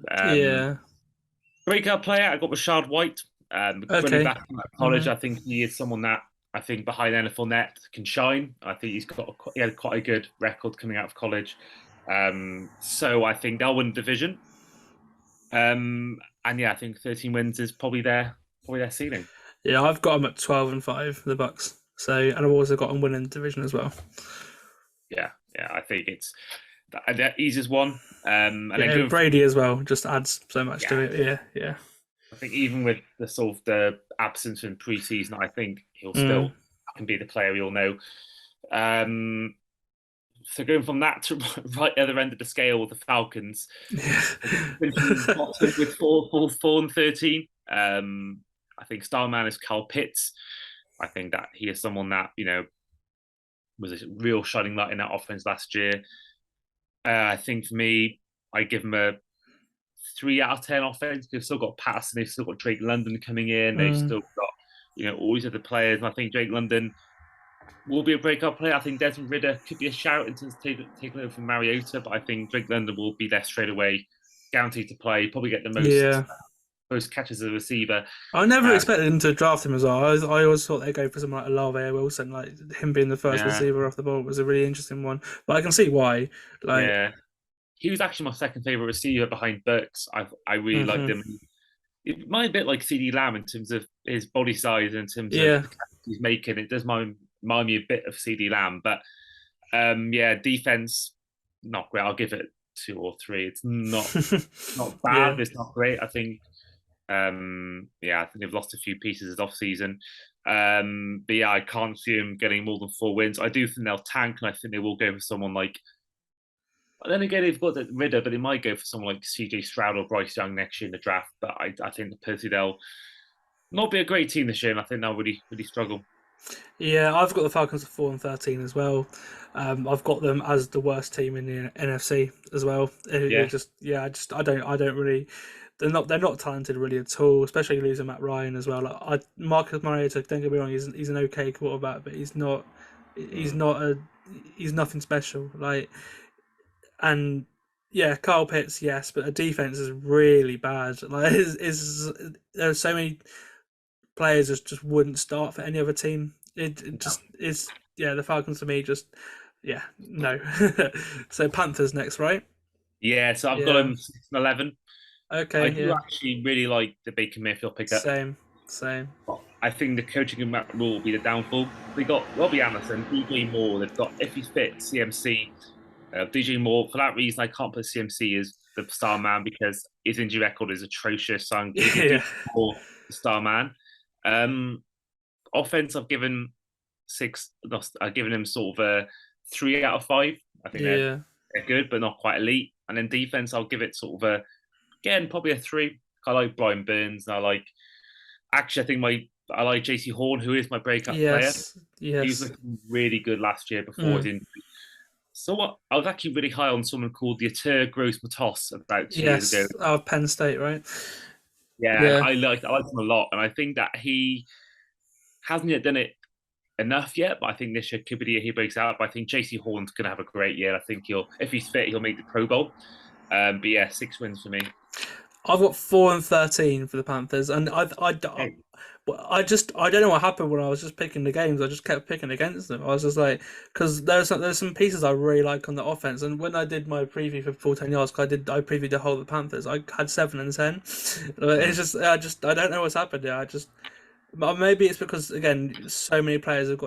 Breakout player, I got Rashad White. Running back from college, I think he is someone that I think behind Leonard Fournette can shine. I think he had quite a good record coming out of college. So I think they'll win the division. I think 13 wins is probably their ceiling. Yeah, I've got them at 12 and 5, the Bucs. So, and I've also got them winning the division as well. Yeah, I think it's the easiest one. And then Brady as well just adds so much to it. Yeah. I think even with the sort of the absence in preseason, I think he'll still can be the player we all know. So going from that to right at the other end of the scale with the Falcons, with 4 and 13. I think star man is Kyle Pitts. I think that he is someone that was a real shining light in that offense last year. I think for me, I give him a 3 out of 10 offense. They've still got Patterson, they've still got Drake London coming in. They've still got all these other players. And I think Drake London will be a breakout player. I think Desmond Ridder could be a shout in terms of taking over from Mariota, but I think Drake London will be there straight away, guaranteed to play. Probably get the most catches as a receiver. I never expected him to draft him as well. I always thought they'd go for someone like Olave Wilson, like him being the first receiver off the ball was a really interesting one. But I can see why. He was actually my second favorite receiver behind Burks. I really liked him. It might be a bit like CD Lamb in terms of his body size and in terms of the catches he's making. It does remind me a bit of CD Lamb, but defense not great. I'll give it 2 or 3. It's not bad. It's not great. I think I think they've lost a few pieces off season. But yeah, I can't see them getting more than 4 wins. I do think they'll tank, and I think they will go for someone like. Then again, they've got the Ridder, but they might go for someone like CJ Stroud or Bryce Young next year in the draft. But I think personally they'll not be a great team this year, and I think they'll really struggle. Yeah, I've got the Falcons at 4-13 as well. I've got them as the worst team in the NFC as well. I don't really. They're not talented really at all, especially losing Matt Ryan as well. Like Marcus Mariota, don't get me wrong, he's an okay quarterback, but he's nothing special. Like, and yeah, Kyle Pitts, yes, but the defense is really bad. Like, there are so many players just wouldn't start for any other team. It just is. Yeah, the Falcons for me no. So Panthers next, right? Yeah, so I've got them 6-11. Okay, I do actually really like the Baker Mayfield pickup. Same. I think the coaching of Matt Rule will be the downfall. They got Robbie Anderson, DJ Moore. They've got, if he's fit, CMC. DJ Moore. For that reason, I can't put CMC as the star man because his injury record is atrocious. So I'm giving Moore the star man. Offense, I've given 6. I've given him sort of a 3 out of 5. I think they're good, but not quite elite. And then defense, I'll give it sort of probably a 3. I like Brian Burns. And I like JC Horn, who is my breakout player. Yes. He was looking really good last year before his injury. So I was actually really high on someone called the Atur Gross Matos about 2 years ago. Of Penn State, right? Yeah. I like him a lot, and I think that he hasn't yet done it enough yet. But I think this year could be the year he breaks out. But I think JC Horn's going to have a great year. I think if he's fit, he'll make the Pro Bowl. But yeah, 6 wins for me. I've got 4-13 for the Panthers, and I don't know what happened when I was just picking the games. I just kept picking against them. I was just like, because there's some pieces I really like on the offense, and when I did my preview for 14 yards, I previewed the whole of the Panthers. I had 7 and 10. It's just I don't know what's happened there. Maybe it's because again, so many players have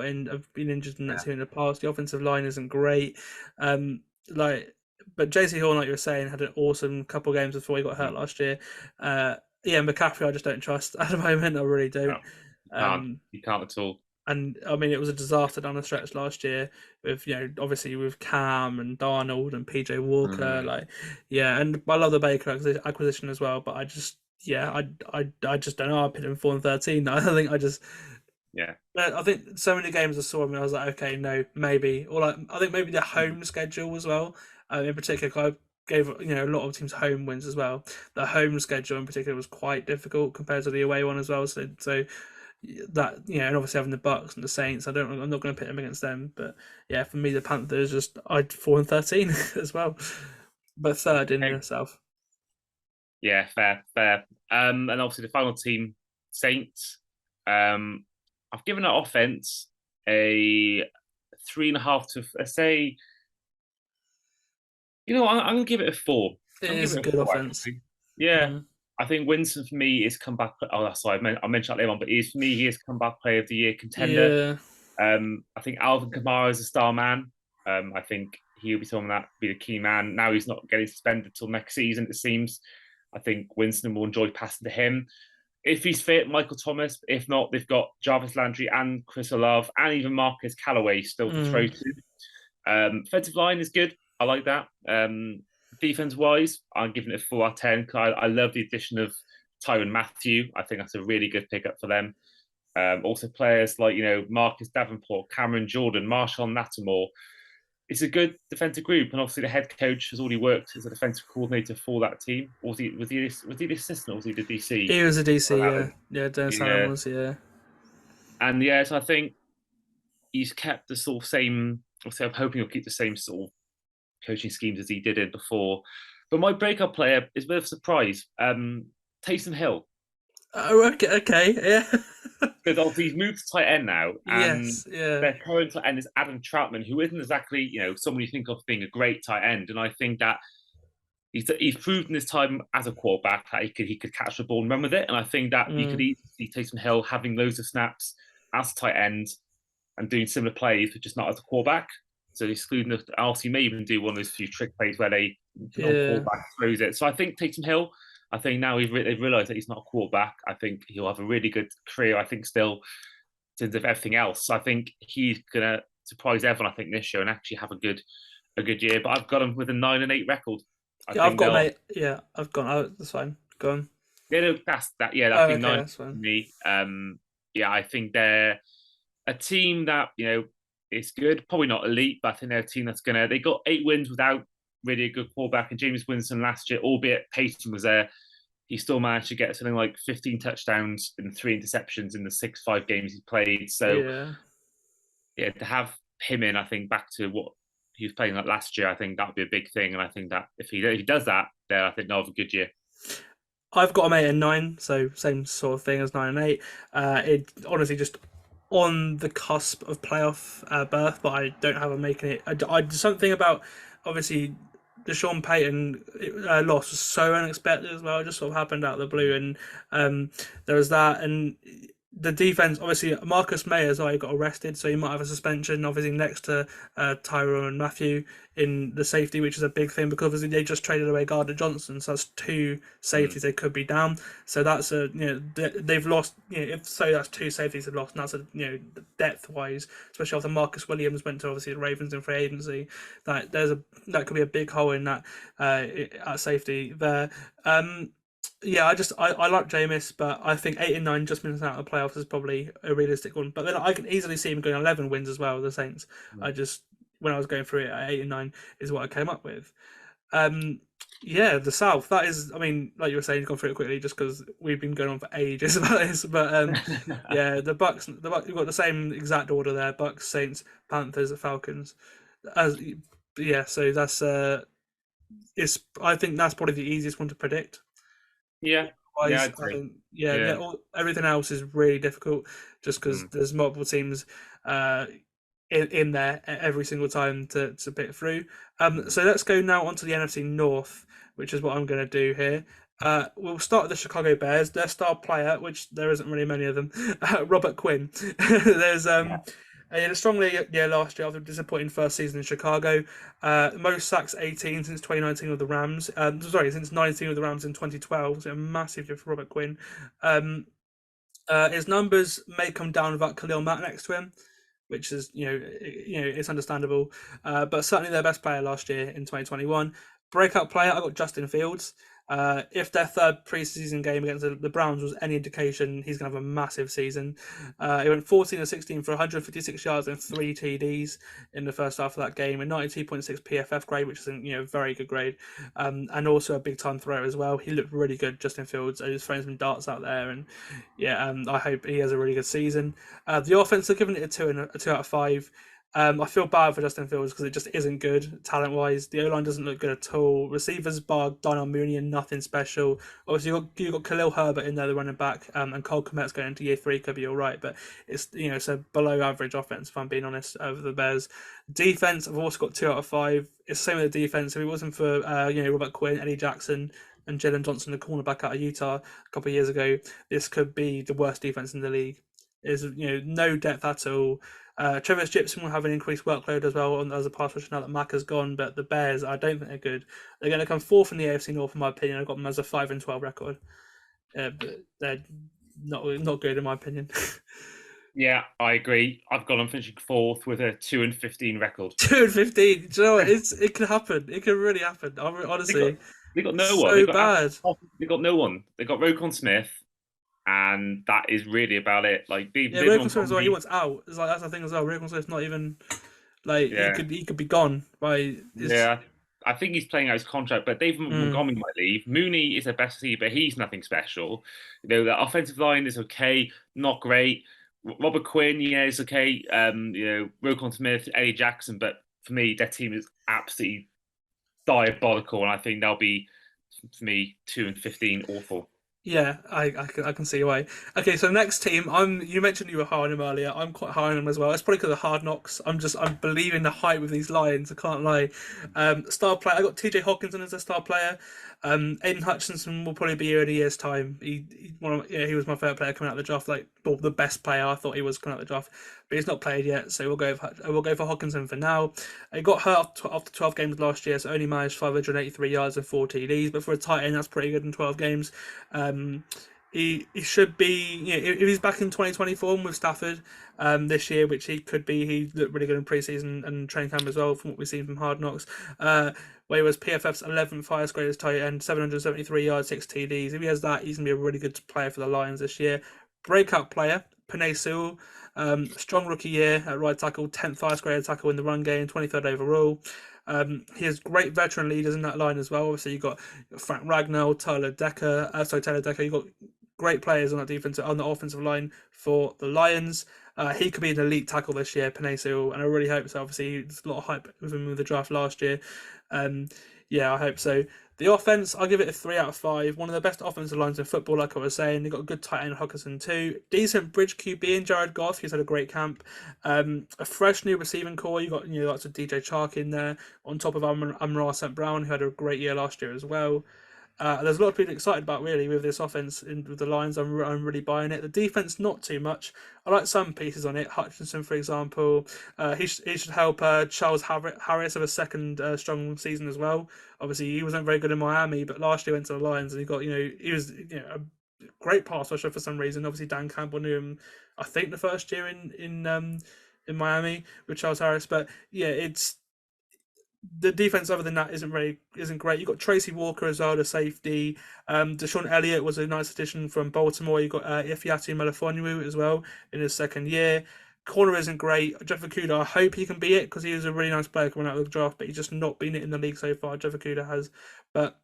been injured in that team in the past. The offensive line isn't great. But JC Horn, like you were saying, had an awesome couple of games before he got hurt last year. McCaffrey, I just don't trust at the moment. I really don't. You can't at all. And I mean, it was a disaster down the stretch last year with, obviously with Cam and Darnold and PJ Walker. And I love the Baker acquisition as well. But I just don't know. I picked him 4-13. I think so many games I saw him, and I was like, okay, no, maybe. Or I think maybe the home schedule as well. In particular, I gave a lot of teams home wins as well. The home schedule in particular was quite difficult compared to the away one as well. So that and obviously having the Bucks and the Saints, I'm not going to pit them against them. But yeah, for me, the Panthers I'd 4-13 as well, but third in the South. Yeah, fair. And obviously the final team, Saints. I've given that offense a 3.5 to, let's say. I'm going to give it a 4. It is a good offense. Actually. Yeah. I think Winston for me is comeback. Oh, that's sorry. I mentioned that later on, but he is comeback player of the year contender. Yeah. I think Alvin Kamara is a star man. I think he'll be someone that will be the key man. Now he's not getting suspended till next season, it seems. I think Winston will enjoy passing to him. If he's fit, Michael Thomas. If not, they've got Jarvis Landry and Chris Olave and even Marcus Callaway still to throw to. Defensive line is good. I like that. Defense-wise, I'm giving it a 4 out of 10. I love the addition of Tyrann Mathieu. I think that's a really good pickup for them. Also players like, Marcus Davenport, Cameron Jordan, Marshall Lattimore. It's a good defensive group, and obviously the head coach has already worked as a defensive coordinator for that team. Was he the assistant or was he the DC? He was a DC, yeah. Dennis Allen was, yeah. And so I think he's kept the sort of same. Obviously, I'm hoping he'll keep the same sort of coaching schemes as he did it before. But my breakout player is a bit of a surprise. Taysom Hill. Oh, okay, yeah. Because obviously he's moved to tight end now, and their current tight end is Adam Troutman, who isn't exactly someone you think of being a great tight end. And I think that he's proved in his time as a quarterback that he could catch the ball and run with it. And I think that you could easily see Taysom Hill having loads of snaps as a tight end and doing similar plays, but just not as a quarterback. So excluding the RC may even do one of those few trick plays where they quarterback throws it. So I think Taysom Hill I think now they've realised that he's not a quarterback. I think he'll have a really good career. I think still in terms of everything else. So I think he's gonna surprise everyone. I think this year and actually have a good year. But I've got him with a 9-8 record. I've got mate. Yeah, I've gone. Oh, that's fine. Go on. Yeah, no, that's that. Yeah, I think 9 that's fine. For me. Yeah, I think they're a team that is good. Probably not elite, but I think they're a team that's gonna. They got 8 wins without really a good quarterback, and James Winston last year, albeit Peyton was there, he still managed to get something like 15 touchdowns and 3 interceptions in the 5 games he played. So yeah, to have him in, I think back to what he was playing like last year, I think that would be a big thing. And I think that if he does that, then I think they'll have a good year. I've got him 8 and 9, so same sort of thing as 9 and 8. It honestly just on the cusp of playoff berth, but I don't have him making it. I something about obviously the Sean Payton loss was so unexpected as well. It just sort of happened out of the blue, and there was that, and the defense. Obviously, Marcus Mayer's already got arrested, so he might have a suspension. Obviously, next to Tyrone and Matthew in the safety, which is a big thing because obviously they just traded away Gardner Johnson, so that's 2 safeties they could be down. So that's they've lost. If so, that's 2 safeties they've lost, and that's depth wise, especially after Marcus Williams went to obviously the Ravens in free agency. That could be a big hole in that at safety there. Yeah, I like Jameis, but I think 8 and 9 just missing out of the playoffs is probably a realistic one. But then I can easily see him going 11 wins as well. The Saints. When I was going through it, 8 and 9 is what I came up with. Yeah, the South. That is, I mean, like you were saying, you've gone through it quickly just because we've been going on for ages about this. But yeah, the Bucks. You've got the same exact order there: Bucks, Saints, Panthers, Falcons. So that's I think that's probably the easiest one to predict. Yeah, I think, everything else is really difficult just because there's multiple teams in there every single time to pick through. So let's go now onto the NFC North, which is what I'm going to do here. We'll start with the Chicago Bears. Their star player, which there isn't really many of them, Robert Quinn. There's he had a strong year last year after a disappointing first season in Chicago. Most sacks 18 since 2019 with the Rams. Since 19 with the Rams in 2012. So a massive year for Robert Quinn. His numbers may come down without Khalil Mack next to him, which is it's understandable. But certainly their best player last year in 2021. Breakout player, I got Justin Fields. If their third preseason game against the Browns was any indication, he's going to have a massive season. He went 14-16 for 156 yards and 3 TDs in the first half of that game, a 92.6 PFF grade, which is a very good grade, and also a big time thrower as well. He looked really good, Justin Fields. He was throwing some darts out there, and I hope he has a really good season. The offense, are giving it a 2 out of 5. I feel bad for Justin Fields because it just isn't good talent-wise. The O-line doesn't look good at all. Receivers bar Darnell Mooney and nothing special. Obviously, you've got Khalil Herbert in there, the running back, and Cole Kmet's going into year 3, could be all right, but it's it's a below-average offense, if I'm being honest, over the Bears. Defense, I've also got 2 out of 5. It's the same with the defense. If it wasn't for Robert Quinn, Eddie Jackson, and Jalen Johnson, the cornerback out of Utah a couple of years ago, this could be the worst defense in the league. There's no depth at all. Travis Gibson will have an increased workload as well as a pass rusher now that Mack has gone, but the Bears, I don't think they're good. They're going to come 4th in the AFC North, in my opinion. I've got them as a 5-12 record, but they're not good in my opinion. Yeah, I agree. I've got them finishing 4th with a 2-15 record. 2-15. Do you know what? It could happen. It could really happen. Honestly, they got no one. They got no one. They got Roquan Smith. And that is really about it. Roquan Smith as well. He wants out. It's that's the thing as well. Roquan Smith's not even he could be gone by. I think he's playing out his contract. But David Montgomery might leave. Mooney is their best receiver. He's nothing special. The offensive line is okay, not great. Robert Quinn, is okay. Roquan Smith, Eddie Jackson, but for me, their team is absolutely diabolical, and I think they'll be, for me, 2-15 awful. Yeah, I can see why. Okay, so next team, you mentioned you were high on him earlier. I'm quite high on him as well. It's probably because of Hard Knocks. I'm believing the hype with these Lions. I can't lie. Star player, I got TJ Hawkinson as a star player. Aiden Hutchinson will probably be here in a year's time. He was my favourite player coming out of the draft, the best player I thought he was coming out of the draft, but he's not played yet, so we'll go for Hockenson for now. He got hurt after 12 games last year, so only managed 583 yards and 4 TDs, but for a tight end, that's pretty good in 12 games. He should be, if he's back in 2024 with Stafford this year, which he could be. He looked really good in preseason and training camp as well, from what we've seen from Hard Knocks. Where he was PFF's 11th highest graded tight end, 773 yards, 6 TDs. If he has that, he's going to be a really good player for the Lions this year. Breakout player, Penei Sewell. Strong rookie year at right tackle, 10th highest graded tackle in the run game, 23rd overall. He has great veteran leaders in that line as well. Obviously, you've got Frank Ragnow, Taylor Decker. You've got great players on that on the offensive line for the Lions. He could be an elite tackle this year, Penei Sewell, and I really hope so. Obviously, there's a lot of hype with him with the draft last year. I hope so. The offense, I'll give it a 3 out of 5. One of the best offensive lines in football, like I was saying. They've got a good tight end, Hockenson too. Decent bridge QB in Jared Goff. He's had a great camp. A fresh new receiving core. You got lots of DJ Chark in there, on top of Amon-Ra St. Brown, who had a great year last year as well. There's a lot of people excited about really with this offense with the Lions. I'm really buying it. The defense, not too much. I like some pieces on it. Hutchinson, for example, he should help Charles Harris have a second strong season as well. Obviously, he wasn't very good in Miami, but last year went to the Lions and he was a great pass rusher for some reason. Obviously, Dan Campbell knew him, I think, the first year in Miami with Charles Harris. But yeah, it's. The defense other than that isn't great. You've got Tracy Walker as well, the safety. Deshaun Elliott was a nice addition from Baltimore. You've got Ifeatu Melifonwu as well in his second year. Corner isn't great. Jeff Okudah, I hope he can be it because he was a really nice player coming out of the draft, but he's just not been it in the league so far. Jeff Okudah has. But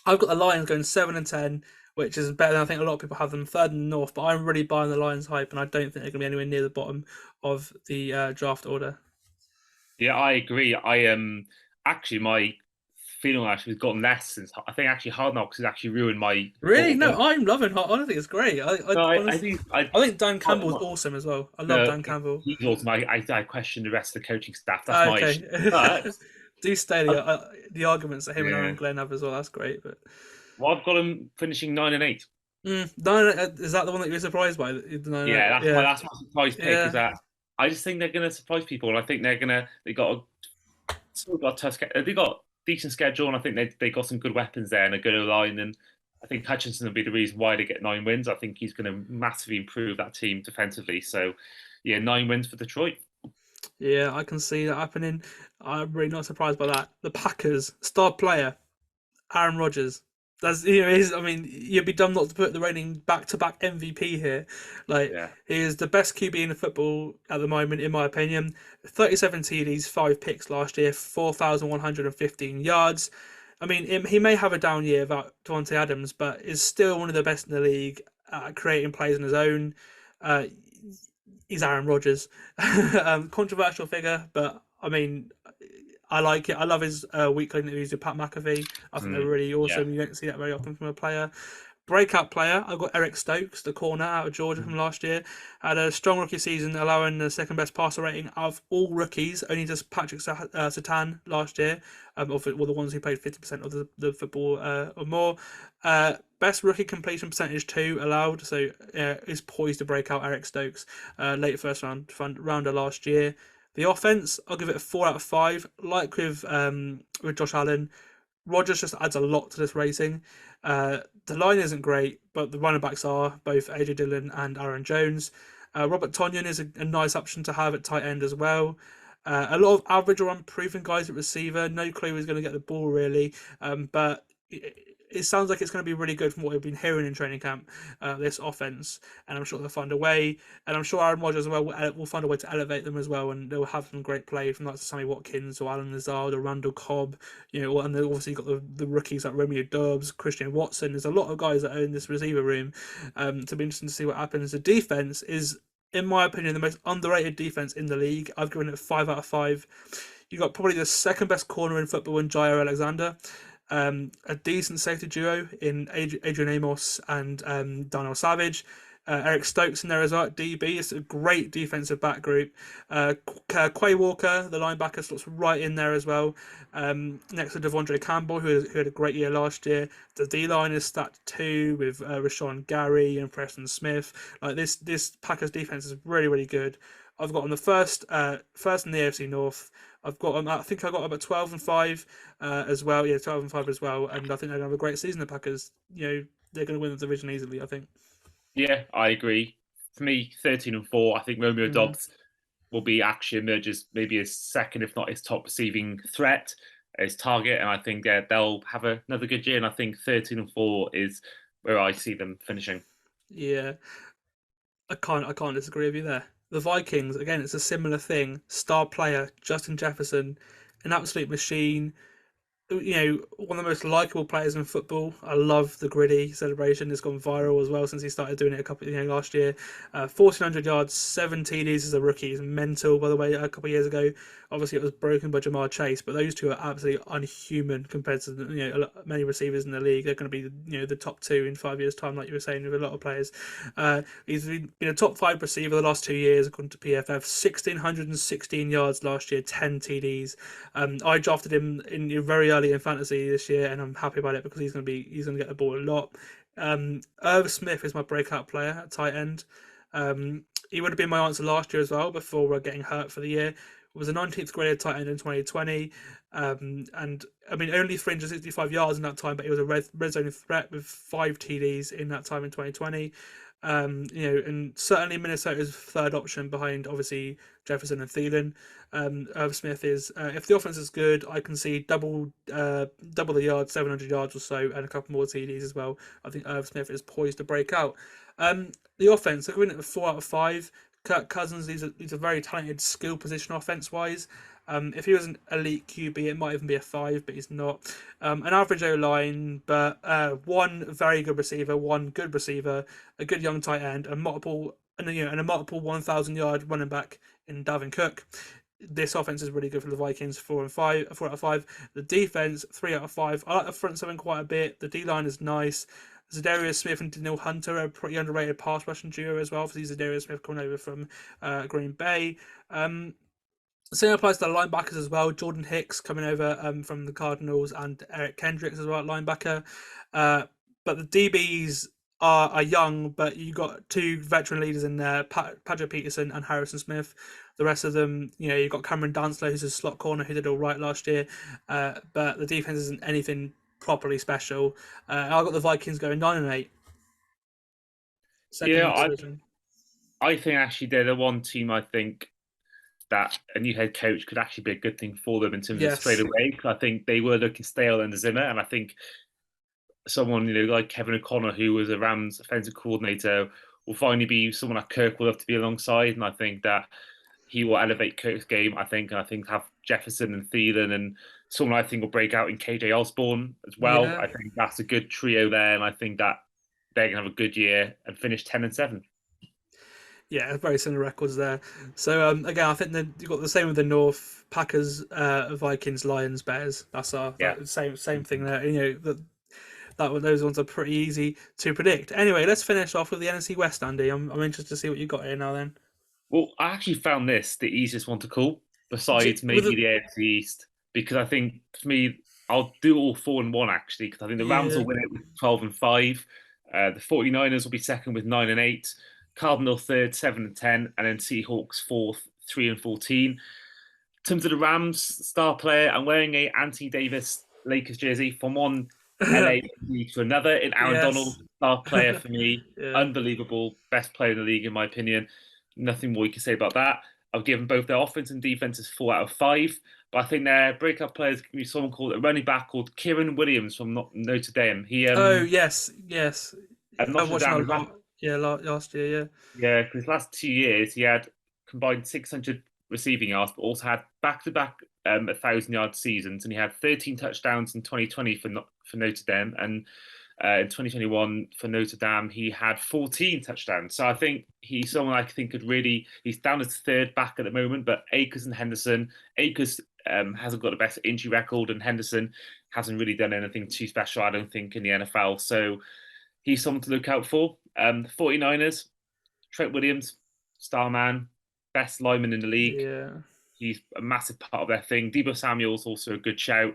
I've got the Lions going 7-10, which is better than I think a lot of people have them, third in the North, but I'm really buying the Lions hype, and I don't think they're going to be anywhere near the bottom of the draft order. Yeah, I agree. Actually my feeling has gotten less since I think actually Hard Knocks has actually ruined my. Really? No, I'm loving Hard. I think it's great. I think Dan Campbell's awesome as well. I love Dan Campbell. He's awesome. I question the rest of the coaching staff. That's my issue. But, do stay the arguments that him and Aaron Glenn have as well. That's great. But I've got him finishing 9-8. 9, is that the one that you're surprised by? That's my surprise pick. Is that I just think they're going to surprise people, and I think they've got a tough schedule. They've got decent schedule, and I think they got some good weapons there and a good line. And I think Hutchinson will be the reason why they get 9 wins. I think he's going to massively improve that team defensively. So, 9 wins for Detroit. Yeah, I can see that happening. I'm really not surprised by that. The Packers star player Aaron Rodgers. That's you'd be dumb not to put the reigning back-to-back MVP here. He is the best QB in the football at the moment, in my opinion. 37 TDs, 5 picks last year, 4,115 yards. I mean, he may have a down year without Devontae Adams, but is still one of the best in the league at creating plays on his own. He's Aaron Rodgers. Controversial figure, but I mean, I like it. I love his weekly interviews with Pat McAfee. I think they're really awesome. You don't see that very often from a player. Breakout player, I've got Eric Stokes, the corner out of Georgia from last year. Had a strong rookie season, allowing the second best passer rating of all rookies, only just Patrick Surtain last year, the ones who played 50% of the football or more. Best rookie completion percentage 2 allowed, so is poised to break out Eric Stokes, late first rounder last year. The offense, I'll give it a 4 out of 5. Like with Josh Allen, Rodgers just adds a lot to this rating. The line isn't great, but the running backs are both AJ Dillon and Aaron Jones. Robert Tonyan is a nice option to have at tight end as well. A lot of average or unproven guys at receiver. No clue who's going to get the ball really, but it sounds like it's going to be really good from what we've been hearing in training camp, this offense, and I'm sure they'll find a way, and I'm sure Aaron Rodgers as well will find a way to elevate them as well, and they'll have some great play from like Sammy Watkins or Alan Lazard or Randall Cobb, and they've obviously got the rookies like Romeo Doubs, Christian Watson. There's a lot of guys that own this receiver room, to be interesting to see what happens. The defense is, in my opinion, the most underrated defense in the league. I've given it a 5 out of 5. You've got probably the second best corner in football in Jair Alexander. A decent safety duo in Adrian Amos and Daniel Savage. Eric Stokes in there as well at DB. It's a great defensive back group. Quay Walker, the linebacker, slots right in there as well. Next to Devondre Campbell, who had a great year last year. The D-line is stacked too with Rashawn Gary and Preston Smith. Like this Packers defense is really, really good. I've got on the first in the AFC North. I've got them. I think I got them at 12-5 as well. Yeah, 12-5 as well. And I think they're going to have a great season. The Packers, they're going to win the division easily, I think. Yeah, I agree. For me, 13-4. I think Romeo Dobbs will be actually emerges maybe his second, if not his top receiving threat, his target, and I think they'll have another good year. And I think 13-4 is where I see them finishing. Yeah, I can't disagree with you there. The Vikings, again, it's a similar thing. Star player Justin Jefferson, an absolute machine. One of the most likable players in football. I love the gritty celebration. It's gone viral as well since he started doing it last year. 1,400 yards, 7 TDs as a rookie is mental. By the way, a couple of years ago, obviously it was broken by Jamar Chase, but those two are absolutely unhuman compared to many receivers in the league. They're going to be the top 2 in 5 years' time, like you were saying with a lot of players. He's been a top 5 receiver the last 2 years according to PFF. 1,616 yards last year, 10 TDs. I drafted him in very early in fantasy this year, and I'm happy about it because he's going to get the ball a lot. Irv Smith is my breakout player at tight end. He would have been my answer last year as well before getting hurt for the year. Was a 19th graded tight end in 2020, and I mean only 365 yards in that time, but he was a red zone threat with 5 TDs in that time in 2020. And certainly Minnesota's third option behind obviously Jefferson and Thielen. Irv Smith is if the offense is good, I can see double the yards, 700 yards or so, and a couple more TDs as well. I think Irv Smith is poised to break out. The offense, they're going at 4 out of 5. Kirk Cousins, he's a very talented skill position offense wise. If he was an elite QB, it might even be a 5, but he's not. An average O-line, but one very good receiver, one good receiver, a good young tight end, and a multiple 1,000-yard running back in Dalvin Cook. This offense is really good for the Vikings. 4 out of 5. The defense, 3 out of 5. I like the front seven quite a bit. The D-line is nice. Zadarius Smith and Daniil Hunter are a pretty underrated pass rushing duo as well. For Zadarius Smith coming over from Green Bay. Same applies to the linebackers as well. Jordan Hicks coming over from the Cardinals, and Eric Kendricks as well at linebacker. But the DBs are young, but you got 2 veteran leaders in there, Patrick Peterson and Harrison Smith. The rest of them, you've got Cameron Dantzler, who's a slot corner who did all right last year. But the defense isn't anything properly special. I got the Vikings going 9-8. I think actually they're the one team I think that a new head coach could actually be a good thing for them in terms of straight away. Because I think they were looking stale under Zimmer, and I think someone like Kevin O'Connor, who was a Rams offensive coordinator, will finally be someone that Kirk will have to be alongside, and I think that he will elevate Kirk's game. I think have Jefferson and Thielen and someone I think will break out in KJ Osborne as well. Yeah. I think that's a good trio there, and I think that they're going to have a good year and finish 10-7. Yeah, very similar records there. So again, I think that you've got the same with the North: Packers, Vikings, Lions, Bears. That's our same thing there. Those ones are pretty easy to predict. Anyway, let's finish off with the NFC West, Andy. I'm interested to see what you got here now. Then. Well, I actually found this the easiest one to call, besides maybe the AFC East, because I think for me, I'll do all 4-1 actually, because I think the Rams will win it with 12-5. The 49ers will be second with 9-8. Cardinals third, 7-10, and then Seahawks fourth, 3-14. In terms of the Rams star player, I'm wearing a Anthony Davis Lakers jersey from one LA to another in Aaron Donald, star player for me. Unbelievable, best player in the league in my opinion. Nothing more you can say about that. I've given both their offense and defense as 4 out of 5, but I think their breakout players can be someone called a running back called Kieran Williams from Notre Dame. Yes. At Notre Dame. Yeah, last year, Yeah, because his last 2 years, he had combined 600 receiving yards, but also had back-to-back 1,000-yard seasons, and he had 13 touchdowns in 2020 for Notre Dame, and in 2021 for Notre Dame, he had 14 touchdowns. So I think he's someone I think could really, he's down as third back at the moment, but Akers and Henderson, Akers hasn't got the best injury record, and Henderson hasn't really done anything too special, I don't think, in the NFL. So he's someone to look out for. The 49ers, Trent Williams, star man, best lineman in the league. Yeah. He's a massive part of their thing. Deebo Samuel's also a good shout.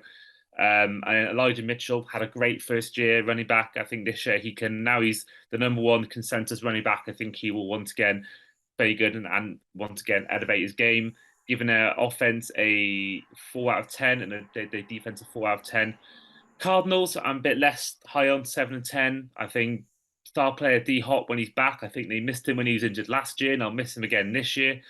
And Elijah Mitchell had a great first year running back. I think this year he's the number one consensus running back. I think he will once again very good and once again elevate his game. Giving their offense a 4 out of 10 and their defense a 4 out of 10. Cardinals, I'm a bit less high on, 7 and 10. I think star player D-Hop, when he's back, I think they missed him when he was injured last year, and I'll miss him again this year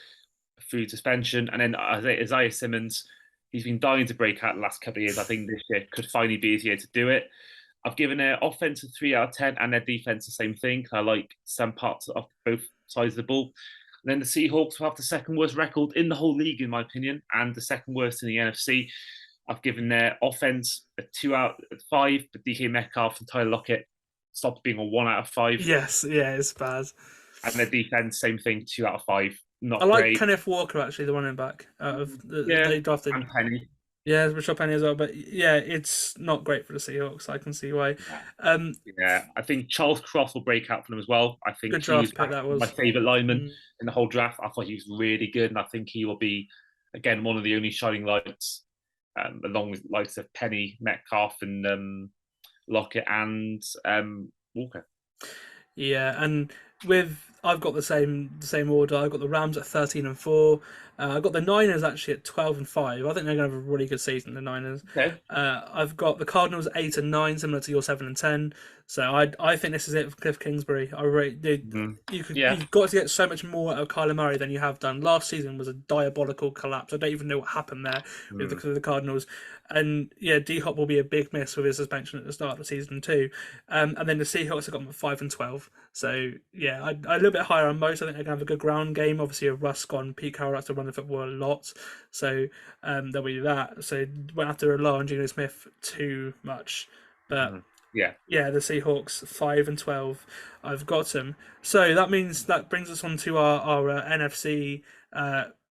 through suspension. And then Isaiah Simmons, he's been dying to break out the last couple of years. I think this year could finally be his year to do it. I've given their offense a 3 out of 10 and their defense the same thing. I like some parts of both sides of the ball. And then the Seahawks will have the second worst record in the whole league, in my opinion, and the second worst in the NFC. I've given their offense a 2 out of 5, but DK Metcalf and Tyler Lockett stopped being a 1 out of 5. Yes, yeah, it's bad. And their defense, same thing, 2 out of 5. Not I like great. Kenneth Walker, actually, the running back out of they drafted. And Penny. Yeah, Rashad Penny as well. But yeah, it's not great for the Seahawks. I can see why. Yeah, I think Charles Cross will break out for them as well. I think good draft pick that was. My favourite lineman in the whole draft. I thought he was really good, and I think he will be, again, one of the only shining lights, along with likes of Penny, Metcalf, and Lockett and Walker. Yeah, and I've got the same order. I've got the Rams at 13 and 4. I've got the Niners actually at 12 and 5. I think they're going to have a really good season, the Niners. Okay. I've got the Cardinals at 8 and 9, similar to your 7 and 10. So I think this is it for Cliff Kingsbury. You've got to get so much more out of Kyler Murray than you have done. Last season was a diabolical collapse. I don't even know what happened there with the Cardinals. And yeah, D-Hop will be a big miss with his suspension at the start of the season too. And then the Seahawks have got them at 5 and 12. So yeah, I'm a little bit higher on most. I think they're going to have a good ground game. Obviously, a Russ gone. Pete Carroll has to run the football a lot. So there'll be that. So won't have to rely on Geno Smith too much. But yeah, the Seahawks 5 and 12. I've got them. So that brings us on to our NFC.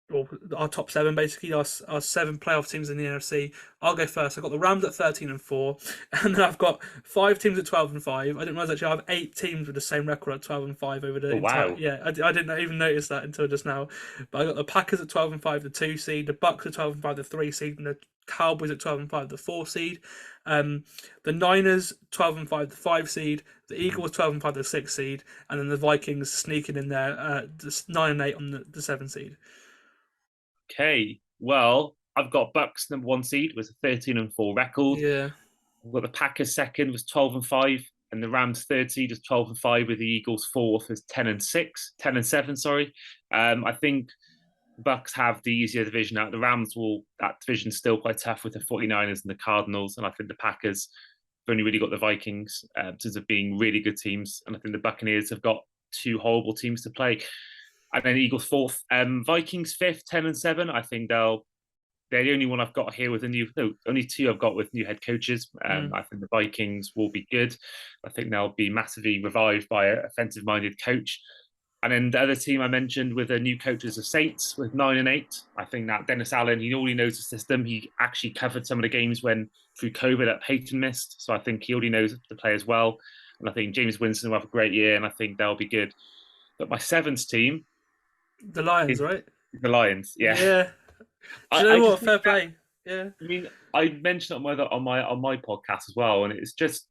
Or our top 7, basically, our 7 playoff teams in the NFC. I'll go first. I've got the Rams at 13 and 4, and then I've got 5 teams at 12 and 5. I didn't realize actually I have 8 teams with the same record at 12 and 5 over the entire. Wow. Yeah, I didn't even notice that until just now. But I got the Packers at 12 and 5, the 2 seed, the Bucks at 12 and 5, the 3 seed, and the Cowboys at 12 and 5, the 4 seed. The Niners 12 and 5, the 5 seed. The Eagles 12 and 5, the 6 seed, and then the Vikings sneaking in there, 9 and 8 on the 7 seed. Okay, well, I've got Bucks number 1 seed with a 13 and 4 record. Yeah. I've got the Packers second with 12 and 5, and the Rams third seed is 12 and 5, with the Eagles fourth as 10 and 7. Sorry. I think Bucks have the easier division out. The Rams that division's still quite tough with the 49ers and the Cardinals, and I think the Packers have only really got the Vikings in terms of being really good teams, and I think the Buccaneers have got 2 horrible teams to play. And then Eagles fourth, Vikings fifth, 10 and 7. I think they're the only one I've got here with only 2 I've got with new head coaches. I think the Vikings will be good. I think they'll be massively revived by an offensive-minded coach. And then the other team I mentioned with a new coach is the Saints with 9 and 8. I think that Dennis Allen, he already knows the system. He actually covered some of the games through COVID that Peyton missed. So I think he already knows the players well. And I think James Winston will have a great year, and I think they'll be good. But my 7th team, the Lions, right? The Lions, yeah. Yeah. Do you know what? Fair play. Yeah. I mean, I mentioned it on my podcast as well, and it's just,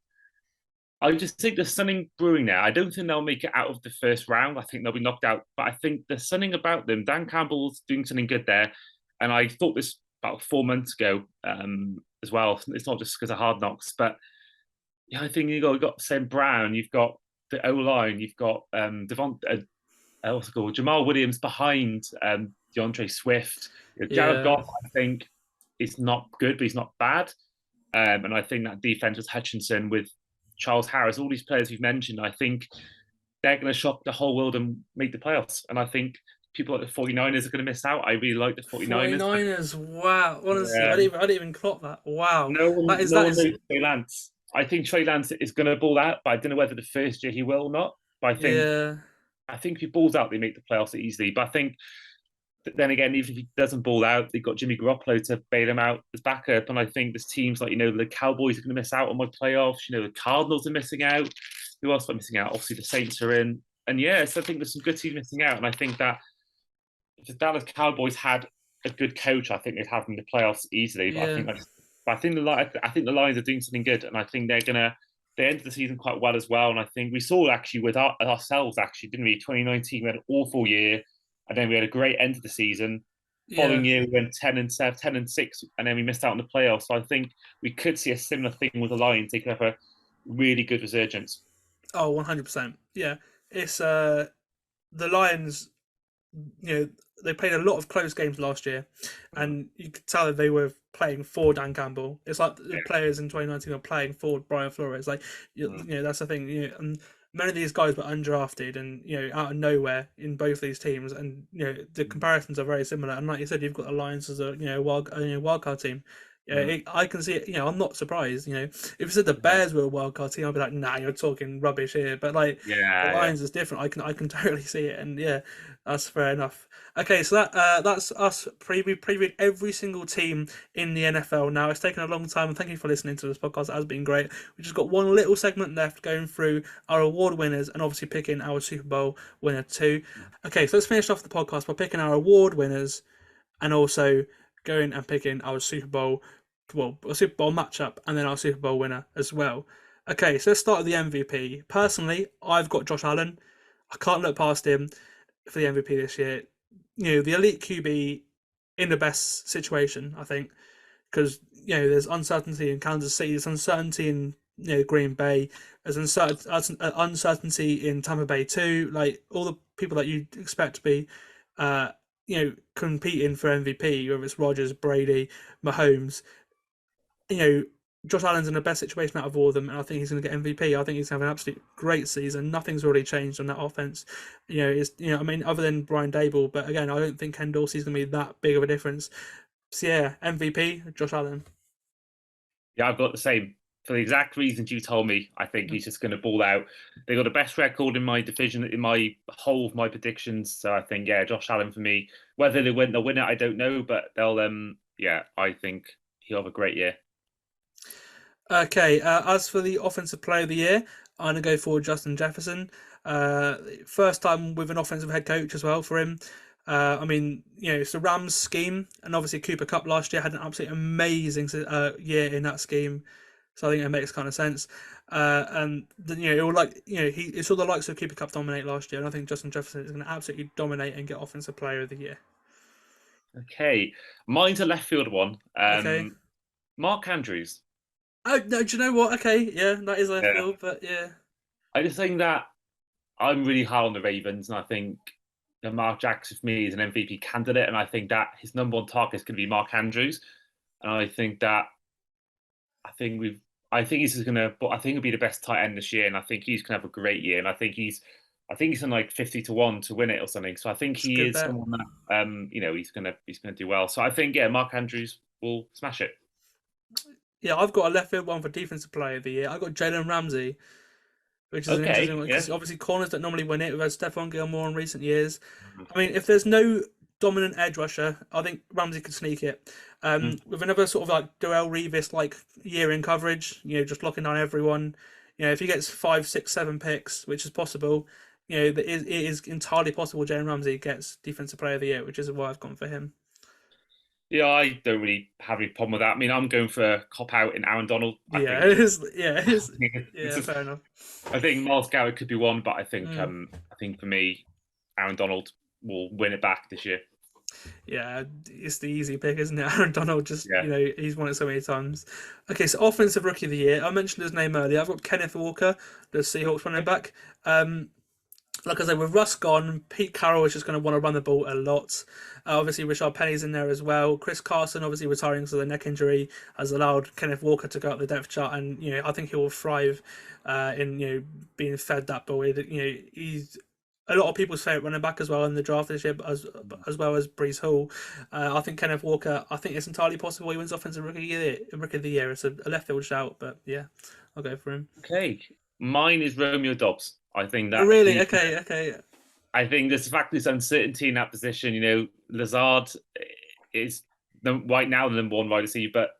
I just think there's something brewing there. I don't think they'll make it out of the first round. I think they'll be knocked out, but I think there's something about them. Dan Campbell's doing something good there, and I thought this about 4 months ago as well. It's not just because of Hard Knocks, but yeah, I think you've got Sam Brown, you've got the O-line, you've got Jamal Williams behind DeAndre Swift. Jared Goff, I think, is not good, but he's not bad. And I think that defense with Hutchinson, with Charles Harris, all these players we've mentioned, I think they're going to shock the whole world and make the playoffs. And I think people like the 49ers are going to miss out. I really like the 49ers. 49ers, wow. Honestly, I didn't even clock that. Wow. No one knows Trey Lance. I think Trey Lance is going to ball out, but I don't know whether the first year he will or not. But I think if he balls out, they make the playoffs easily. But I think, then again, even if he doesn't ball out, they've got Jimmy Garoppolo to bail him out as backup. And I think there's teams like, the Cowboys are going to miss out on my playoffs. The Cardinals are missing out. Who else am I missing out? Obviously, the Saints are in. And so I think there's some good teams missing out. And I think that if the Dallas Cowboys had a good coach, I think they'd have them in the playoffs easily. But I think the Lions are doing something good, and I think they ended the season quite well as well. And I think we saw actually with ourselves, actually, didn't we? 2019, we had an awful year, and then we had a great end of the season. Following year, we went 10-7, 10-6, and then we missed out on the playoffs. So I think we could see a similar thing with the Lions. They could have a really good resurgence. Oh, 100%. Yeah, it's the Lions. They played a lot of close games last year, and you could tell that they were playing for Dan Campbell. It's like the players in 2019 are playing for Brian Flores. Like, that's the thing. And many of these guys were undrafted and out of nowhere in both these teams, and the comparisons are very similar. And like you said, you've got the Lions as a wild card team. I can see it. I'm not surprised. If you said the Bears were a wild card team, I'd be like, nah, you're talking rubbish here. But like, the Lions is different. I can totally see it, and that's fair enough. Okay, so that's us previewing every single team in the NFL. Now it's taken a long time, and thank you for listening to this podcast. It has been great. We just got one little segment left, going through our award winners and obviously picking our Super Bowl winner too. Okay, so let's finish off the podcast by picking our award winners, and also going and picking our Super Bowl matchup, and then our Super Bowl winner as well. Okay, so let's start with the MVP. Personally, I've got Josh Allen. I can't look past him for the MVP this year. The elite QB in the best situation, I think, because there's uncertainty in Kansas City, there's uncertainty in Green Bay, there's uncertainty in Tampa Bay too. Like, all the people that you expect to be competing for MVP, whether it's Rodgers, Brady, Mahomes. Josh Allen's in the best situation out of all of them, and I think he's going to get MVP. I think he's going to have an absolute great season. Nothing's really changed on that offense. Other than Brian Dable, but again, I don't think Ken Dorsey's going to be that big of a difference. So MVP, Josh Allen. Yeah, I've got the same. For the exact reasons you told me, I think he's just going to ball out. They got the best record in my division, in my whole of my predictions. So I think, Josh Allen for me. Whether they'll win it, I don't know, but they'll. I think he'll have a great year. Okay, as for the Offensive Player of the Year, I'm going to go for Justin Jefferson. First time with an offensive head coach as well for him. It's the Rams scheme, and obviously Cooper Kupp last year had an absolutely amazing year in that scheme. So I think it makes kind of sense. He saw the likes of Cooper Kupp dominate last year, and I think Justin Jefferson is going to absolutely dominate and get Offensive Player of the Year. Okay, mine's a left field one. Okay. Mark Andrews. Oh, no, do you know what? Okay, that is left field, but I just think that I'm really high on the Ravens, and I think that Mark Jackson for me is an MVP candidate, and I think that his number one target is going to be Mark Andrews, and I think he'll be the best tight end this year, and I think he's going to have a great year, and I think he's on like 50-1 to win it or something. So I think he is someone that he's going to do well. So I think Mark Andrews will smash it. Yeah, I've got a left field one for Defensive Player of the Year. I've got Jalen Ramsey, which is an interesting one, because obviously corners don't normally win it. We've had Stephon Gilmore in recent years. Mm-hmm. If there's no dominant edge rusher, I think Ramsey could sneak it. With another sort of like Darrelle Revis like year in coverage, just locking down everyone. If he gets 5, 6, 7 picks, which is possible, it is entirely possible Jalen Ramsey gets Defensive Player of the Year, which is why I've gone for him. Yeah, I don't really have any problem with that. I'm going for a cop-out in Aaron Donald. It is. Fair enough. I think Myles Garrett could be one, but I think for me, Aaron Donald will win it back this year. Yeah, it's the easy pick, isn't it? Aaron Donald he's won it so many times. Okay, so Offensive Rookie of the Year. I mentioned his name earlier. I've got Kenneth Walker, the Seahawks running back. Like I said, with Russ gone, Pete Carroll is just going to want to run the ball a lot. Obviously, Rashard Penny's in there as well. Chris Carson, obviously retiring because of the neck injury, has allowed Kenneth Walker to go up the depth chart, and I think he will thrive in being fed that ball. He's a lot of people's favourite running back as well in the draft this year, as well as Breece Hall. I think Kenneth Walker, I think it's entirely possible he wins Offensive Rookie of the Year. It's a left field shout, but I'll go for him. Okay, mine is Romeo Doubs. I think that. Oh, really? Okay. I think there's the fact there's uncertainty in that position. Lazard is right now the number one wide receiver, but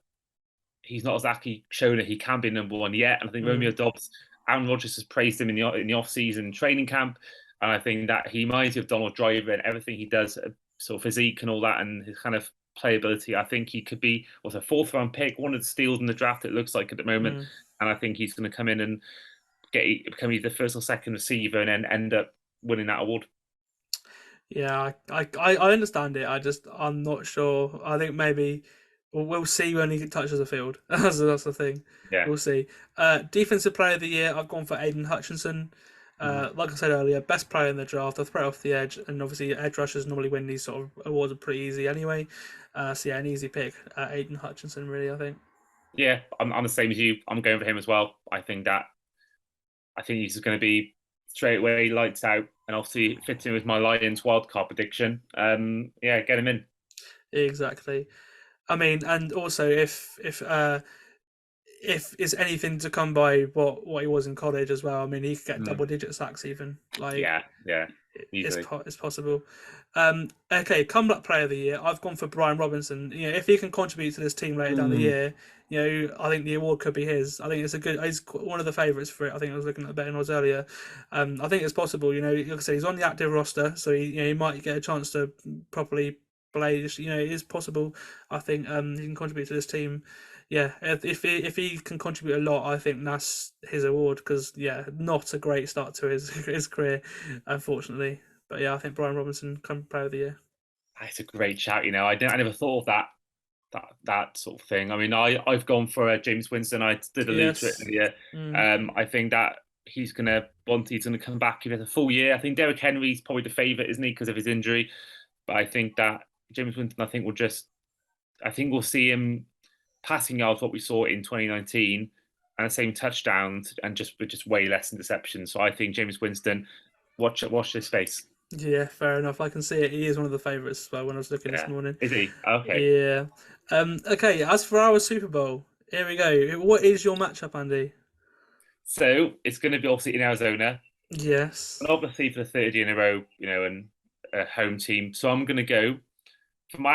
he's not exactly shown that he can be number one yet. And I think Romeo Doubs, Aaron Rodgers has praised him in the off-season training camp. And I think that he reminds me of Donald Driver and everything he does, sort of physique and all that, and his kind of playability. I think he could be a fourth round pick, one of the steals in the draft. It looks like at the moment, and I think he's going to come in and become either first or second receiver, and then end up winning that award. Yeah, I understand it. I'm not sure. I think maybe we'll see when he touches the field. That's the thing. Yeah. We'll see. Defensive player of the year, I've gone for Aiden Hutchinson. Like I said earlier, best player in the draft. I've thrown off the edge, and obviously edge rushers normally win these sort of awards are pretty easy anyway. So yeah, an easy pick. Aiden Hutchinson, really, I think. Yeah, I'm the same as you. I'm going for him as well. I think he's going to be straight away lights out, and obviously fits in with my Lions wildcard prediction. Yeah, get him in. Exactly. I mean, and also if it's anything to come by what he was in college as well. I mean, he could get double-digit sacks even. Like, yeah, it's possible. Okay, comeback player of the year. I've gone for Brian Robinson. You know, if he can contribute to this team later down the year, you know, I think the award could be his. I think it's he's one of the favourites for it. I think I was looking at the betting odds earlier. I think it's possible. You know, like I said, he's on the active roster, so he might get a chance to properly play. You know, it is possible. I think he can contribute to this team. Yeah, if he can contribute a lot, I think that's his award because not a great start to his career, unfortunately. But yeah, I think Brian Robinson comeback player of the year. It's a great shout. You know, I never thought of that sort of thing. I mean, I've gone for James Winston. I did allude to it earlier. I think that he's going to come back in a full year. I think Derrick Henry's probably the favourite, isn't he, because of his injury? But I think that James Winston, I think we'll see him passing yards what we saw in 2019 and the same touchdowns and just way less interceptions. So I think James Winston, watch this space. Yeah, fair enough. I can see it. He is one of the favourites as well when I was looking this morning. Is he? Okay. Yeah. Okay, as for our Super Bowl, here we go. What is your matchup, Andy? So it's going to be obviously in Arizona. Yes. And obviously for the third year in a row, you know, and a home team. So I'm going to go for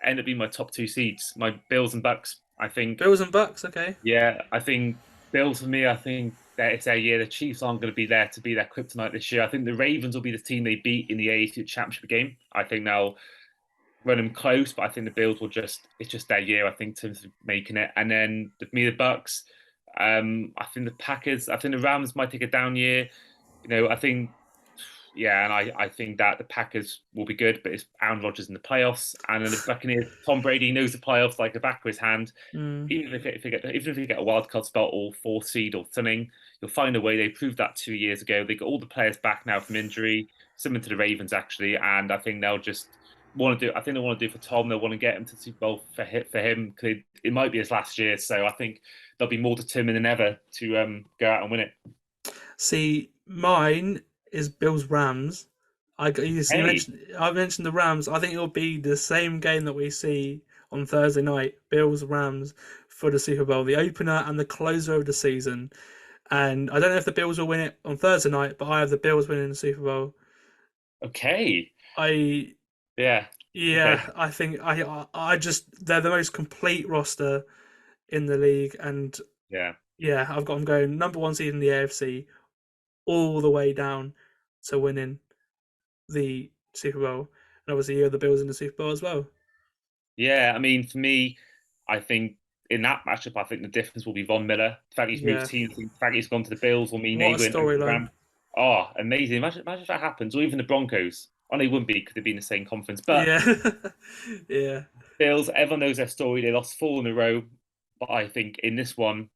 end up being my top two seeds, my Bills and Bucks. I think Bills and Bucks. Okay. Yeah, I think Bills for me. I think that it's their year. The Chiefs aren't going to be there to be their kryptonite this year. I think the Ravens will be the team they beat in the AFC Championship game. I think they'll run them close, but I think the Bills will it's just their year. I think in terms of making it. And then with me, the Bucks. I think the Packers. I think the Rams might take a down year. You know, I think. Yeah, and I think that the Packers will be good, but it's Aaron Rodgers in the playoffs, and then the Buccaneers. Tom Brady knows the playoffs like the back of his hand. Even if they get a wild card spot or fourth seed or something, you'll find a way. They proved that 2 years ago. They got all the players back now from injury, similar to the Ravens actually, and I think they'll just want to do. I think they want to do for Tom. They want to get him to the Super Bowl for him. It might be his last year, so I think they'll be more determined than ever to go out and win it. See, mine is Bills Rams. I mentioned the Rams. I think it'll be the same game that we see on Thursday night, Bills Rams for the Super Bowl, the opener and the closer of the season. And I don't know if the Bills will win it on Thursday night, but I have the Bills winning the Super Bowl. Okay. Okay. I think I just they're the most complete roster in the league, and I've got them going number one seed in the AFC all the way down to winning the Super Bowl. And obviously you're the Bills in the Super Bowl as well. Yeah, I mean, for me, I think in that matchup, I think the difference will be Von Miller. The fact he's moved teams, the fact he's gone to the Bills will mean they win. What a storyline. Oh, amazing. Imagine if that happens, or even the Broncos. Oh, they wouldn't be because they'd be in the same conference. But yeah. Bills, everyone knows their story. They lost 4 in a row. But I think in this one,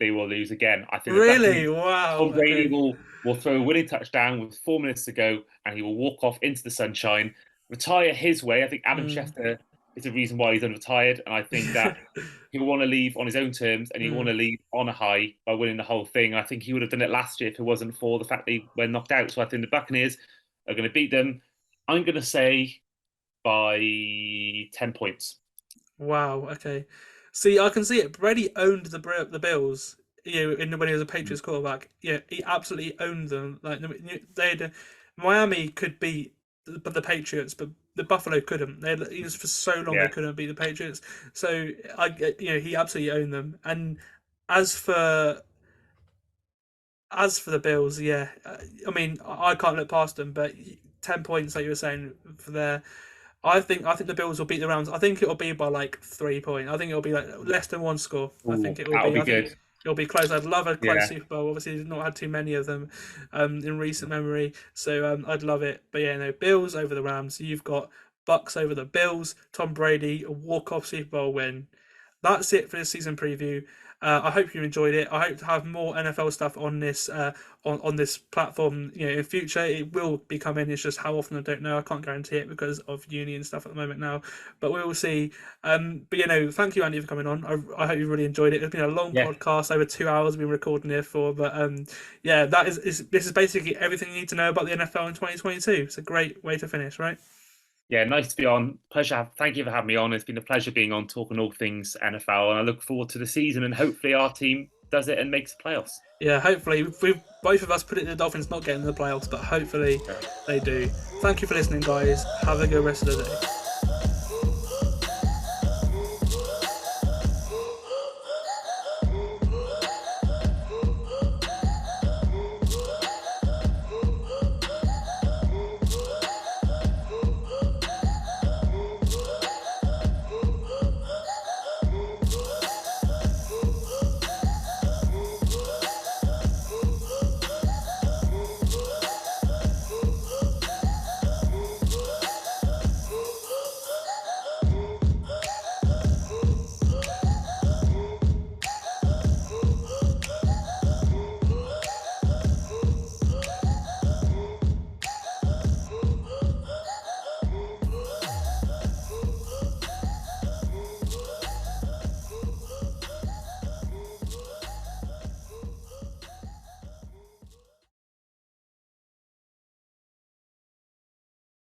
they will lose again. I think really? Wow. Tom Brady will throw a winning touchdown with 4 minutes to go, and he will walk off into the sunshine, retire his way. I think Adam Schefter is the reason why he's unretired, and I think that he'll want to leave on his own terms, and he'll want to leave on a high by winning the whole thing. I think he would have done it last year if it wasn't for the fact they were knocked out. So I think the Buccaneers are going to beat them. I'm going to say by 10 points. Wow. Okay. See, I can see it. Brady owned the Bills. You know, when he was a Patriots quarterback, yeah, he absolutely owned them. Like Miami could beat the Patriots, but the Buffalo couldn't. He was for so long they couldn't beat the Patriots. So he absolutely owned them. And as for As for the Bills, yeah, I mean, I can't look past them, but 10 points, like you were saying, for their. I think the Bills will beat the Rams. I think it'll be by like 3 points. I think it'll be like less than one score. Ooh, I think it will that'll be. be good. It'll be close. I'd love a close Yeah. Super Bowl. Obviously, we've not had too many of them in recent memory, so I'd love it. But yeah, no, Bills over the Rams. You've got Bucks over the Bills. Tom Brady, a walk-off Super Bowl win. That's it for this season preview. I hope you enjoyed it. I hope to have more NFL stuff on this on this platform. In future it will be coming. It's just how often I don't know. I can't guarantee it because of uni and stuff at the moment now. But we will see. But thank you, Andy, for coming on. I hope you really enjoyed it. It's been a long podcast, over 2 hours we've been recording here for. But this is basically everything you need to know about the NFL in 2022. It's a great way to finish, right? Yeah, nice to be on. Pleasure. Thank you for having me on. It's been a pleasure being on, talking all things NFL, and I look forward to the season. And hopefully, our team does it and makes the playoffs. Yeah, hopefully. We've both of us put it in the Dolphins not getting the playoffs, but hopefully they do. Thank you for listening, guys. Have a good rest of the day.